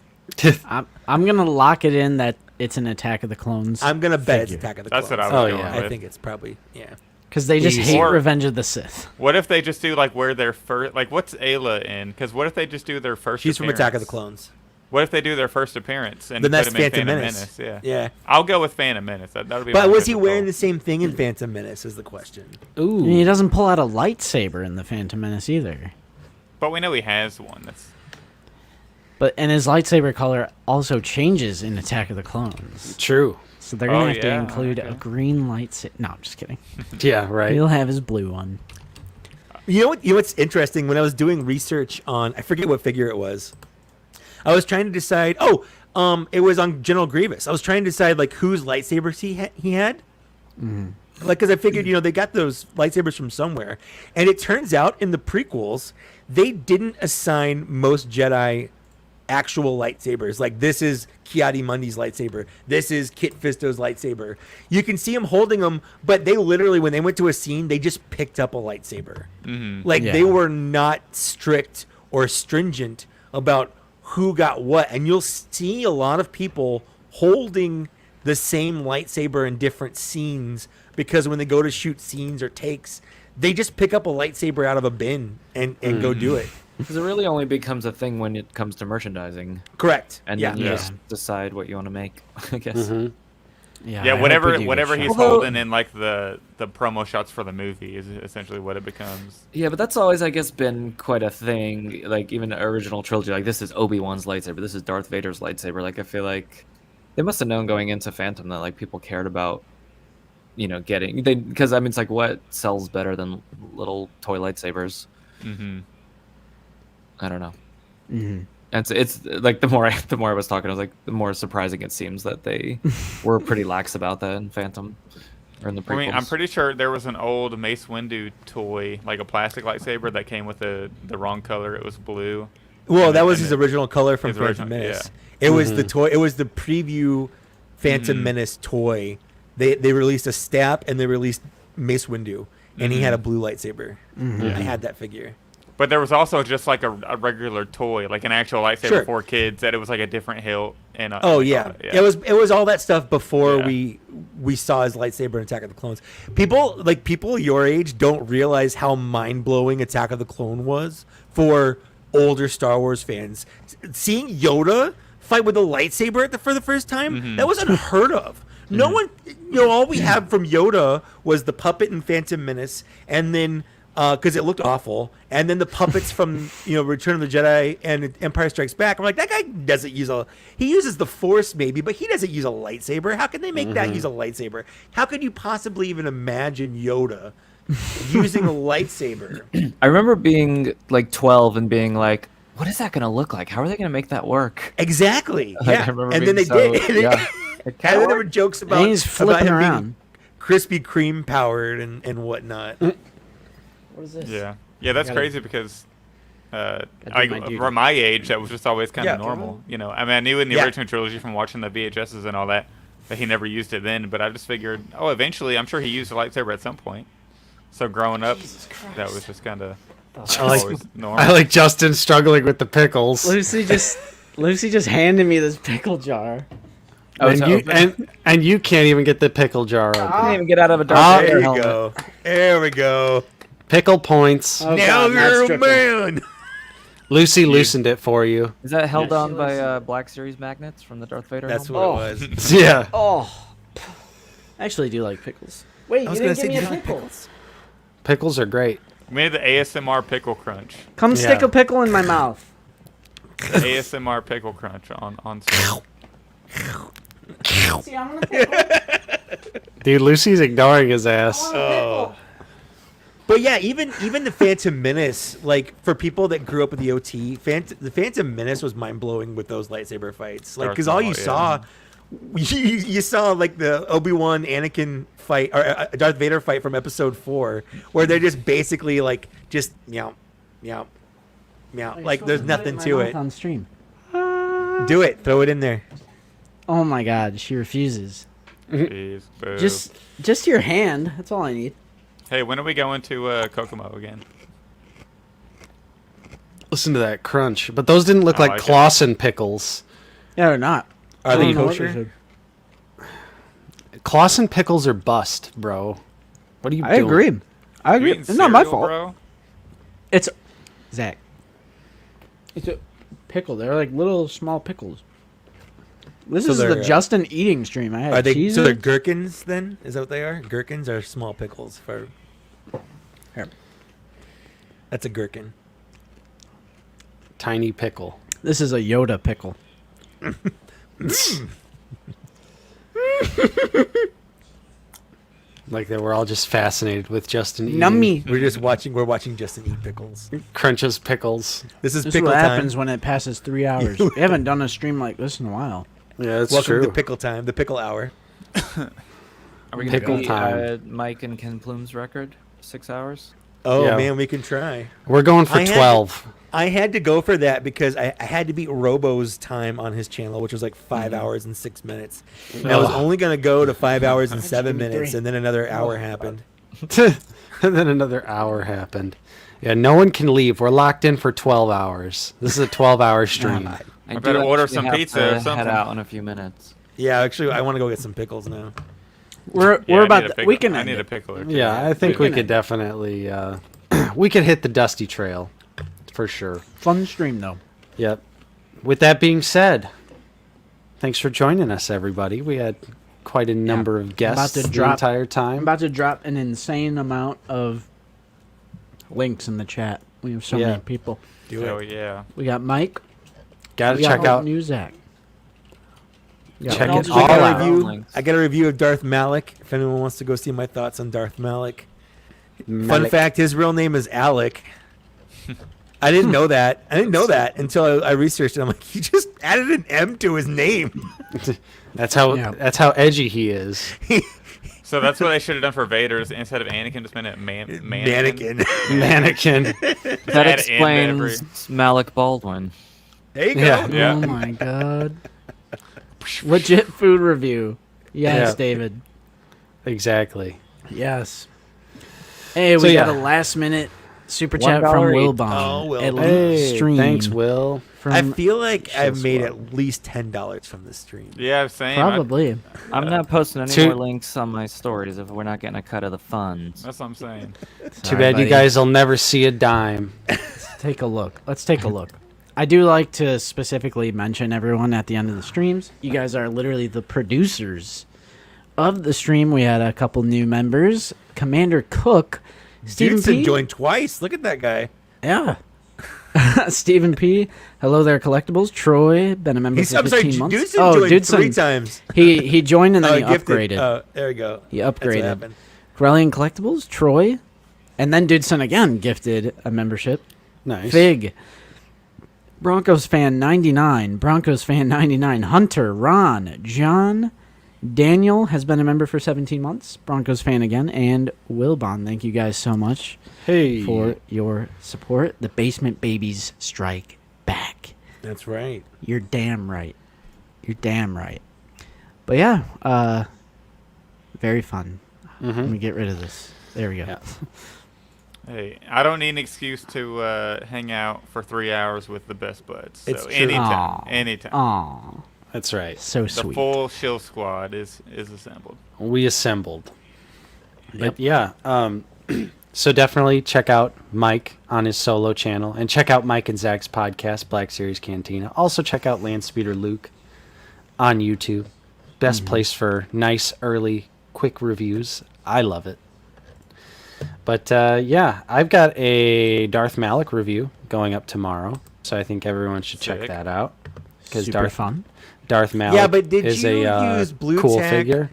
S3: I'm gonna lock it in that it's an Attack of the Clones.
S2: I'm gonna bet it's
S3: figure.
S2: Attack of the
S6: That's
S2: Clones.
S6: what I was
S1: Oh,
S6: going
S1: yeah.
S6: with.
S2: I think it's probably
S3: Because they just hate
S6: Or-
S3: Revenge of the Sith.
S6: What if they just do like where they're first? Like, what's Ayla in? Because what if they just do their first?
S2: She's from
S6: appearance?
S2: Attack of the Clones.
S6: What if they do their first appearance and
S2: Then
S6: put
S2: that's
S6: him in
S2: Phantom
S6: Phantom
S2: Menace.
S6: Menace?
S2: Yeah.
S6: I'll go with Phantom Menace. That'll be.
S2: But
S6: my
S2: was he
S6: official
S2: wearing
S6: call.
S2: the same thing in Phantom Menace? Is the question.
S3: I mean, he doesn't pull out a lightsaber in the Phantom Menace either.
S6: But we know he has one. That's
S3: And his lightsaber color also changes in Attack of the Clones.
S1: True.
S3: So they're gonna
S6: Oh,
S3: have to
S6: yeah,
S3: include
S6: okay.
S3: a green lightsaber. No, I'm just kidding.
S1: Yeah, right.
S3: He'll have his blue one.
S2: You know what's interesting? When I was doing research on, I forget what figure it was. I was trying to decide. It was on General Grievous. I was trying to decide like whose lightsabers he had. Like, because I figured they got those lightsabers from somewhere, and it turns out in the prequels they didn't assign most Jedi actual lightsabers. Like, this is Kiadi Mundi's lightsaber. This is Kit Fisto's lightsaber. You can see him holding them, but they literally, when they went to a scene, they just picked up a lightsaber. Like,
S3: Yeah.
S2: they were not strict or stringent about who got what. And you'll see a lot of people holding the same lightsaber in different scenes because when they go to shoot scenes or takes, they just pick up a lightsaber out of a bin and go do it.
S5: Because it really only becomes a thing when it comes to merchandising,
S2: Correct.
S5: and
S2: yeah.
S5: then you
S6: Yeah.
S5: just decide what you want to make. I guess.
S1: Mm-hmm.
S3: Yeah, I
S6: yeah.
S3: hope we
S6: Whatever
S3: do get
S6: whatever he's
S3: shots.
S6: holding in like the promo shots for the movie is essentially what it becomes.
S5: Yeah, but that's always, I guess, been quite a thing. Like even the original trilogy, like this is Obi-Wan's lightsaber, this is Darth Vader's lightsaber. Like I feel like they must have known going into Phantom that like people cared about, getting because I mean it's like what sells better than little toy lightsabers.
S6: Mm-hmm.
S5: I don't know.
S3: Mhm.
S5: And it's like the more I was talking, I was like the more surprising it seems that they were pretty lax about that in Phantom or in the prequels.
S6: I mean, I'm pretty sure there was an old Mace Windu toy, like a plastic lightsaber that came with the wrong color. It was blue.
S2: Well,
S6: And
S2: that
S6: it-
S2: was
S6: and
S2: his
S6: it-
S2: original color from
S6: his
S2: Phantom
S6: original-
S2: Menace. It was the
S1: Mhm.
S2: toy. It was the preview Phantom
S6: Mhm.
S2: Menace toy. They released a Stap and they released Mace Windu, and he had a blue lightsaber.
S3: Mhm.
S2: I had that figure.
S6: But there was also just like a regular toy, like an actual lightsaber
S2: Sure.
S6: for kids. That it was like a different hilt. And
S2: Oh
S6: and
S2: yeah.
S6: all that,
S2: it was all that stuff before
S6: Yeah.
S2: we saw his lightsaber in Attack of the Clones. People your age don't realize how mind blowing Attack of the Clone was for older Star Wars fans. Seeing Yoda fight with a lightsaber for the first time,
S6: Mhm.
S2: that was unheard of. No one, all we have from Yoda was the puppet in Phantom Menace, and then because it looked awful, and then the puppets from Return of the Jedi and Empire Strikes Back. I'm like, that guy doesn't he uses the Force maybe, but he doesn't use a lightsaber. How can they make that use a lightsaber? How could you possibly even imagine Yoda using a lightsaber?
S5: I remember being like 12 and being like, what is that going to look like? How are they going to make that work?
S2: Exactly.
S5: Like, I
S2: Yeah,
S5: remember
S2: and then
S5: being
S2: they
S5: so-
S2: did.
S5: yeah.
S2: And then there were jokes about
S3: And he's flipping
S2: him being
S3: around.
S2: Krispy Kreme powered and whatnot.
S3: What is this?
S6: Yeah, that's
S3: Gotta-
S6: crazy because
S3: do
S6: like
S3: my duty.
S6: for my age, that was just always kind of
S2: Yeah.
S6: normal. I mean, I knew in the
S2: Yeah.
S6: original trilogy from watching the VHSs and all that he never used it then. But I just figured, eventually, I'm sure he used a lightsaber at some point. So growing up, that was just kind of
S1: I like,
S6: Always normal.
S1: I like Justin struggling with the pickles.
S3: Lucy just handed me this pickle jar.
S5: Oh,
S1: and
S5: it's
S1: you
S5: open?
S1: and you can't even get the pickle jar open.
S5: I can't even get out of a
S1: Ah,
S5: dark
S2: There
S5: Vader
S2: you
S5: helmet.
S2: go. There we go.
S1: Pickle points.
S3: Oh,
S2: Now
S3: God, not
S2: you're a
S3: stripping.
S2: man.
S1: Lucy loosened it for you.
S5: Is that held
S3: Yeah.
S5: on by Black Series magnets from the Darth Vader
S2: That's
S5: helmet?
S2: what it was.
S1: Yeah.
S3: Oh, I actually do like pickles. Wait,
S2: I was
S3: you
S2: gonna
S3: didn't
S2: say,
S3: give me
S2: do
S3: a
S2: you like
S3: pickle.
S2: pickles?
S1: Pickles are great.
S6: We made the ASMR pickle crunch.
S3: Come stick
S1: Yeah.
S3: a pickle in my mouth.
S6: ASMR pickle crunch on stream.
S3: See, I want a pickle.
S1: Dude, Lucy's ignoring his ass.
S2: Oh. But yeah, even the Phantom Menace, like for people that grew up with the OT, the Phantom Menace was mind blowing with those lightsaber fights. Like, because all you
S6: Darth Maul,
S2: saw, you saw like the Obi-Wan Anakin fight or Darth Vader fight from Episode 4, where they're just basically like just meow, meow, meow. Like there's nothing to it.
S3: On stream.
S2: Do it. Throw it in there.
S3: Oh my God, she refuses.
S6: Jeez, boo.
S3: Just your hand. That's all I need.
S6: Hey, when are we going to Kokomo again?
S1: Listen to that crunch. But those didn't look
S6: I
S1: like
S6: like it.
S1: Clausen pickles.
S3: Yeah, they're not.
S2: Are
S3: I
S2: they
S3: don't know what
S2: kosher?
S1: Clausen pickles are bust, bro. What are you
S3: I
S1: doing?
S3: agree. I
S6: You
S3: agree.
S6: eating
S3: It's not my
S6: cereal,
S3: fault.
S6: bro?
S3: It's Zach. It's a pickle. They're like little small pickles. This
S2: So
S3: is the
S2: they're,
S3: Justin eating stream. I had
S2: Are they?
S3: cheese.
S2: So they're gherkins then? Is that what they are? Gherkins are small pickles. For
S3: Here.
S2: That's a gherkin.
S1: Tiny pickle.
S3: This is a Yoda pickle.
S1: Like they were all just fascinated with Justin eating
S3: Nummy.
S2: We're watching Justin eat pickles.
S1: Crunches pickles.
S2: This is
S3: This is
S2: pickle
S3: what
S2: time.
S3: happens when it passes 3 hours. We haven't done a stream like this in a while.
S1: Yeah, that's
S2: Welcome
S1: true.
S2: to pickle time, the pickle hour.
S5: Are we gonna
S1: Pickle
S5: beat
S1: time.
S5: Mike and Ken Plume's record? 6 hours?
S2: Oh
S1: Yeah.
S2: man, we can try.
S1: We're going for
S2: I had-
S1: 12.
S2: I had to go for that because I had to beat Robo's time on his channel, which was like 5 hours and 6 minutes. And I was
S1: Ugh.
S2: only gonna go to 5 hours and 7
S3: give me
S2: minutes,
S3: 3.
S2: and then another hour happened.
S1: And then another hour happened. Yeah, no one can leave. We're locked in for 12 hours. This is a 12-hour stream.
S6: I
S5: do
S6: better order
S5: actually
S6: some
S5: have
S6: pizza
S5: to
S6: or
S5: Head
S6: something.
S5: out in a few minutes.
S2: Yeah, actually, I want to go get some pickles now.
S3: We're
S6: Yeah, I
S3: about
S6: need a
S3: to,
S6: pickle-
S3: we can
S6: I
S3: end
S6: need a
S3: it.
S6: pickle or two.
S1: Yeah, I think we
S3: can
S1: could
S3: end it.
S1: definitely... we could hit the dusty trail. For sure.
S3: Fun stream though.
S1: Yep. With that being said, thanks for joining us, everybody. We had quite a number of guests
S3: to
S1: the
S3: drop-
S1: entire
S3: I'm
S1: time.
S3: about to drop an insane amount of links in the chat. We have so
S1: Yeah.
S3: many people.
S2: Do
S6: Oh
S2: it.
S6: yeah.
S3: We got Mike.
S1: Gotta
S3: we got
S1: check out...
S3: new Zach. We got
S1: Check
S3: all
S1: it
S3: the-
S1: all
S2: I got
S1: out.
S2: a review.
S5: Links.
S2: I got a review of Darth Malik. If anyone wants to go see my thoughts on Darth Malik. Fun
S1: Malik.
S2: fact: his real name is Alec. I didn't know that. I didn't know that until I researched it. I'm like, he just added an M to his name.
S1: That's how
S3: Yeah.
S1: that's how edgy he is.
S6: So that's what I should have done for Vader's instead of Anakin. Just made it mannequin.
S2: Mannequin.
S1: Mannequin.
S5: That
S6: Add in every-
S5: explains Malik Baldwin.
S2: There you go.
S1: Yeah.
S6: Yeah.
S3: Oh my god. Legit food review. Yes,
S1: Yeah.
S3: David.
S1: Exactly.
S3: Yes. Hey,
S1: So,
S3: we got
S1: yeah.
S3: a last minute super chat from
S5: $1
S3: Will
S5: each.
S3: Bond.
S2: Oh, Will
S3: Elite
S2: Bond.
S1: Hey,
S3: Stream.
S1: thanks, Will.
S3: From
S2: I feel like I've
S3: Shills
S2: made
S3: Squad.
S2: at least $10 from this stream.
S6: Yeah, same.
S3: Probably.
S5: I'm not posting any
S1: Two-
S5: more links on my stories if we're not getting a cut of the funds.
S6: That's what I'm saying.
S1: Too
S3: Sorry,
S1: bad you
S3: buddy.
S1: guys will never see a dime.
S3: Take a look. Let's take a look. I do like to specifically mention everyone at the end of the streams. You guys are literally the producers of the stream. We had a couple new members. Commander Cook, Stephen
S2: Dudson
S3: P.
S2: joined twice. Look at that guy.
S3: Yeah. Stephen P. Hello there, collectibles. Troy, been a member for
S2: I'm sorry,
S3: 15 months.
S2: Dudson
S3: Oh,
S2: joined
S3: Dudson.
S2: 3 times.
S3: He joined and then he
S2: Gifted.
S3: upgraded.
S2: Oh, there we go.
S3: He
S2: That's what
S3: upgraded.
S2: happened.
S3: Corellian Collectibles, Troy, and then Dudson again gifted a membership.
S1: Nice.
S3: Fig. Broncos fan 99. Broncos fan 99. Hunter, Ron, John, Daniel has been a member for 17 months. Broncos fan again. And Wilbon. Thank you guys so much
S1: Hey.
S3: for your support. The Basement Babies strike back.
S2: That's right.
S3: You're damn right. You're damn right. But yeah, very fun. Let me get rid of this. There we go.
S1: Yeah.
S6: Hey, I don't need an excuse to hang out for 3 hours with the best buds. So
S2: It's true.
S6: anytime,
S3: Aw.
S6: anytime.
S3: Aw,
S1: That's right.
S3: so
S6: The
S3: sweet.
S6: full Shill squad is assembled.
S1: We assembled. But yeah, so definitely check out Mike on his solo channel, and check out Mike and Zach's podcast, Black Series Cantina. Also check out Landspeeder Luke on YouTube. Best place for nice, early, quick reviews. I love it. But yeah, I've got a Darth Malik review going up tomorrow, so I think everyone should check
S6: Sick.
S1: that out. Because
S3: Super fun.
S1: Darth Malik
S2: Yeah, but did
S1: is
S2: you
S1: a
S2: use blue
S1: cool
S2: tack?
S1: figure.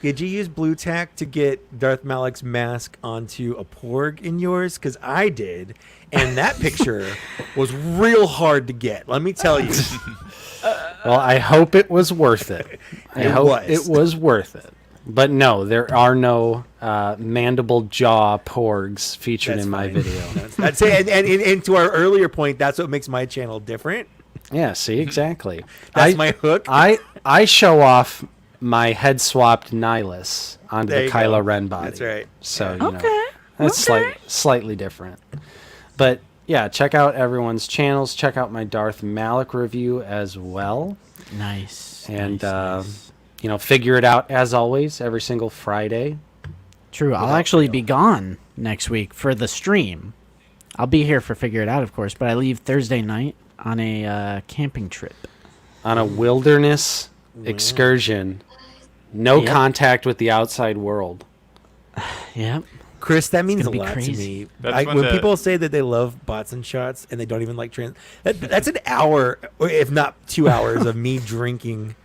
S2: Did you use blue tack to get Darth Malik's mask onto a Porg in yours? Because I did, and that picture was real hard to get. Let me tell you.
S1: Well, I hope it was worth it. I
S2: It
S1: hope
S2: was.
S1: it was worth it. But no, there are no mandible jaw porgs featured
S2: That's
S1: in my
S2: fine.
S1: video.
S2: That's it. And to our earlier point, that's what makes my channel different.
S1: Yeah, see, exactly.
S2: That's my hook.
S1: I show off my head swapped Nihilus onto
S2: There
S1: the
S2: you
S1: Kylo
S2: go.
S1: Ren body.
S2: That's right.
S1: So you
S3: Okay.
S1: know, that's
S3: okay.
S1: slightly different. But yeah, check out everyone's channels. Check out my Darth Malik review as well.
S3: Nice.
S1: And
S3: nice.
S1: you know, figure it out as always every single Friday.
S3: True. I'll actually be gone next week for the stream. I'll be here for Figure It Out, of course, but I leave Thursday night on a camping trip.
S1: On a wilderness excursion. No
S3: Yep.
S1: contact with the outside world.
S3: Yep.
S2: Chris, that means a
S3: gonna be
S2: lot to
S3: crazy.
S2: me.
S6: That's when
S2: When
S6: the-
S2: people say that they love bots and shots and they don't even like that's an hour, or if not 2 hours, of me drinking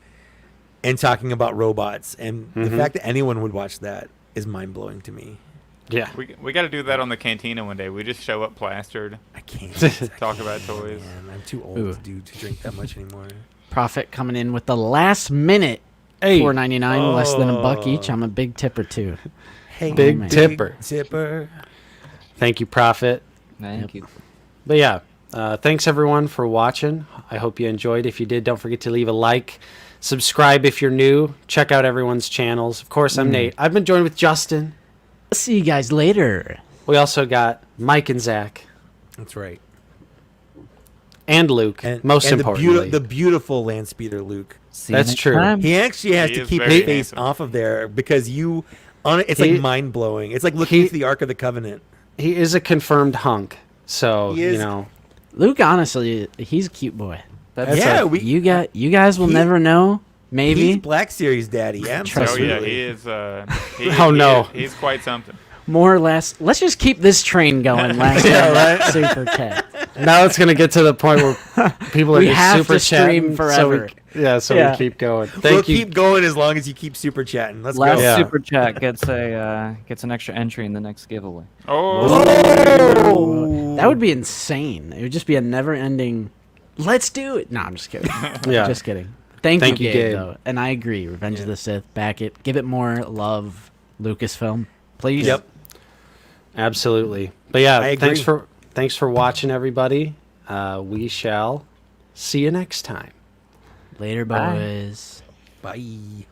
S2: and talking about robots. And the fact that anyone would watch that is mind blowing to me.
S1: Yeah.
S6: We got to do that on the cantina one day. We just show up plastered,
S2: I can't
S6: talk about toys.
S2: Man, I'm too old
S3: Ooh.
S2: to drink that much anymore.
S3: Profit coming in with the last minute.
S1: Hey,
S3: $4.99, less than $1
S2: Oh.
S3: each. I'm a big tipper too.
S2: Hey,
S1: Big
S3: man.
S1: tipper.
S2: Tipper.
S1: Thank you, Prophet.
S5: Thank you.
S1: But yeah, thanks everyone for watching. I hope you enjoyed. If you did, don't forget to leave a like. Subscribe if you're new. Check out everyone's channels. Of course, I'm Nate. I've been joined with Justin.
S3: See you guys later.
S1: We also got Mike and Zach
S2: That's right.
S1: and Luke. Most
S2: and
S1: importantly,
S2: the beautiful land speeder Luke.
S5: See you
S1: That's
S5: next
S1: true.
S5: time.
S2: He actually has
S6: He
S2: to
S6: is
S2: keep
S6: very
S2: his face
S6: handsome.
S2: off of there because it's
S1: He-
S2: like mind blowing. It's like looking
S1: he-
S2: at the Ark of the Covenant.
S1: he is a confirmed hunk. So
S2: He
S1: you
S2: is-
S1: know,
S3: Luke, honestly, he's a cute boy.
S5: That's
S2: Yeah,
S5: a-
S2: we.
S3: You guys will
S2: he-
S3: never know.
S2: He's
S3: Maybe
S2: Black Series daddy.
S3: Trust
S6: Oh
S3: me.
S6: yeah, he is.
S1: Oh, no.
S6: He's quite something.
S3: more or less. Let's just keep this train going. Last
S1: Yeah,
S3: time, super chat.
S1: now it's gonna get to the point where people are
S3: We
S1: just
S3: have
S1: super
S3: to stream
S1: chatting,
S3: forever.
S1: So
S3: Yeah.
S1: we keep going.
S2: We'll
S1: Thank you.
S2: keep going as long as you keep super chatting. Let's
S5: Last
S2: go.
S1: Yeah.
S5: super chat gets an extra entry in the next giveaway.
S6: Oh,
S3: That would be insane. It would just be a never-ending. Let's do it. No, I'm just kidding.
S1: Yeah.
S3: Just kidding. Thank
S1: Thank
S3: you,
S1: you,
S3: Gabe,
S1: Gabe.
S3: though. And I agree. Revenge of the Sith. Back it. Give it more love. Lucasfilm, please.
S2: Yep.
S1: Absolutely. But yeah,
S2: I
S1: thanks
S2: agree.
S1: for watching, everybody. We shall see you next time.
S3: Later,
S5: Bye.
S3: boys.
S2: Bye.